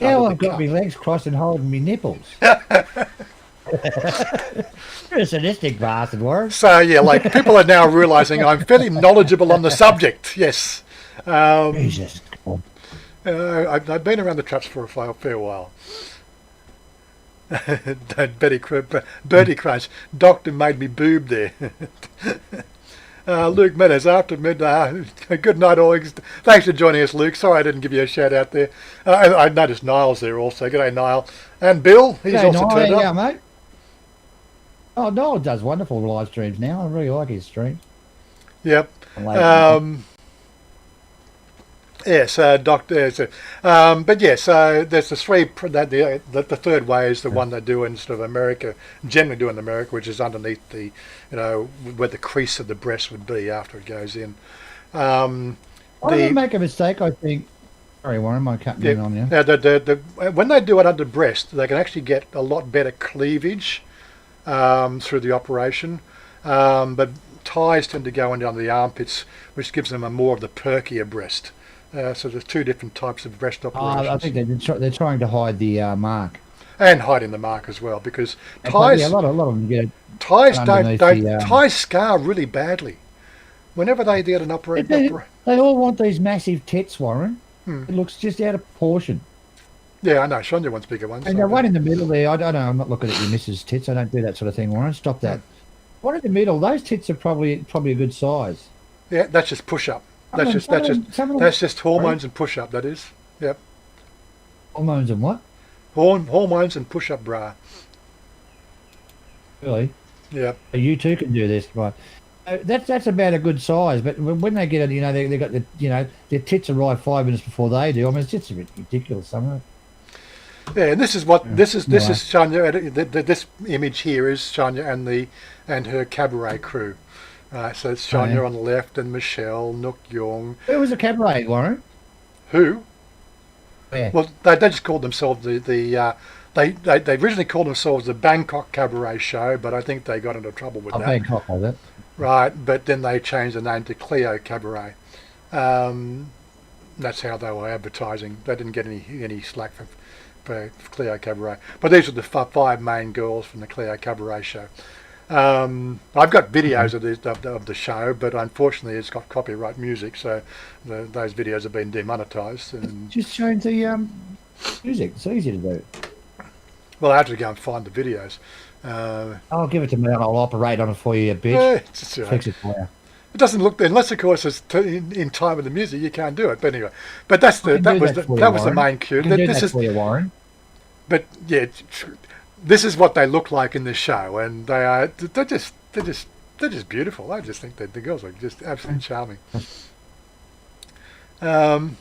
I've got my legs crossed and holding my nipples. You're a sadistic bastard, Warren. So yeah, like people are now realising I'm fairly knowledgeable on the subject. Yes. Jesus. I've been around the traps for a fair while. Bertie Crunch, doctor made me boob there. Luke Meadows, after midnight. Good night, all. Thanks for joining us, Luke. Sorry I didn't give you a shout out there. I noticed Niall's there also. G'day, Niall. And Bill, he's also turned up. Mate. Oh, Niall does wonderful live streams now. I really like his streams. Yep. Yes, doctor. But yes, there's the three. The third way is the one they do in sort of America, generally do in America, which is underneath the, where the crease of the breast would be after it goes in. I didn't make a mistake. I think. Sorry, Warren, I'm cutting in on you. When they do it under breast, they can actually get a lot better cleavage through the operation, but Thais tend to go in under the armpits, which gives them a more of the perkier breast. So there's two different types of breast operations. I think they're trying to hide the mark. And hiding the mark as well, because Thais, a lot of them get Thais Thais scar really badly. Whenever they get an operation, they all want these massive tits, Warren. It looks just out of proportion. Yeah, I know. Shania wants bigger ones. And the one in the middle there, I don't know. I'm not looking at your missus' tits. I don't do that sort of thing, Warren. Stop that. One in the middle, those tits are probably a good size. Yeah, that's just push up. That's just hormones and push up. That is. Yep. Hormones and what? Hormones and push up bra. Really? Yeah. You too can do this, right? That's about a good size, but when they get it, they got their tits arrive 5 minutes before they do. I mean, it's just a bit ridiculous, some of it. Yeah, and this is Chanya. This image here is Chanya and her cabaret crew. So it's Chanya on the left and Michelle, Nook Jung. Who was the cabaret, Warren? Who? Yeah. Well, they just called themselves they originally called themselves the Bangkok Cabaret Show, but I think they got into trouble with that. Bangkok, was it? Right, but then they changed the name to Cleo Cabaret. That's how they were advertising. They didn't get any slack for Cleo Cabaret. But these are the five main girls from the Cleo Cabaret Show. I've got videos of the show, but unfortunately it's got copyright music, so those videos have been demonetized. And just showing the music. It's easy to do. Well, I have to go and find the videos. I'll give it to me and I'll operate on it for you, bitch. Fix it for you. It doesn't look, unless of course it's in time with the music, you can't do it. But anyway, but that was the main cue. This is for you, Warren. But yeah, this is what they look like in the show, and they're just beautiful. I just think that the girls are just absolutely charming. Um,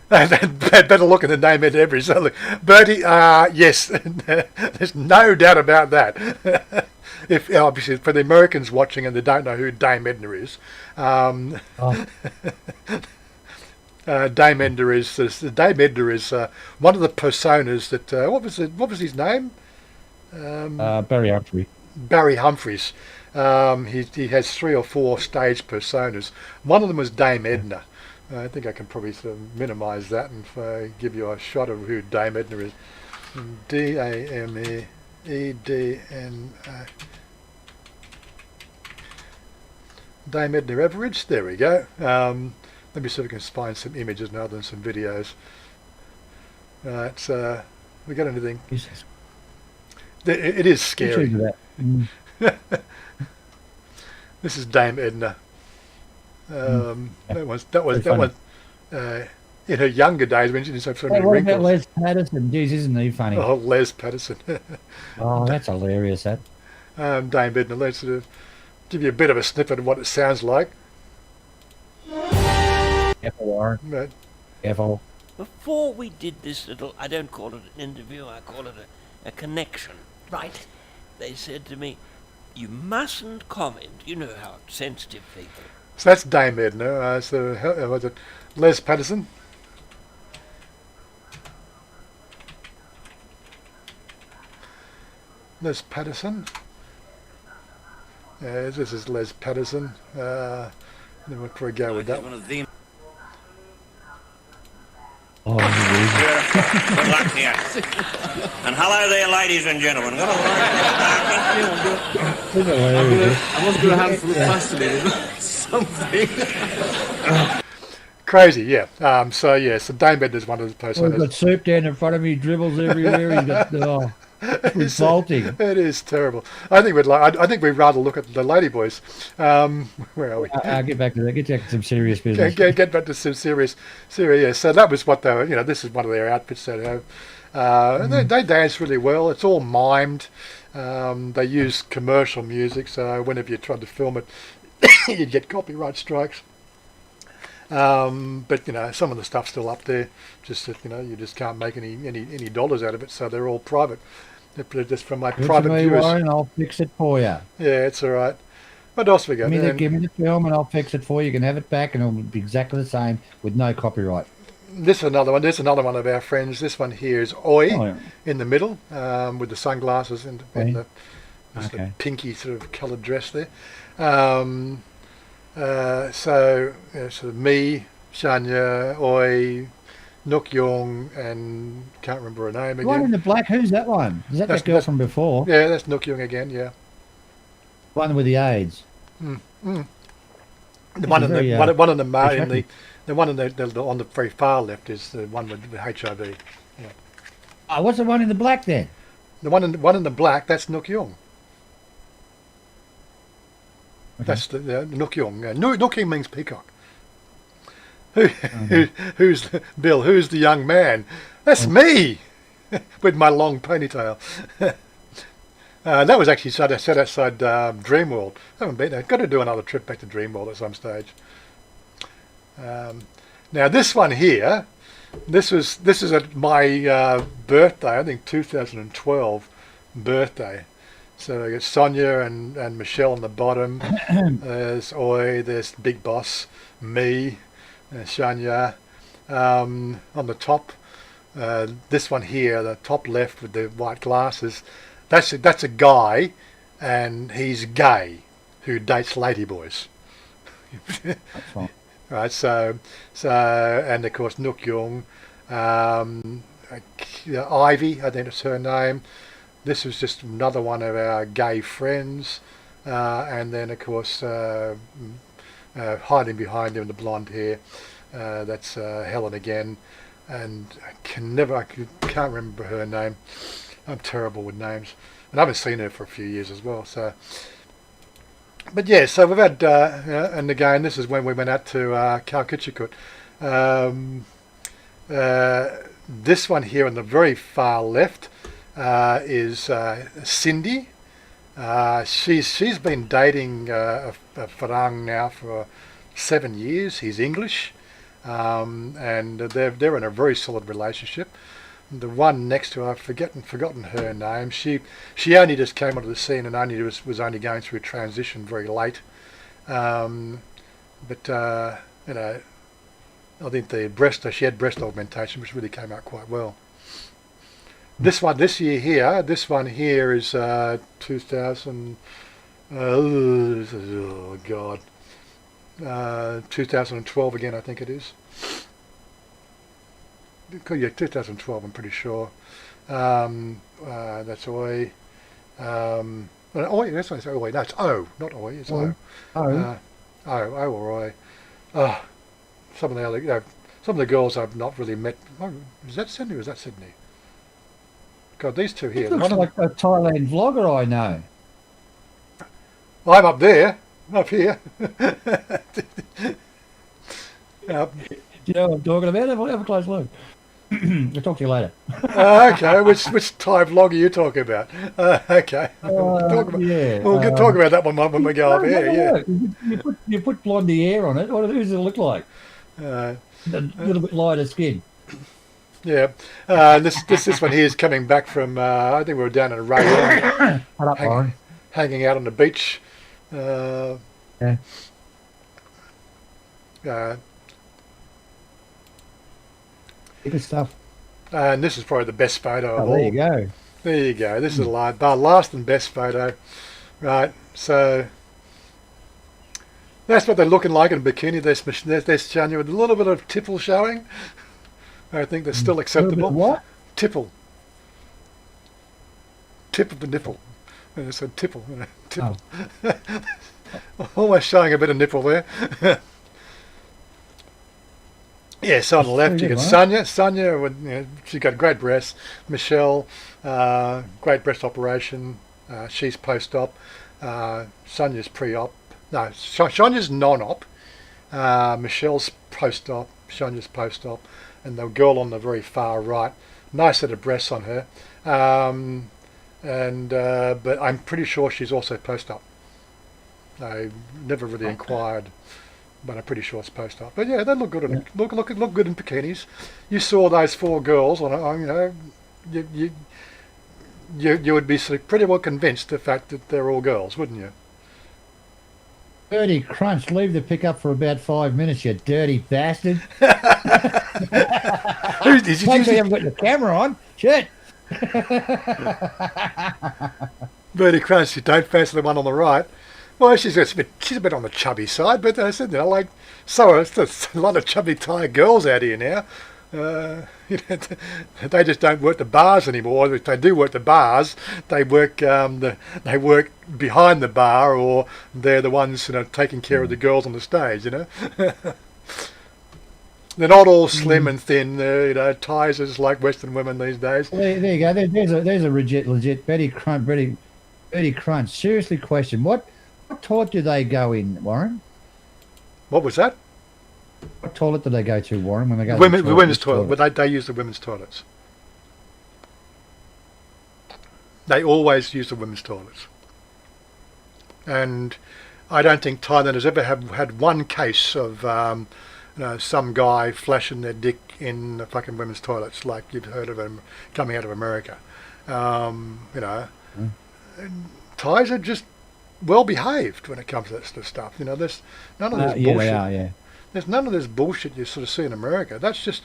better look at the name in every so Bertie. Yes, there's no doubt about that. If obviously for the Americans watching and they don't know who Dame Edna is, Oh, Dame Edna is one of the personas that what was his name? Barry Humphrey. Barry Humphries. He has 3 or 4 stage personas. One of them was Dame Edna. I think I can probably sort of minimise that and give you a shot of who Dame Edna is. DameEdna. Dame Edna Everidge. There we go. Let me see if we can find some images now than some videos. Right. We got anything? Jesus. It is True scary. to that. Mm. This is Dame Edna. Yeah. That was Very funny. in her younger days when she didn't have so Hey, many what about wrinkles. Les Patterson? Jeez, isn't he funny? Oh, Les Patterson. Oh, that's hilarious, that. Dame Edna. Let's sort of give you a bit of a snippet of what it sounds like. Careful, Warren. But, Careful. Before we did this little, I don't call it an interview, I call it a connection. Right. They said to me, you mustn't comment. You know how sensitive people. so that's Dame Edna. Was it Les Patterson? Les Patterson. This is Les Patterson. Then we'll probably go with that one. Oh, really? Good luck to you. And hello there, ladies and gentlemen. What a Isn't it hilarious? I was going to have some fascinating something. Crazy, yeah. So Dame Edna's one of the Oh, he's personas. got soup down in front of me, dribbles everywhere. He's got, revolting. It is terrible. I think we'd rather look at the Ladyboys. Where are we? I'll get back to that. Get back to some serious business. Get back to some serious. Yeah. So that was what they were. This is one of their outfits they have. And they dance really well. It's all mimed. They use commercial music, so whenever you tried to film it, you'd get copyright strikes. But some of the stuff's still up there. Just that you just can't make any dollars out of it. So they're all private. They're just from my Give it to private me, viewers. Warren, I'll fix it for you. Yeah, it's all right. What else we got? Give me the film and I'll fix it for you. You can have it back and it'll be exactly the same with no copyright. This is another one. There's another one of our friends. This one here is Oi Oh, yeah. in the middle with the sunglasses and the Okay. pinky sort of coloured dress there. Sort of me, Chanya, Oi, Nook Young, and can't remember her name The one in again. the black, who's that one? Is that That's- girl from before? Yeah, that's Nook Young again. Yeah, One with the AIDS. the This one is in very, the one in the attractive. the one in the on the very far left is the one with the HIV. Oh, what's the one in the black then? The one in the black, that's Nook Young. Okay. That's the Nook Young. Nook Young means peacock. Who's Bill? Who's the young man? That's me, with my long ponytail. That was actually set outside Dreamworld. I haven't been there. Got to do another trip back to Dreamworld at some stage. Now this one here, this is at my birthday. I think 2012 birthday. So I got Sonia and Michelle on the bottom. There's Oi. There's Big Boss. Me. Chanya. On the top. This one here, the top left with the white glasses. That's a guy, and he's gay, who dates ladyboys. That's fine. Right, so and of course Nook Young, Ivy, I think that's her name. This was just another one of our gay friends, and then of course hiding behind him, the blonde hair, that's Helen again, and I can't remember her name. I'm terrible with names, and I haven't seen her for a few years as well. So. But yeah, so we've had, and again, this is when we went out to Kalkitchikut. This one here on the very far left is Cindy. She's been dating a Farang now for 7 years. He's English, and they're in a very solid relationship. The one next to her, I've forgotten her name. She only just came onto the scene and only was only going through a transition very late. But you know, I think she had breast augmentation, which really came out quite well. This one here is 2000. Oh God, 2012 again, I think it is. Yeah, 2012, I'm pretty sure. That's Oi. Oi, that's what I say. Oi. No, it's O, not Oi. It's O. O or Oi. Some of the other, some of the girls I've not really met. Oh, is that Sydney or is that Sydney? God, these two here. It looks like a Thailand vlogger I know. I'm up there, up here. Do you know what I'm talking about? Have a close look. I'll talk to you later. Okay, which Thai vlog are you talking about? Okay, we'll talk about that one when we go up here. Yeah, you put blondie hair on it. What does it look like? A little bit lighter skin. Yeah, this one here is coming back from. I think we were down in Ray, hanging out on the beach. Yeah. Good stuff. And this is probably the best photo of all. There you go. There you go. This is the last and best photo. Right, so that's what they're looking like in a bikini. There's Chanya with a little bit of tipple showing. I think they're still acceptable. What? Tipple. Tip of the nipple. I said tipple. Tipple. Oh. Almost showing a bit of nipple there. Yeah, so on the left you got Chanya with, she's got great breasts. Michelle, great breast operation. She's post-op. Chanya's pre-op. No, Chanya's non-op. Michelle's post-op. Chanya's post-op. And the girl on the very far right, nice set of breasts on her. But I'm pretty sure she's also post-op. I never really inquired, but I'm pretty sure it's post-op. But yeah, they look good. Look good in bikinis. You saw those four girls on. You would be sort of pretty well convinced the fact that they're all girls, wouldn't you? Dirty Crunch, leave the pickup for about 5 minutes, you dirty bastard. Did you haven't got your camera on. Shit. Birdie Crunch, you don't fancy the one on the right. Well, she's a bit on the chubby side, but I said, there's a lot of chubby Thai girls out here now. They just don't work the bars anymore. If they do work the bars, they work behind the bar, or they're the ones taking care of the girls on the stage. They're not all slim and thin. Thais are just like Western women these days. There you go. There's a legit Betty Crunch. Seriously, question: What toilet do they go in, Warren? What was that? What toilet do they go to, Warren, when they go the women's toilet? But they use the women's toilets. They always use the women's toilets. And I don't think Thailand has ever had one case of some guy flashing their dick in the fucking women's toilets like you've heard of them coming out of America. Thais are just well behaved when it comes to that sort of stuff. There's none of this bullshit. They are, yeah. There's none of this bullshit you sort of see in America. That's just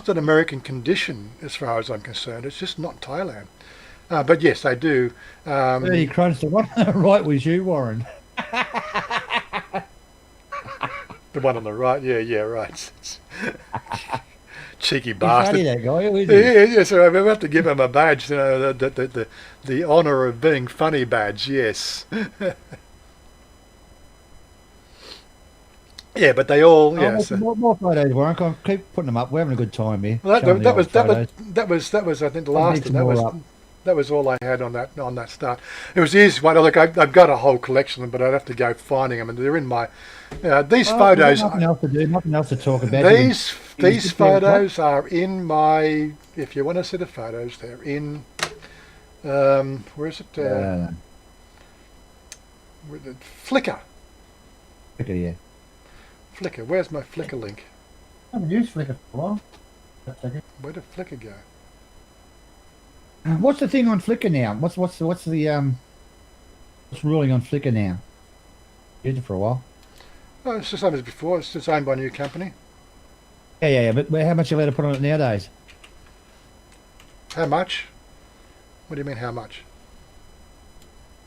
an American condition, as far as I'm concerned. It's just not Thailand. But yes, they do. Dirty Crunch, the one on the right was you, Warren. The one on the right, yeah, right. Cheeky He's bastard. funny, that guy, isn't he? Yeah, so I have to give him a badge, the honour of being funny badge, yes. Yeah, but they all, More photos, Warren. Keep putting them up. We're having a good time here. Well, that was I think the last one. That was all I had on that start. It was the easiest one. Look, I've got a whole collection of them, but I'd have to go finding them, and they're in my. These photos. Nothing else to do. Nothing else to talk about. These photos are in my. If you want to see the photos, they're in. Where is it? Flickr. Okay, yeah. Flickr. Where's my Flickr link? I haven't used Flickr for a while. Where did Flickr go? What's the thing on Flickr now? What's the what's ruling on Flickr now? Used it for a while. Oh, it's the same as before. It's just owned by a new company. Yeah. But how much are you allowed to put on it nowadays? How much? What do you mean, how much?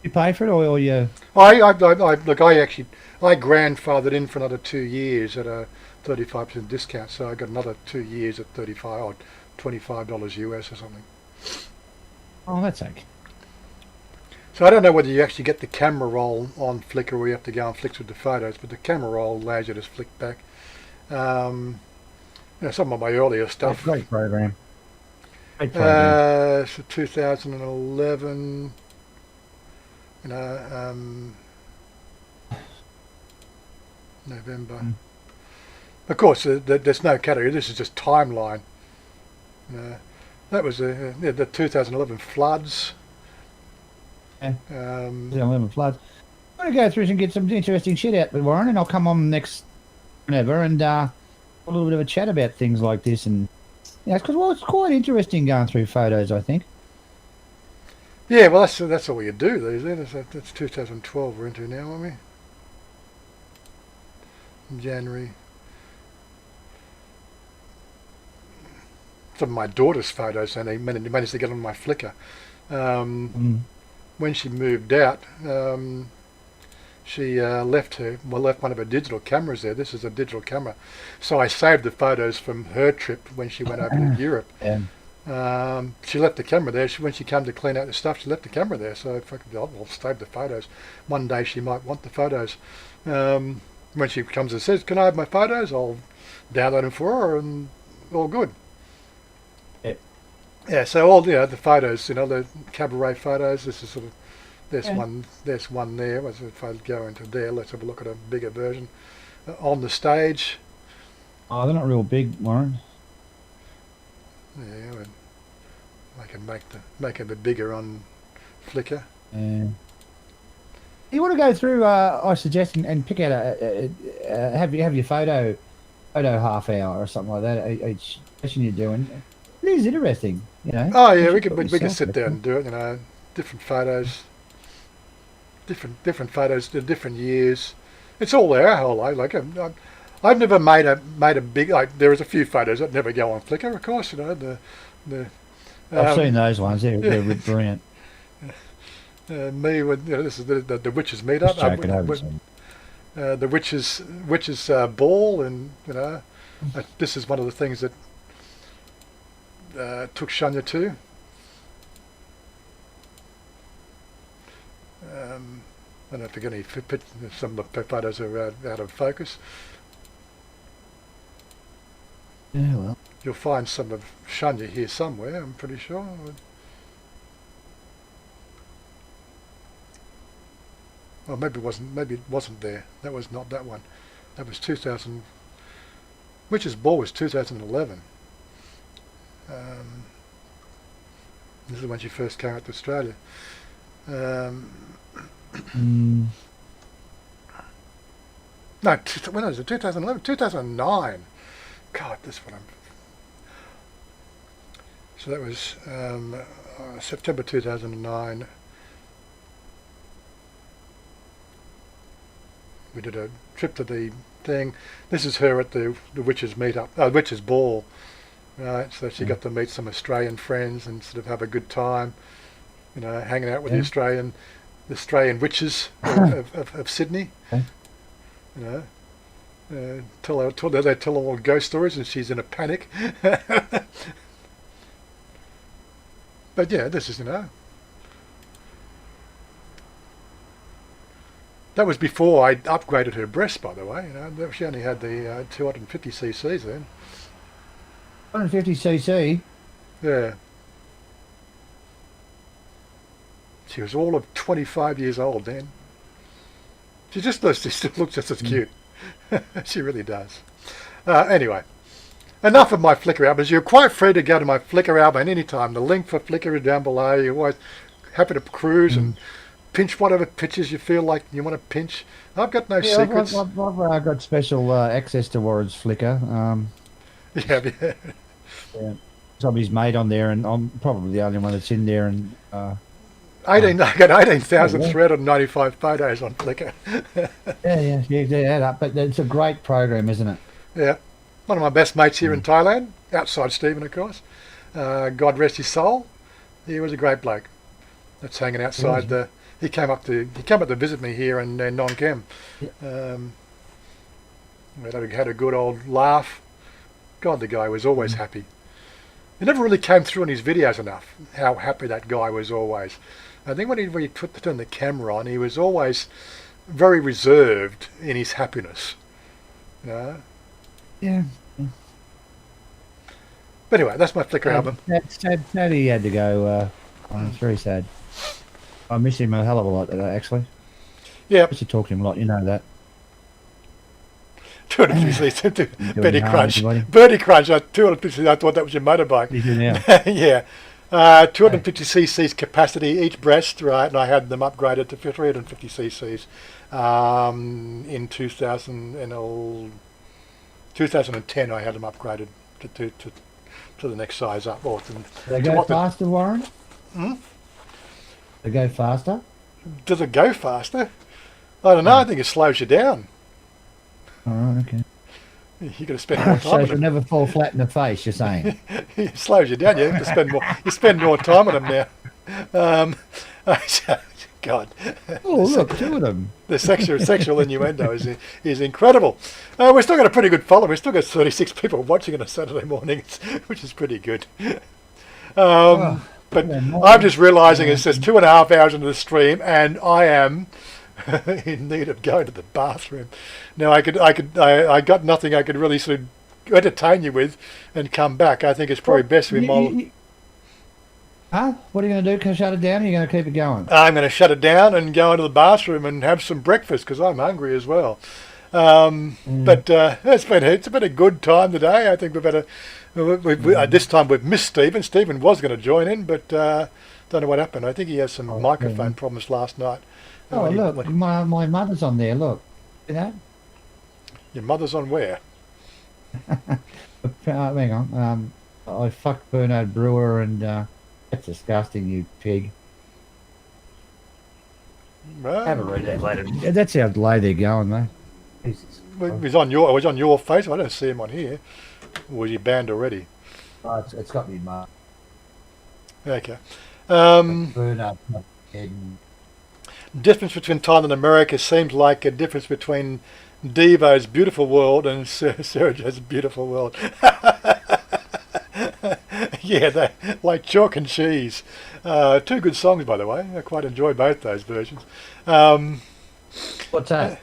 You pay for it, or you? I grandfathered in for another 2 years at a 35% discount, so I got another 2 years at $25 US or something. Oh, that's okay. So I don't know whether you actually get the camera roll on Flickr or you have to go and flick with the photos, but the camera roll allows you to flick back. Some of my earlier stuff. Great program. Great program. So 2011. November. Of course, there's no category. This is just timeline. That was the 2011 floods. Yeah. 2011 floods. I'm going to go through and get some interesting shit out with Warren, and I'll come on next whenever and a little bit of a chat about things like this. And because it's quite interesting going through photos, I think. Yeah, well, that's all you do these days. That's 2012 we're into now, aren't we? In January. Some of my daughter's photos, and they managed to get on my Flickr. When she moved out, she left one of her digital cameras there. This is a digital camera, so I saved the photos from her trip when she went over to Europe. Yeah. She left the camera there. When she came to clean out the stuff, she left the camera there. So I'll save the photos. One day she might want the photos. When she comes and says, "Can I have my photos?" I'll download them for her, and all good. Yep. Yeah. So all the photos, the cabaret photos. This is sort of there's one there. If I go into there, let's have a look at a bigger version on the stage. Oh, they're not real big, Warren. Yeah, I can make it a bit bigger on Flickr. You want to go through? I suggest and pick out have your photo half hour or something like that each session you're doing. It is interesting, Oh yeah, we can sit there and do it. Different photos, different photos, the different years. It's all there. Whole life. Like I've never made a big there is a few photos that never go on Flickr, of course. I've seen those ones. They're brilliant. Me with this is the witches meet up. The witches ball, and this is one of the things that took Chanya to. I don't know if you get any some of the photos are out of focus. Yeah, well. You'll find some of Chanya here somewhere, I'm pretty sure. Well, maybe it wasn't there. That was not that one. That was 2000. Witch's Ball was 2011. This is when she first came out to Australia. No, when was it? 2011? 2009. God, this one. So that was September 2009. We did a trip to the thing. This is her at the witches witches ball. Right, so she got to meet some Australian friends and sort of have a good time, hanging out with the Australian witches of Sydney. Okay. They tell all ghost stories, and she's in a panic. But yeah, this is that was before I upgraded her breasts, by the way. She only had the 250 cc's then. 150cc. Yeah. She was all of 25 years old then. She still looks just as cute. She really does. Anyway, enough of my Flickr albums. You're quite free to go to my Flickr album at any time. The link for Flickr is down below. You're always happy to cruise and pinch whatever pictures you feel like you want to pinch. I've got no Yeah, secrets. I've got special access to Warren's Flickr. Yeah, yeah. Yeah. Somebody's made on there, and I'm probably the only one that's in there. And I got 18,000 Oh, yeah. 395 photos on Flickr. they add up. But it's a great program, isn't it? Yeah. One of my best mates here in Thailand, outside Stephen, of course. God rest his soul. He was a great bloke. That's hanging outside the. He came up to visit me here in Non Chem. We had a good old laugh. God, the guy was always happy. It never really came through in his videos enough how happy that guy was always. I think when he turned the camera on, he was always very reserved in his happiness. You know? Yeah. But anyway, that's my Flickr album. Sad he had to go. It's very sad. I miss him a hell of a lot, actually. Yeah. I used to talk to him a lot, you know that. 250cc, Birdie hard, Crunch. everybody. Birdie Crunch, 250cc, I thought that was your motorbike. You do now. Yeah. 250cc's capacity each breast, right, and I had them upgraded to 350cc's in 2010 I had them upgraded to the next size up. Or They go faster, Warren? Hmm? They go faster? Does it go faster? I don't know, I think it slows you down. All right, okay. You got to spend more time So on it'll them. never fall flat in the face, you're saying? It slows you down. You have to spend more. You spend more time on them now. God. Oh, look, two of them. The sexual innuendo is incredible. We've still got a pretty good following. We've still got 36 people watching on a Saturday morning, which is pretty good. But I'm just realising it says 2.5 hours into the stream, and I am in need of going to the bathroom. Now I got nothing I could really sort of entertain you with and come back. I think it's probably best we Huh? What are you going to do? Can I shut it down, or are you going to keep it going? I'm going to shut it down and go into the bathroom and have some breakfast because I'm hungry as well. But it's been a good time today. I think we've had this time we've missed Stephen. Stephen was going to join in, but don't know what happened. I think he has some microphone problems last night. Oh, look, my mother's on there, look. See that? Your mother's on where? Hang on. I fucked Bernard Brewer, and that's disgusting, you pig. Right. Have a read that later. Yeah, that's how low they're going, though. Jesus. It was on your face. I don't see him on here. Or was he banned already? Oh, it's got me marked. Okay. Bernard. Difference between Thailand and America seems like a difference between Devo's Beautiful World and Sarah Jo's Beautiful World. Yeah, they like chalk and cheese. Two good songs, by the way. I quite enjoy both those versions. What's that?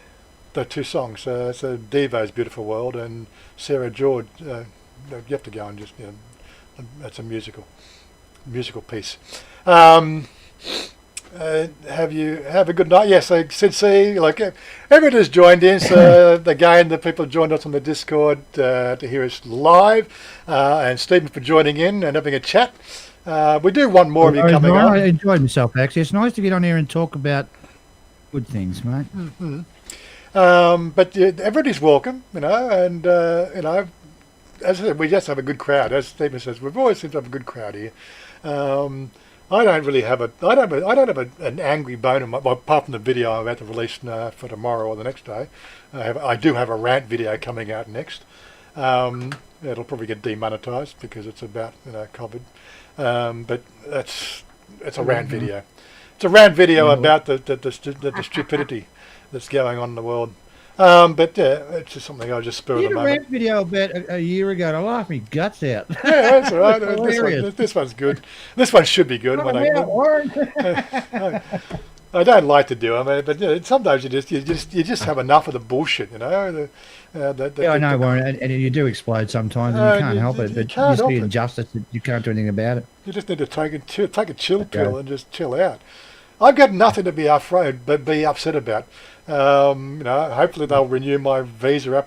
The two songs. So Devo's Beautiful World and Sarah George. You have to go and just, that's a musical piece. Have a good night. Yes, I said see, like everyone has joined in. So again, the people have joined us on the Discord to hear us live, and Stephen for joining in and having a chat. We do want more of you coming on. I enjoyed myself, actually. It's nice to get on here and talk about good things, mate. Mm-hmm. But everybody's welcome, and as I said, we just have a good crowd. As Stephen says, we've always seemed to have a good crowd here. I don't really have an angry bone in my, well, apart from the video I'm about to release for tomorrow or the next day. I do have a rant video coming out next. It'll probably get demonetized because it's about COVID. But it's a rant video. It's a rant video about the stupidity that's going on in the world. But it's just something I just spur of the moment. You did a rant video about a year ago, and I laughed my guts out. Yeah, that's all right. This one's good. This one should be good. I don't like to do them, but sometimes you just have enough of the bullshit, I know, Warren, and you do explode sometimes, and you can't help it. But just the injustice that you can't do anything about it. You just need to take a chill pill and just chill out. I've got nothing to be afraid, but be upset about. Hopefully they'll renew my visa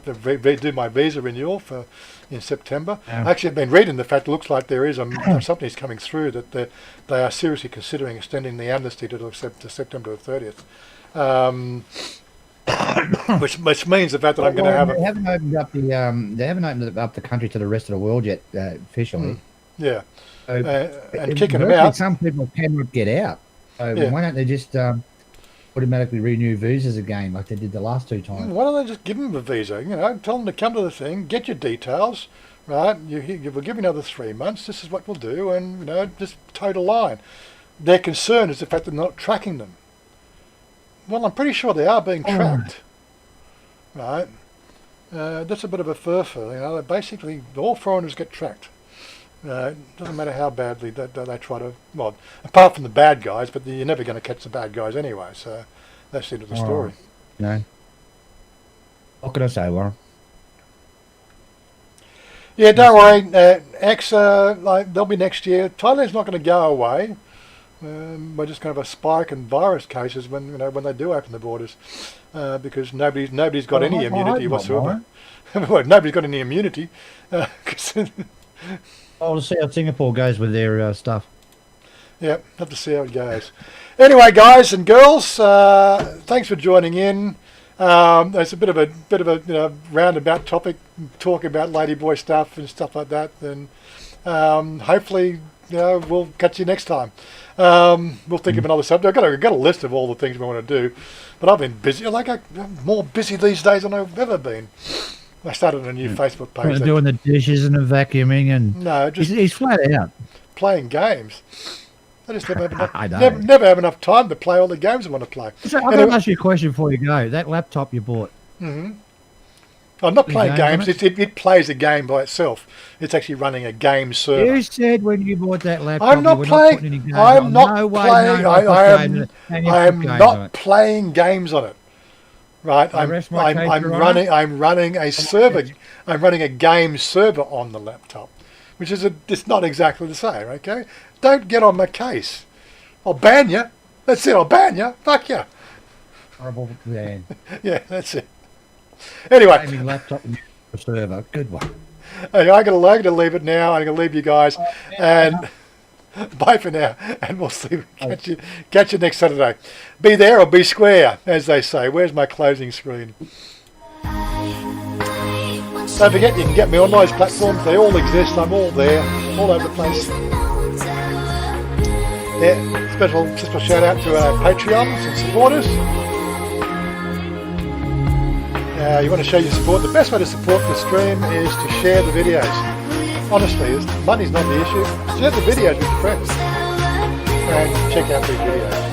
do my visa renewal in September. Yeah. Actually, I've been reading the fact it looks like there is something's coming through that they are seriously considering extending the amnesty to September the 30th. Which means the fact that I'm going to have they haven't opened up they haven't opened up the country to the rest of the world yet officially. Yeah. So And kicking them out. Some people cannot get out. So why don't they just automatically renew visas again like they did the last 2 times? Why don't they just give them a visa? Tell them to come to the thing, get your details, right? We'll give you another 3 months. This is what we'll do, and just toe the line. Their concern is the fact that they're not tracking them. Well, I'm pretty sure they are being tracked, right? That's a bit of a furpher. Basically, all foreigners get tracked. It doesn't matter how badly they try to, well, apart from the bad guys, but you're never going to catch the bad guys anyway, so that's the end of the story. What can I say, Warren? Yeah, don't worry, they'll be next year. Thailand's not going to go away. We're just going to have a spike in virus cases when they do open the borders, because nobody's got any immunity whatsoever. Well, nobody's got any immunity. I'll see how Singapore goes with their stuff. Yeah, have to see how it goes. Anyway, guys and girls, thanks for joining in. It's a bit of a roundabout topic, talk about Ladyboy stuff and stuff like that. And hopefully, we'll catch you next time. We'll think of another subject. I've got a list of all the things we want to do, but I've been busy. I'm more busy these days than I've ever been. I started a new Facebook page. Doing the dishes and the vacuuming and he's flat out playing games. I just never have enough, never have enough time to play all the games I want to play. So I'm going to ask you a question before you go. That laptop you bought. I'm not playing games. It plays a game by itself. It's actually running a game server. You said when you bought that laptop, I'm not playing. I'm not playing. I am not playing games on it. Right, I'm running a server. I'm running a game server on the laptop, which is it's not exactly the same. Okay, don't get on my case. I'll ban you. That's it. I'll ban you. Fuck you. Horrible ban. Yeah, that's it. Anyway, gaming laptop and server. Good one. Anyway, I'm gonna leave it now. I'm gonna leave you guys and. Bye for now, and we'll see. Catch you next Saturday. Be there or be square, as they say. Where's my closing screen? Don't forget, you can get me on those platforms. They all exist. I'm all there, all over the place. Yeah, special shout out to our Patreons and supporters. You want to show your support? The best way to support the stream is to share the videos. Honestly, money's not the issue. Share the videos with your friends and check out these videos.